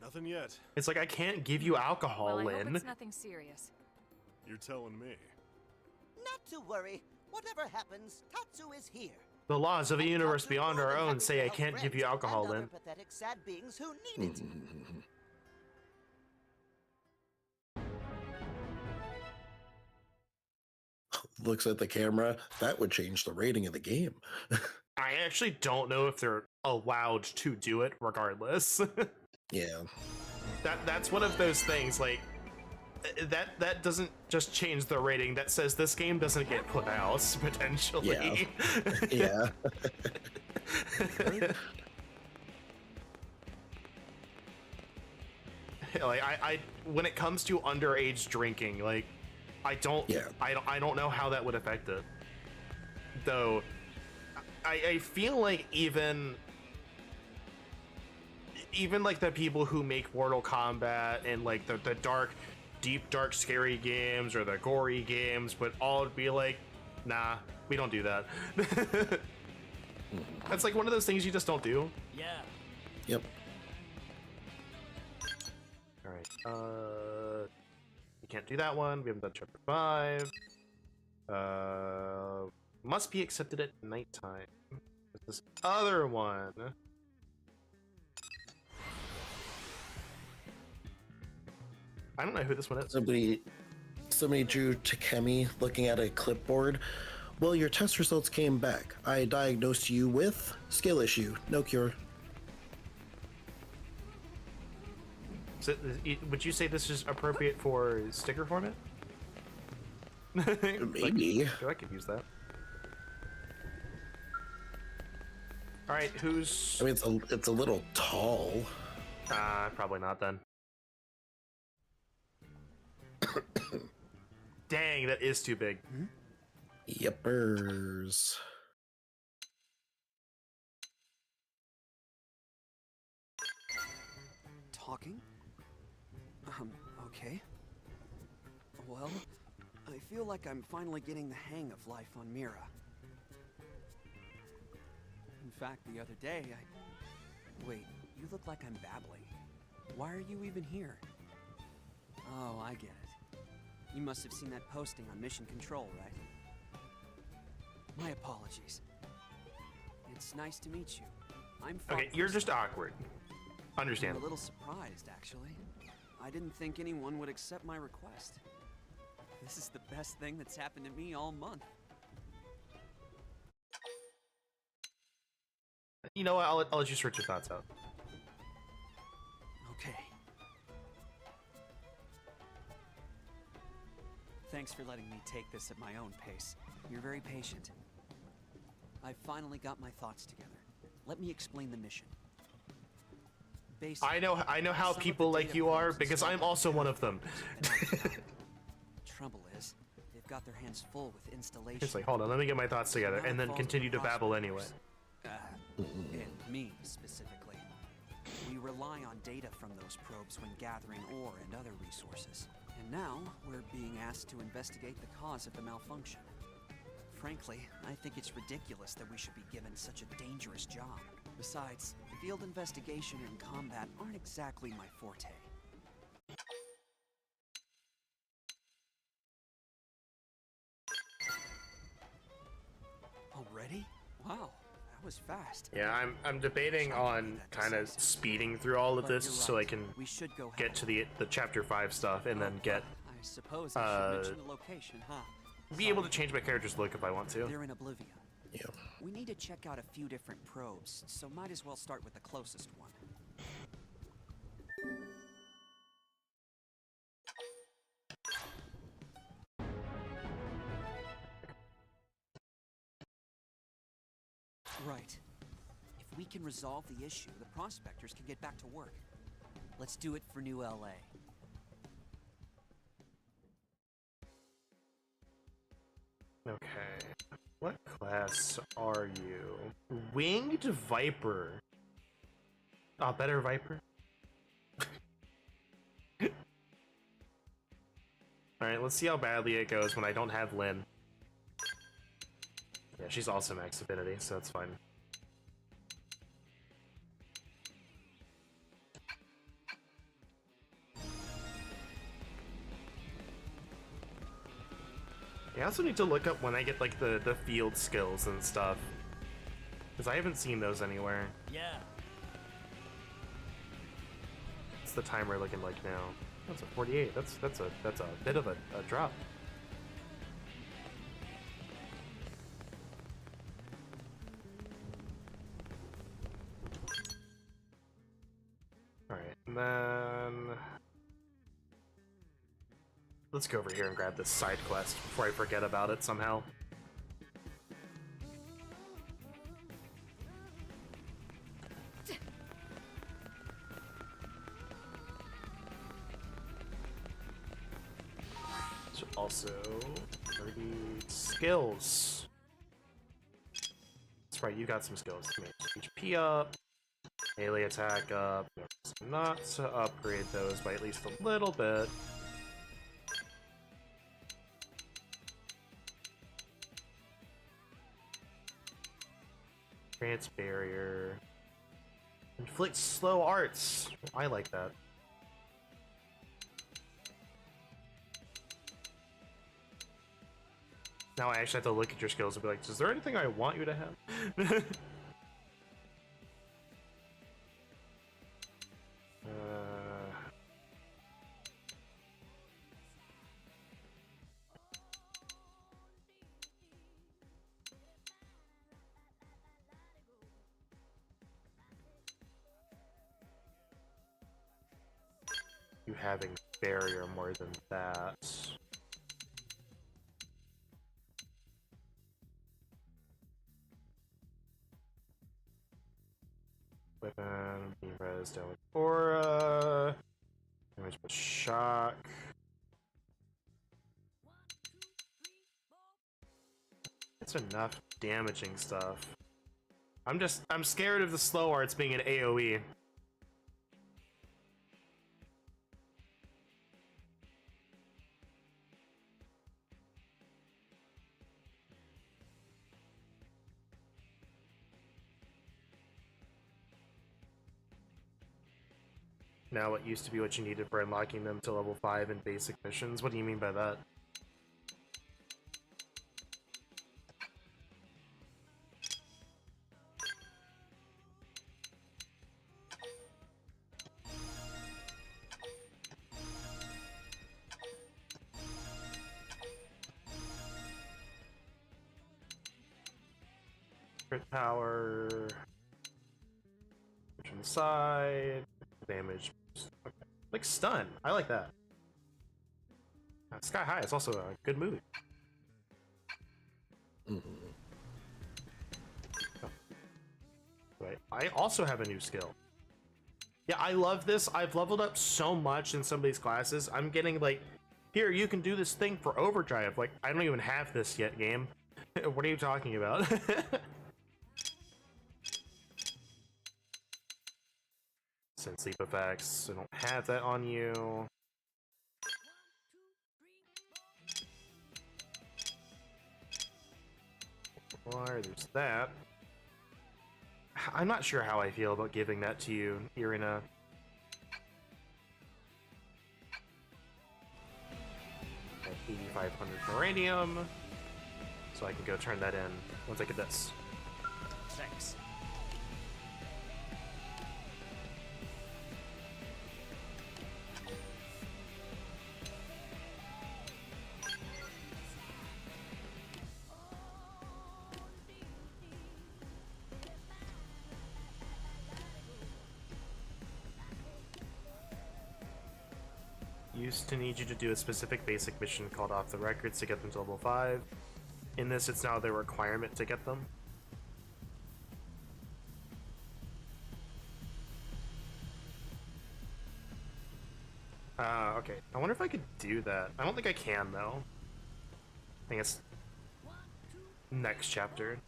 nothing yet. It's like I can't give you alcohol, Well, I Lynn. hope it's nothing serious. You're telling me. Not to worry. Whatever happens, Tatsu is here. The laws of the And universe Tatsu beyond more our than own happy say to I help can't give you friends alcohol, and other Lynn. pathetic sad beings who need it. Looks at the camera. That would change the rating of the game. I actually don't know if they're allowed to do it regardless. Yeah. That's one of those things, like, that doesn't just change the rating, that says this game doesn't get put out, potentially. Yeah. Like, I when it comes to underage drinking, like, I don't know how that would affect it. Though I feel like even like the people who make Mortal Kombat and like the deep dark scary games or the gory games would all be like, nah, we don't do that. That's like one of those things you just don't do. Yeah. Yep. All right. We can't do that one. We haven't done chapter 5. Must be accepted at nighttime. This other one. I don't know who this one is. Somebody drew Takemi looking at a clipboard. Well, your test results came back. I diagnosed you with skill issue. No cure. So, would you say this is appropriate for sticker format? Maybe. I could use that. All right, who's? I mean, it's a little tall. Probably not then. Dang, that is too big. Yepers. talking? Okay. Well, I feel like I'm finally getting the hang of life on Mira. In fact, the other day, Wait, you look like I'm babbling. Why are you even here? Oh, I get it. You must have seen that posting on Mission Control, right? My apologies. It's nice to meet you. I'm Okay, you're just awkward. I'm Understand. a little surprised, actually. I didn't think anyone would accept my request. This is the best thing that's happened to me all month. You know what? I'll let you sort your thoughts out. Okay. Thanks for letting me take this at my own pace. You're very patient. I've finally got my thoughts together. Let me explain the mission. I know how people like you are because I'm also one of them. Trouble is, they've got their hands full with installation. It's like, hold on, let me get my thoughts together, and then continue to babble anyway. And me, specifically. We rely on data from those probes when gathering ore and other resources. And now, we're being asked to investigate the cause of the malfunction. Frankly, I think it's ridiculous that we should be given such a dangerous job. Besides, field investigation and combat aren't exactly my forte. Already? Wow, that was fast. Yeah, I'm debating on kind of speeding through all of this so I can get to the chapter 5 stuff and then get I suppose I should mention the location, huh? be able to change my character's look if I want to. They're in Oblivion. Yeah. We need to check out a few different probes, so might as well start with the closest one. Right. If we can resolve the issue, the prospectors can get back to work. Let's do it for New LA. Okay. What class are you? Winged Viper. Oh, better Viper? Alright, let's see how badly it goes when I don't have Lynn. Yeah, she's also max affinity, so that's fine. I also need to look up when I get like the field skills and stuff, because I haven't seen those anywhere. Yeah. What's the timer looking like now? That's a 48. That's a bit of a drop. All right, and then let's go over here and grab this side quest before I forget about it somehow. So also 30 skills. That's right, you got some skills. HP up, melee attack up. Not to upgrade those by at least a little bit. Trance barrier. Inflict slow arts. I like that. Now I actually have to look at your skills and be like, is there anything I want you to have? You having barrier more than that. Weapon, beam res, down with aura, damage with shock. It's enough damaging stuff. I'm scared of the slow arts being an AoE. now what used to be what you needed for unlocking them to level 5 in basic missions. What do you mean by that? Crit power, push on the side, damage. Okay. Like stun. I like that. Sky High is also a good movie. Oh. Wait, I also have a new skill. Yeah, I love this. I've leveled up so much in some of these classes. I'm getting like, here, you can do this thing for overdrive. Like, I don't even have this yet, game. What are you talking about? Send sleep effects. I don't have that on you. There's that. I'm not sure how I feel about giving that to you, Irina. At 8,500 uranium, so I can go turn that in once I get this. Thanks. Used to need you to do a specific basic mission called Off the Records to get them to level 5. In this, it's now the requirement to get them. Okay. I wonder if I could do that. I don't think I can, though. I think it's next chapter.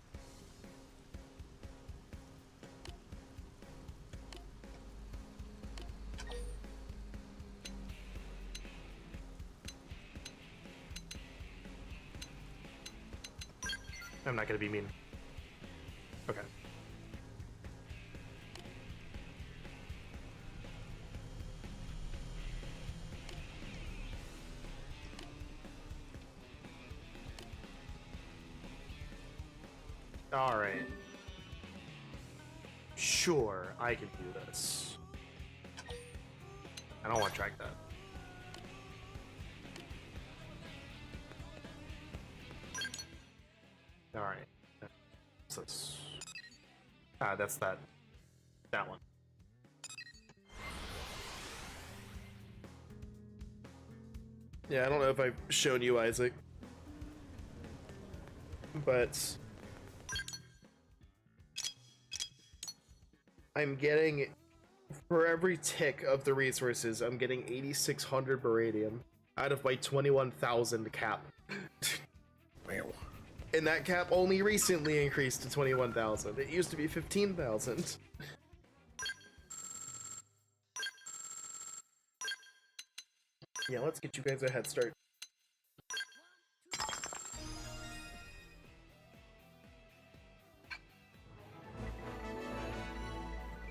I'm not gonna be mean. Okay. Alright. Sure, I can do this. I don't want to track that. Alright. So that's that one. Yeah, I don't know if I've shown you, Isaac. But I'm getting, for every tick of the resources, I'm getting 8,600 Baradium out of my 21,000 cap. Wow. And that cap only recently increased to 21,000. It used to be 15,000. Yeah, let's get you guys a head start.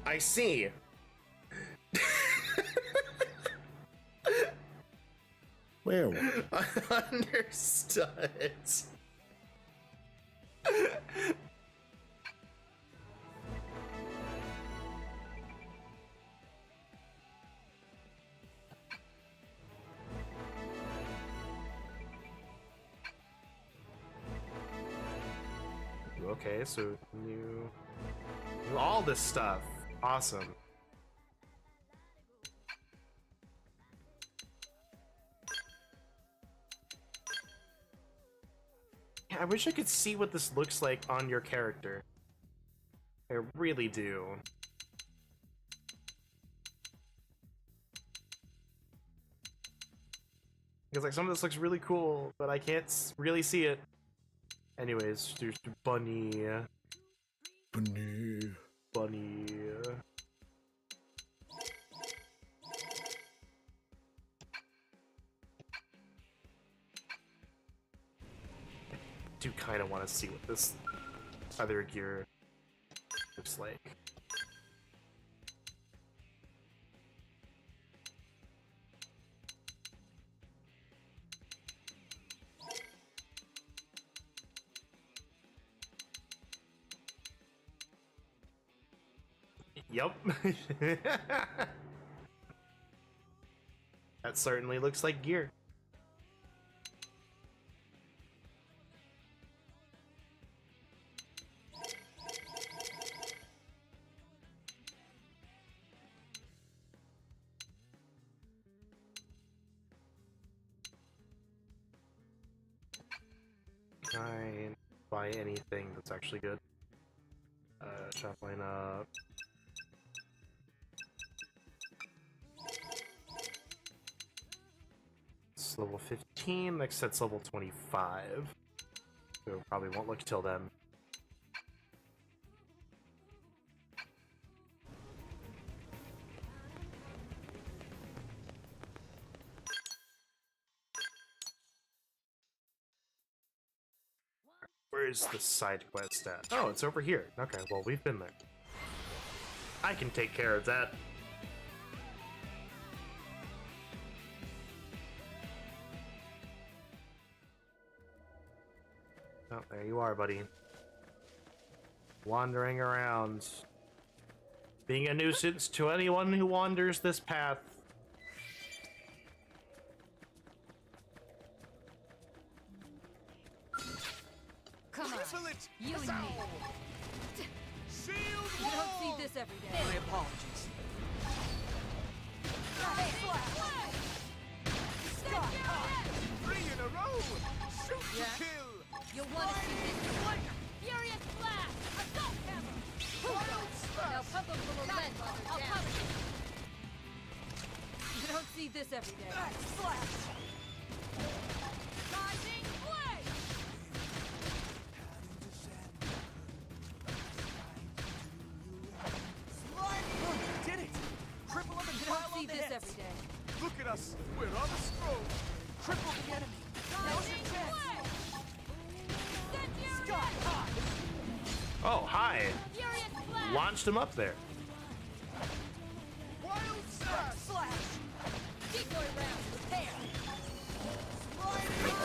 I see. Well, Understood. Okay, so new all this stuff. Awesome. Yeah, I wish I could see what this looks like on your character. I really do. Because like some of this looks really cool, but I can't really see it. Anyways, there's Bunny. Bunny. Bunny. I do kind of want to see what this other gear looks like. Yep. That certainly looks like gear. Try and buy anything that's actually good. Shop line up. It's level 15, next set's level 25. So probably won't look till then. Where's the side quest at? Oh, it's over here. Okay, well, we've been there. I can take care of that. Oh, there you are, buddy. Wandering around. Being a nuisance to anyone who wanders this path. Come on, you and me. Shield You don't see this every day. My apologies. Three in a row! Shoot to Yeah? kill! You'll want to see this. Furious blast! Assault hammer! Now pump them full of lead while they're down. You don't see this every day. Rising blade! Did it! Cripple him and You pile don't on see the this hits. every day. Look at us! We're on a scroll! Cripple the enemy. Now's your chance. Sky high! Oh, hi! Furious blast! Launched him up there. Wild slash! Decoy round, prepare!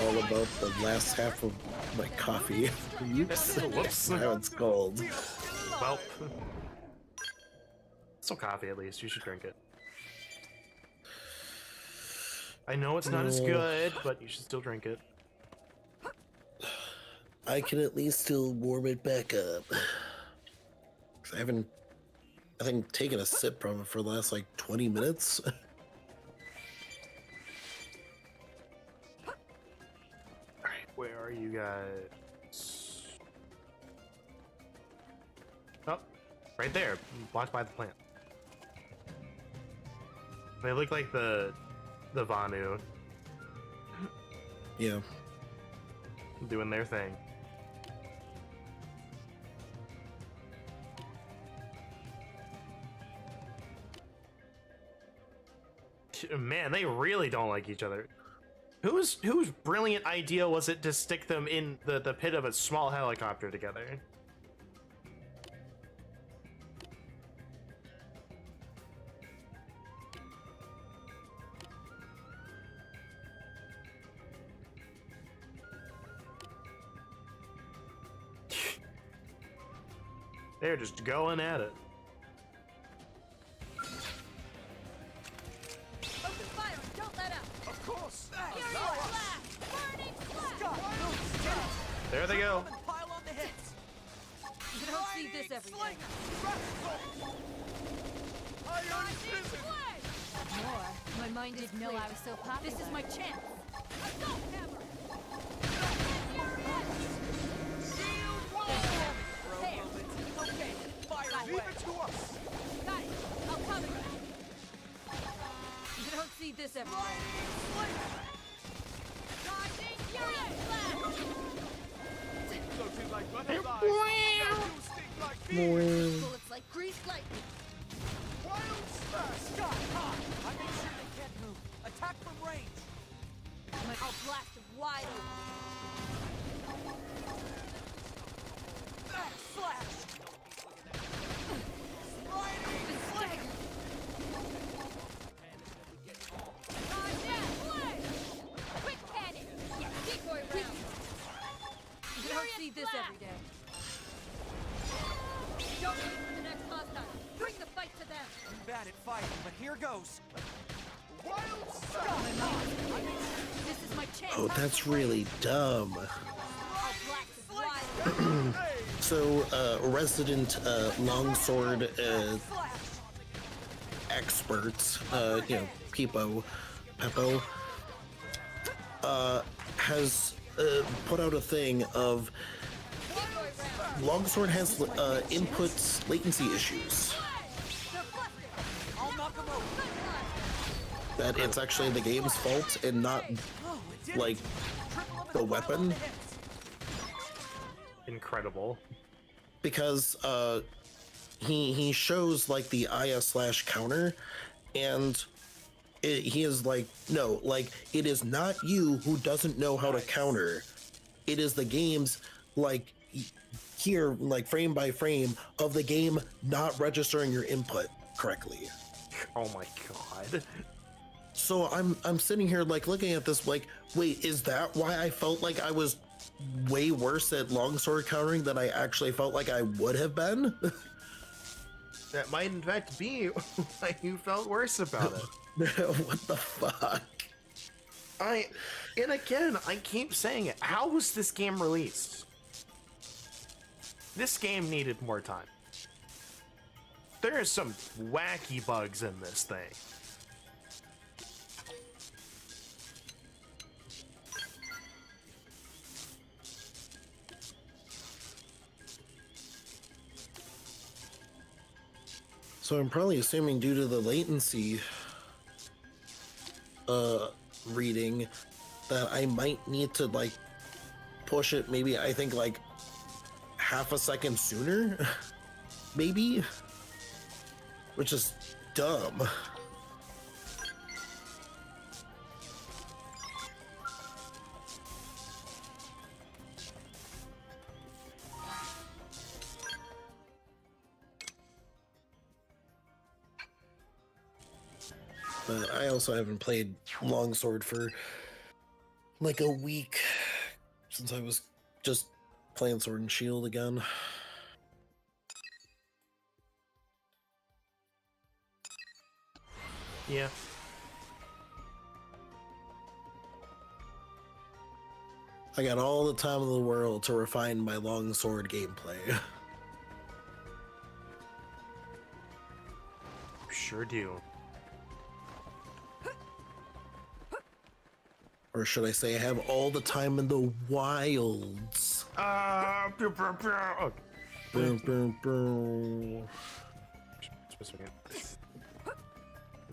All about the last half of my coffee. Oops. Whoops. Now it's cold. Well, some coffee at least. You should drink it. I know it's not as good, but you should still drink it. I can at least still warm it back up. 'Cause I think, taken a sip from it for the last like 20 minutes. Alright, where are you guys? Oh, right there. Blocked by the plant. They look like the Vanu Yeah. doing their thing. Man, they really don't like each other. Whose brilliant idea was it to stick them in the pit of a small helicopter together? They're just going at it. Open fire and don't let up! Of course! Furious blast! Burning blast! There they go. Pile on the hits. You don't see this every day. Iron prison! More. My mind didn't know I was so popular. This is my chance. Assault hammer! Okay, fire Leave away. it to us! Got it. I'll cover you. You don't see this every day. Rising furious blast! Floating like butterflies! Now you sting like bees! Bullets like greased lightning. Wild slash! Sky high. I make sure they can't move. Attack from range. I'll blast them wide open. Slash. Quick cannon! Yes, decoy round! You don't see this every day. Don't wait for the next hostile. Bring the fire! fighting, but here goes. This is my chance. Oh, that's really dumb. So, resident longsword expert, you know, Peppo, has put out a thing of longsword has input latency issues. That it's actually the game's fault and not like the weapon. Incredible. Because he shows like the IS/ counter, and he is like, no, like it is not you who doesn't know how to counter. It is the game's like here, like frame by frame of the game not registering your input correctly. Oh my god. So I'm sitting here like looking at this like, wait, is that why I felt like I was way worse at longsword countering than I actually felt like I would have been? That might in fact be why you felt worse about it. What the fuck? And again, I keep saying it. How was this game released? This game needed more time. There are some wacky bugs in this thing. So I'm probably assuming due to the latency reading that I might need to like push it maybe I think like half a second sooner maybe, which is dumb. But I also haven't played longsword for like a week since I was just playing Sword and Shield again. Yeah. I got all the time in the world to refine my longsword gameplay. Sure do. Or should I say I have all the time in the wilds? Okay. Boom, boom, boom. Just a second. I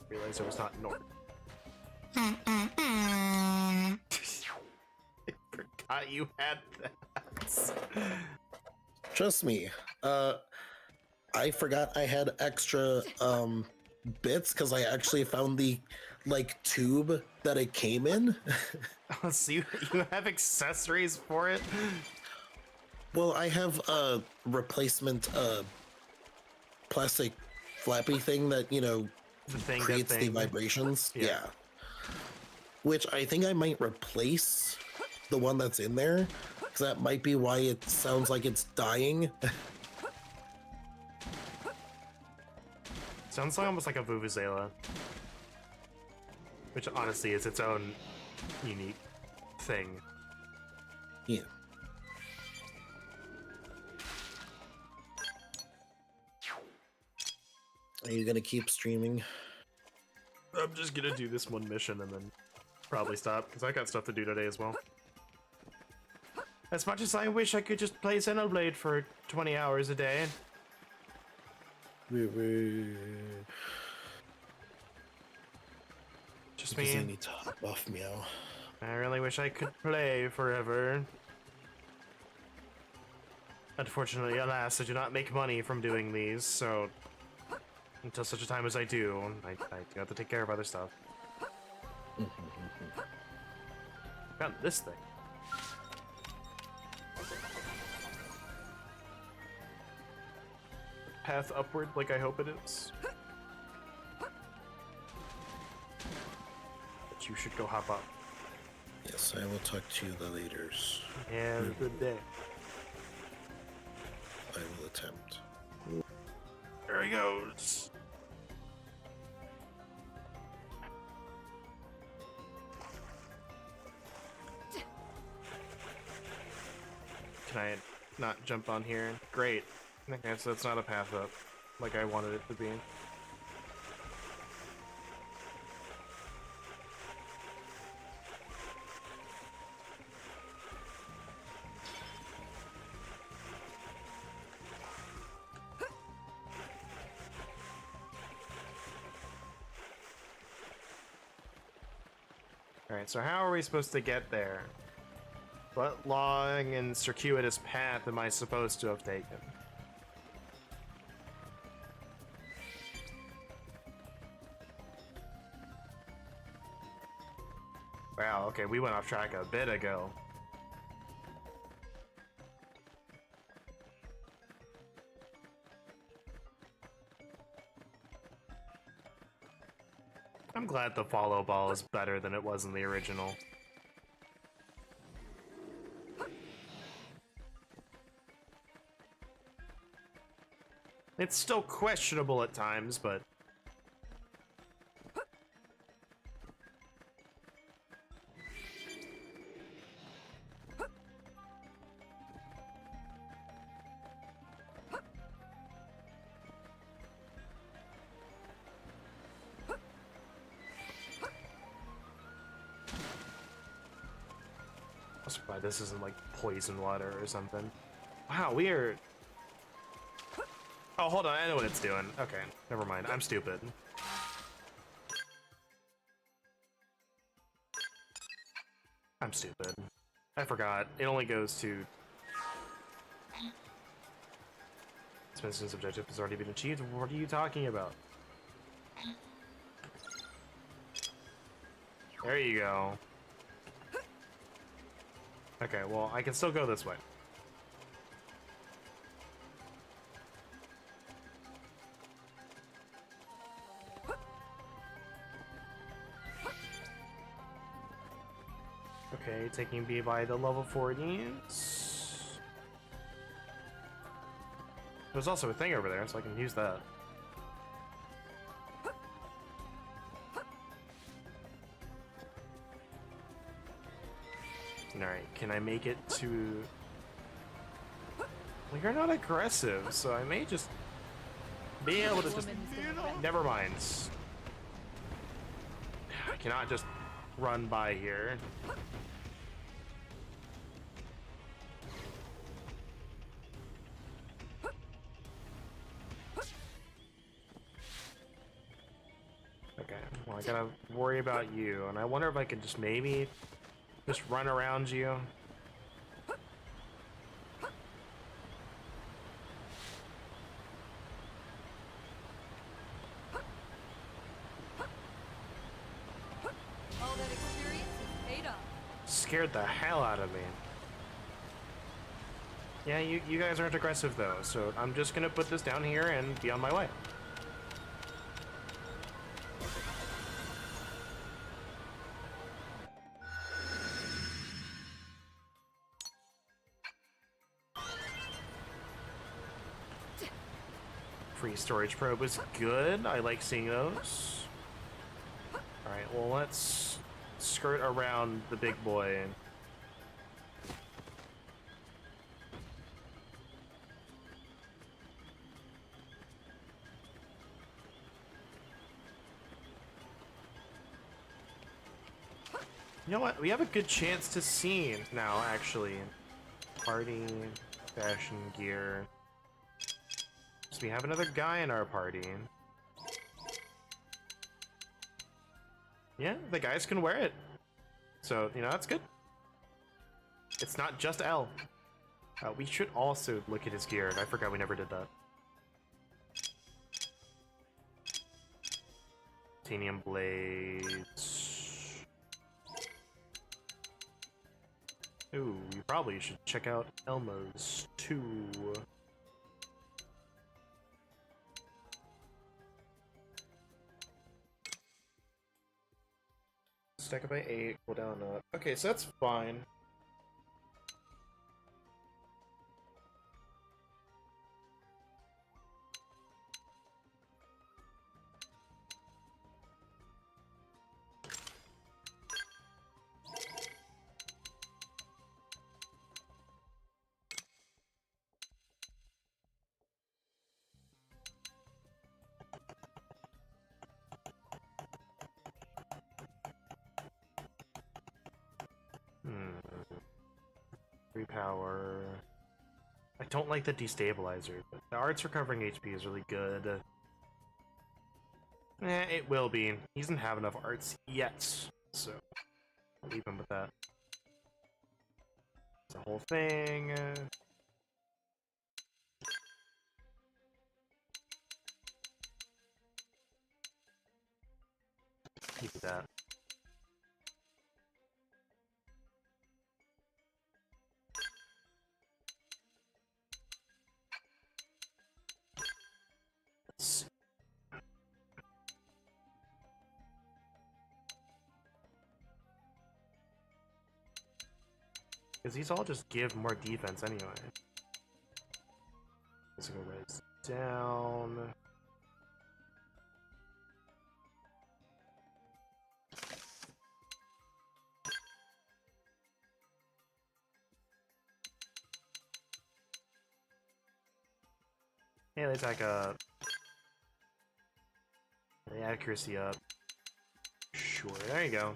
realized it was not normal. I forgot you had that. Trust me, I forgot I had extra bits because I actually found the like tube that it came in. Oh, so you have accessories for it? Well, I have a replacement plastic flappy thing that, you know, creates the vibrations. Yeah. Which I think I might replace the one that's in there, because that might be why it sounds like it's dying. Sounds like almost like a Vuvuzela. Which honestly is its own unique thing. Yeah. Are you gonna keep streaming? I'm just gonna do this one mission and then probably stop, because I got stuff to do today as well. As much as I wish I could just play Xenoblade for 20 hours a day. Just because me. I need to hop off Meow. I really wish I could play forever. Unfortunately, alas, I do not make money from doing these, so until such a time as I do, I do have to take care of other stuff. Found this thing. Path upward like I hope it is. But you should go hop up. Yes, I will talk to you the laters. Have a good day. I will attempt. There he goes. Can I not jump on here? Great. Okay, so it's not a path up, like I wanted it to be. Alright, so how are we supposed to get there? What long and circuitous path am I supposed to have taken? Wow, okay, we went off track a bit ago. I'm glad the follow ball is better than it was in the original. It's still questionable at times, but... I'm surprised this isn't like poison water or something. Wow, weird. Oh, hold on, I know what it's doing. Okay, never mind, I'm stupid. I'm stupid. I forgot, it only goes to... This instance objective has already been achieved. What are you talking about? There you go. Okay, well, I can still go this way. Okay, taking B by the level 40s. There's also a thing over there, so I can use that. Alright, can I make it to... Well, you're not aggressive, so I may just be able to just... Never mind. I cannot just run by here. Okay, well I gotta worry about you, and I wonder if I could just maybe just run around you. All that experience has paid off. Scared the hell out of me. Yeah, you guys aren't aggressive though, so I'm just gonna put this down here and be on my way. Free storage probe is good. I like seeing those. Alright, well let's skirt around the big boy. You know what? We have a good chance to see now, actually. Party, fashion gear. So we have another guy in our party. Yeah, the guys can wear it. So, you know, that's good. It's not just L. We should also look at his gear. I forgot we never did that. Titanium blades. Ooh, you probably should check out Elma's too. Stack it by 8, go down up. Okay, so that's fine. Free power. I don't like the destabilizer, but the art's recovering HP is really good. It will be. He doesn't have enough arts yet, so I'll leave him with that. The whole thing. Keep that. Let's see. Because these all just give more defense anyway. Physical res down. Melee attack up. The accuracy up. Sure, there you go.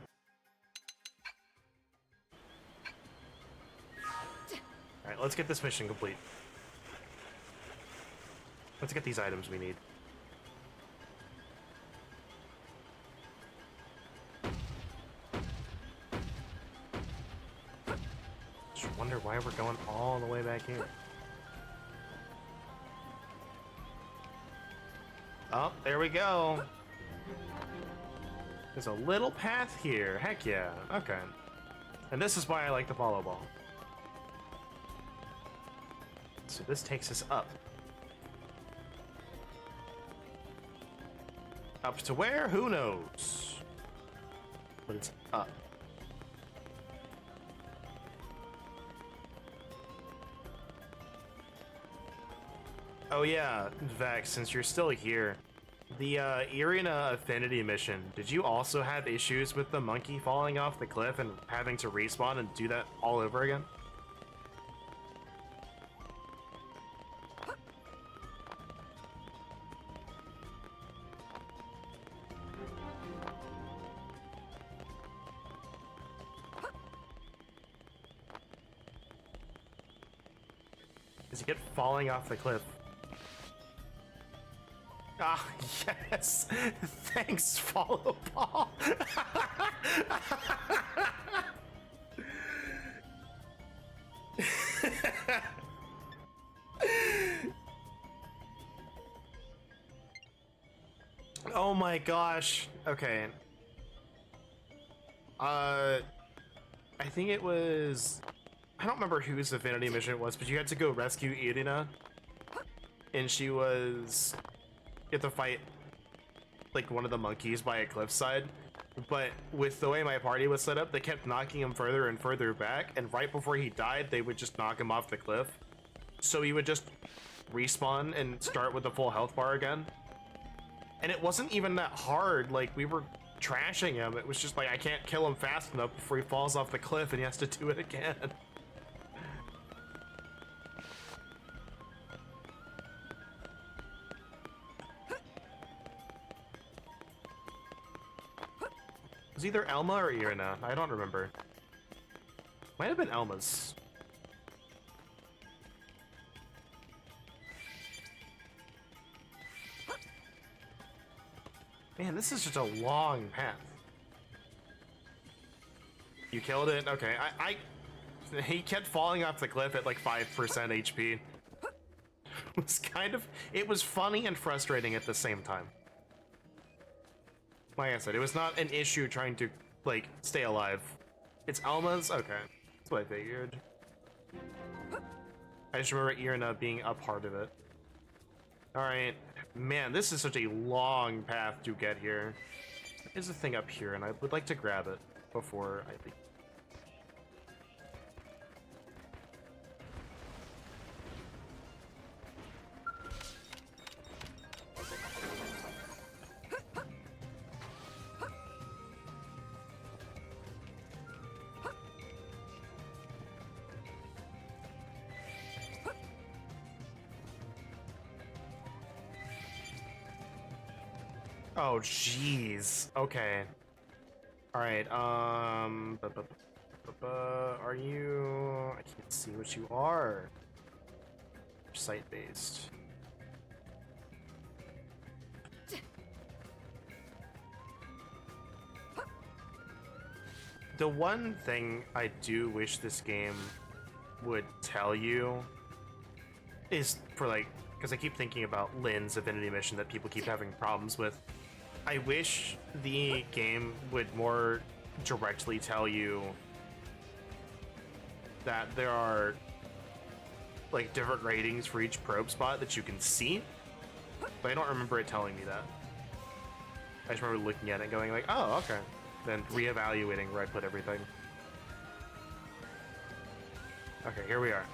Alright, let's get this mission complete. Let's get these items we need. Just wonder why we're going all the way back here. Oh, there we go. There's a little path here. Heck yeah. Okay. And this is why I like the follow ball. So this takes us up. Up to where? Who knows? But it's up. Oh yeah, Vex, since you're still here, the Irina Affinity mission, did you also have issues with the monkey falling off the cliff and having to respawn and do that all over again? Does he get falling off the cliff? Ah, yes! Thanks, follow ball! Oh my gosh. Okay. I think it was... I don't remember whose affinity mission it was, but you had to go rescue Irina. And she was... You have to fight, like, one of the monkeys by a cliffside. But with the way my party was set up, they kept knocking him further and further back, and right before he died, they would just knock him off the cliff. So he would just respawn and start with the full health bar again. And it wasn't even that hard, like, we were trashing him. It was just like, I can't kill him fast enough before he falls off the cliff and he has to do it again. It was either Elma or Irina. I don't remember. Might have been Elma's. Man, this is just a long path. You killed it? Okay, he kept falling off the cliff at like 5% HP. It was kind of... It was funny and frustrating at the same time. Like I said, it was not an issue trying to, like, stay alive. It's Alma's? Okay. That's what I figured. I just remember Irina being a part of it. Alright. Man, this is such a long path to get here. There's a thing up here, and I would like to grab it before I leave. Oh, jeez. Okay. Alright, Are you... I can't see what you are. Site-based. The one thing I do wish this game would tell you is for like, because I keep thinking about Lynn's Divinity mission that people keep having problems with. I wish the game would more directly tell you that there are like different ratings for each probe spot that you can see, but I don't remember it telling me that. I just remember looking at it and going like, oh, okay. Then reevaluating where I put everything. Okay, here we are.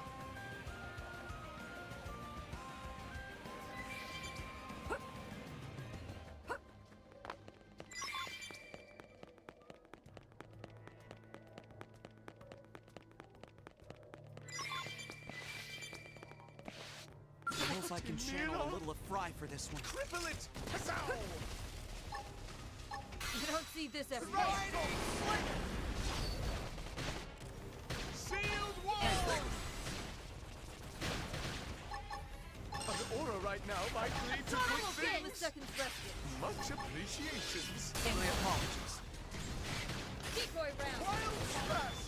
Suppose I can channel a little of Fry for this one. Cripple it! You don't see this every day. Sealed wall! An aura right now might lead to quick things. Seconds rested. Much appreciations. My apologies. Decoy round. Wild smash!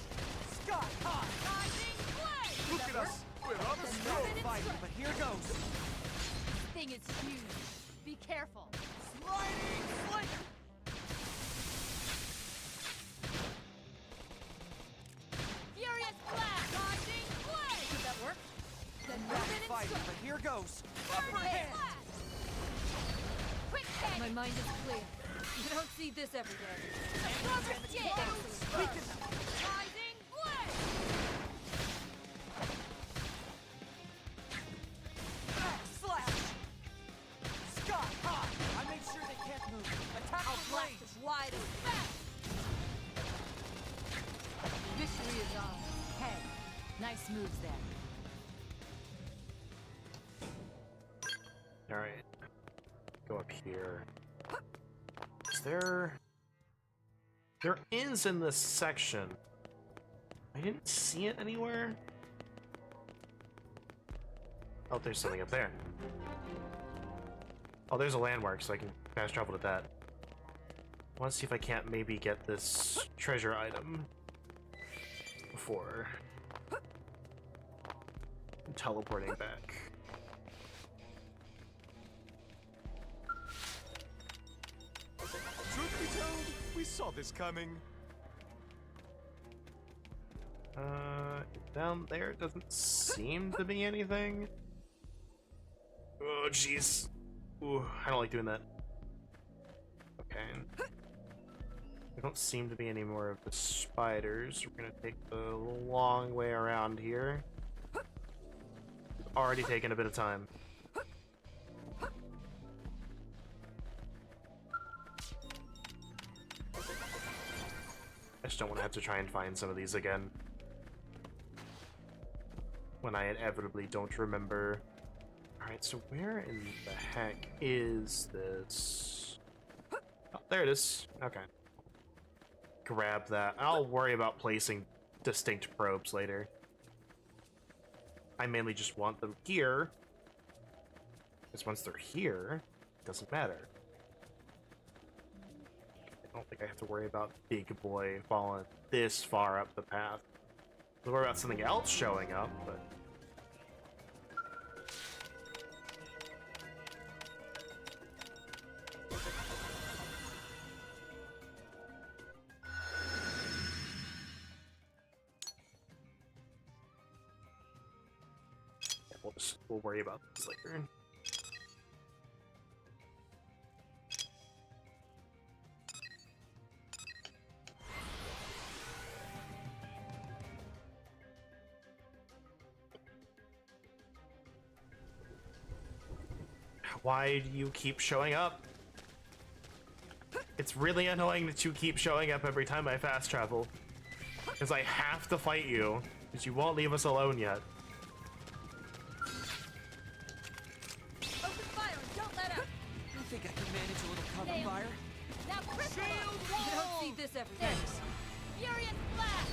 Sky high! Rising flame. Look at us! We're on a No stroke! fighting, but here goes. Thing is huge. Be careful. Sliding flick! Furious blast. Rising flame. Did that work? Then Not move in and fighting, strike. but here goes. Upper hand. Quick hit. My mind is clear. You don't see this every day. Rising flame. Slash! Sky high! I made sure they can't move. Attack I'll the blast range! as wide as fast. Victory is ours. Hey, nice moves there. Alright. Go up here. Is there... There is in this section. I didn't see it anywhere. Oh, there's something up there. Oh, there's a landmark, so I can fast travel to that. I want to see if I can't maybe get this treasure item before teleporting back. Truth be told, we saw this coming. Down there doesn't seem to be anything. Oh, jeez. Ooh, I don't like doing that. Okay. There don't seem to be any more of the spiders. We're gonna take the long way around here. It's already taken a bit of time. I just don't want to have to try and find some of these again. When I inevitably don't remember. Alright, so where in the heck is this? Oh, there it is. Okay. Grab that. I'll worry about placing distinct probes later. I mainly just want them here. Because once they're here, it doesn't matter. I don't think I have to worry about Big Boy falling this far up the path. I'll worry about something else showing up, but... We'll worry about this later. Why do you keep showing up? It's really annoying that you keep showing up every time I fast travel. Because I have to fight you, because you won't leave us alone yet. Open fire and don't let up. I think I can manage a little cover Nailed. fire. Now cripple. You don't see this every day. Furious blast.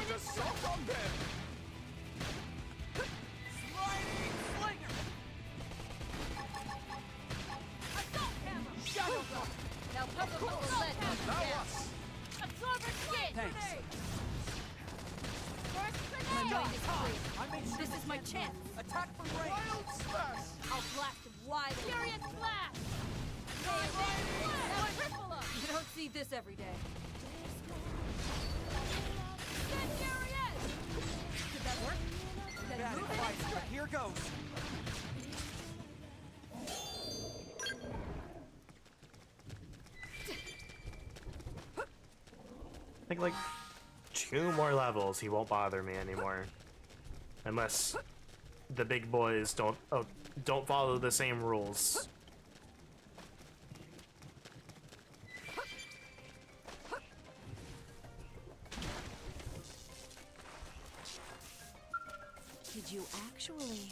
Put a assault on them! Sliding slinger! Assault hammer! Shadow block! Now puzzle puzzle lead. Allow us! Absorber skin! Thanks. First My grenade! mind is free. I made sure This is my chance. Attack from range! Wild smash! I'll blast wide. Furious blast! Now triple up! You don't see this every day. Get furious! Did that work? Did that Bad move advice, it? but here goes. I think like 2 more levels, he won't bother me anymore. Unless the big boys don't follow the same rules. Did you actually?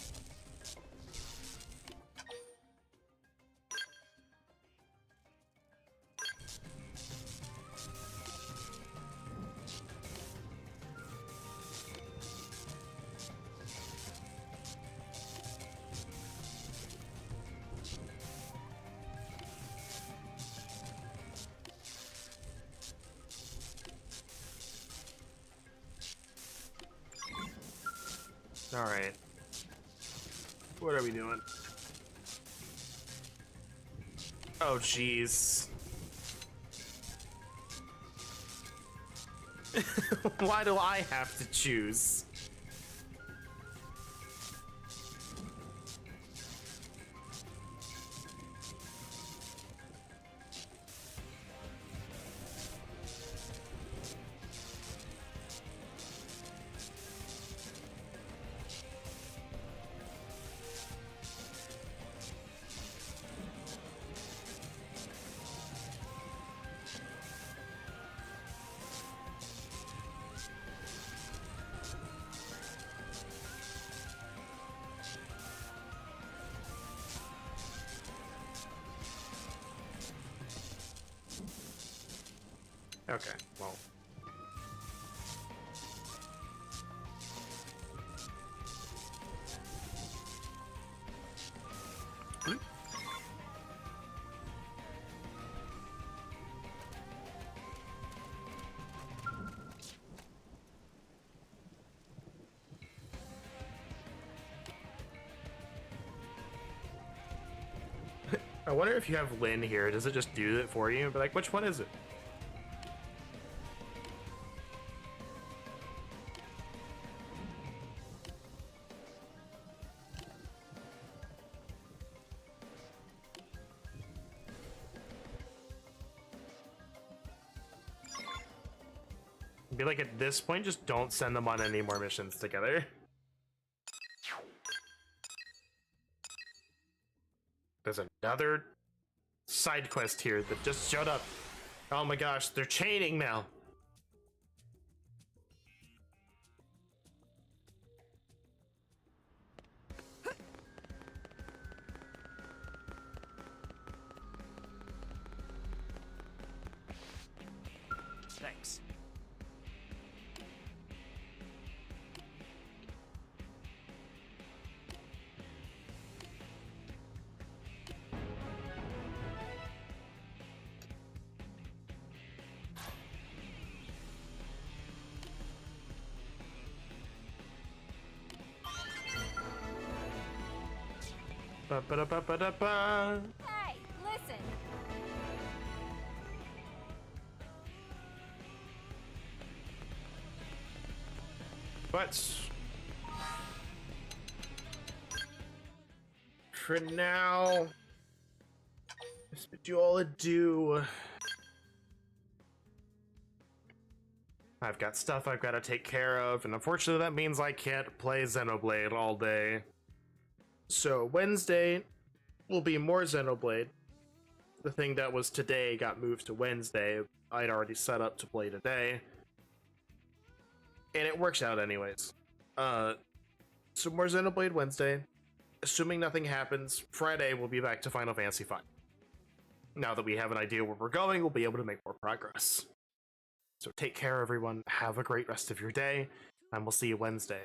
Alright. What are we doing? Oh, jeez. Why do I have to choose? Okay, well. I wonder if you have Lynn here, does it just do it for you? But like, which one is it? Be like, at this point, just don't send them on any more missions together. There's another side quest here that just showed up. Oh my gosh, they're chaining now. Thanks. Ba-ba-da-ba-ba-da-ba. Hey, listen! But for now, let's bid you all adieu. I've got stuff I've got to take care of, and unfortunately that means I can't play Xenoblade all day. So Wednesday will be more Xenoblade. The thing that was today got moved to Wednesday. I'd already set up to play today. And it works out anyways. So more Xenoblade Wednesday. Assuming nothing happens, Friday we'll be back to Final Fantasy V. Now that we have an idea where we're going, we'll be able to make more progress. So take care, everyone. Have a great rest of your day, and we'll see you Wednesday.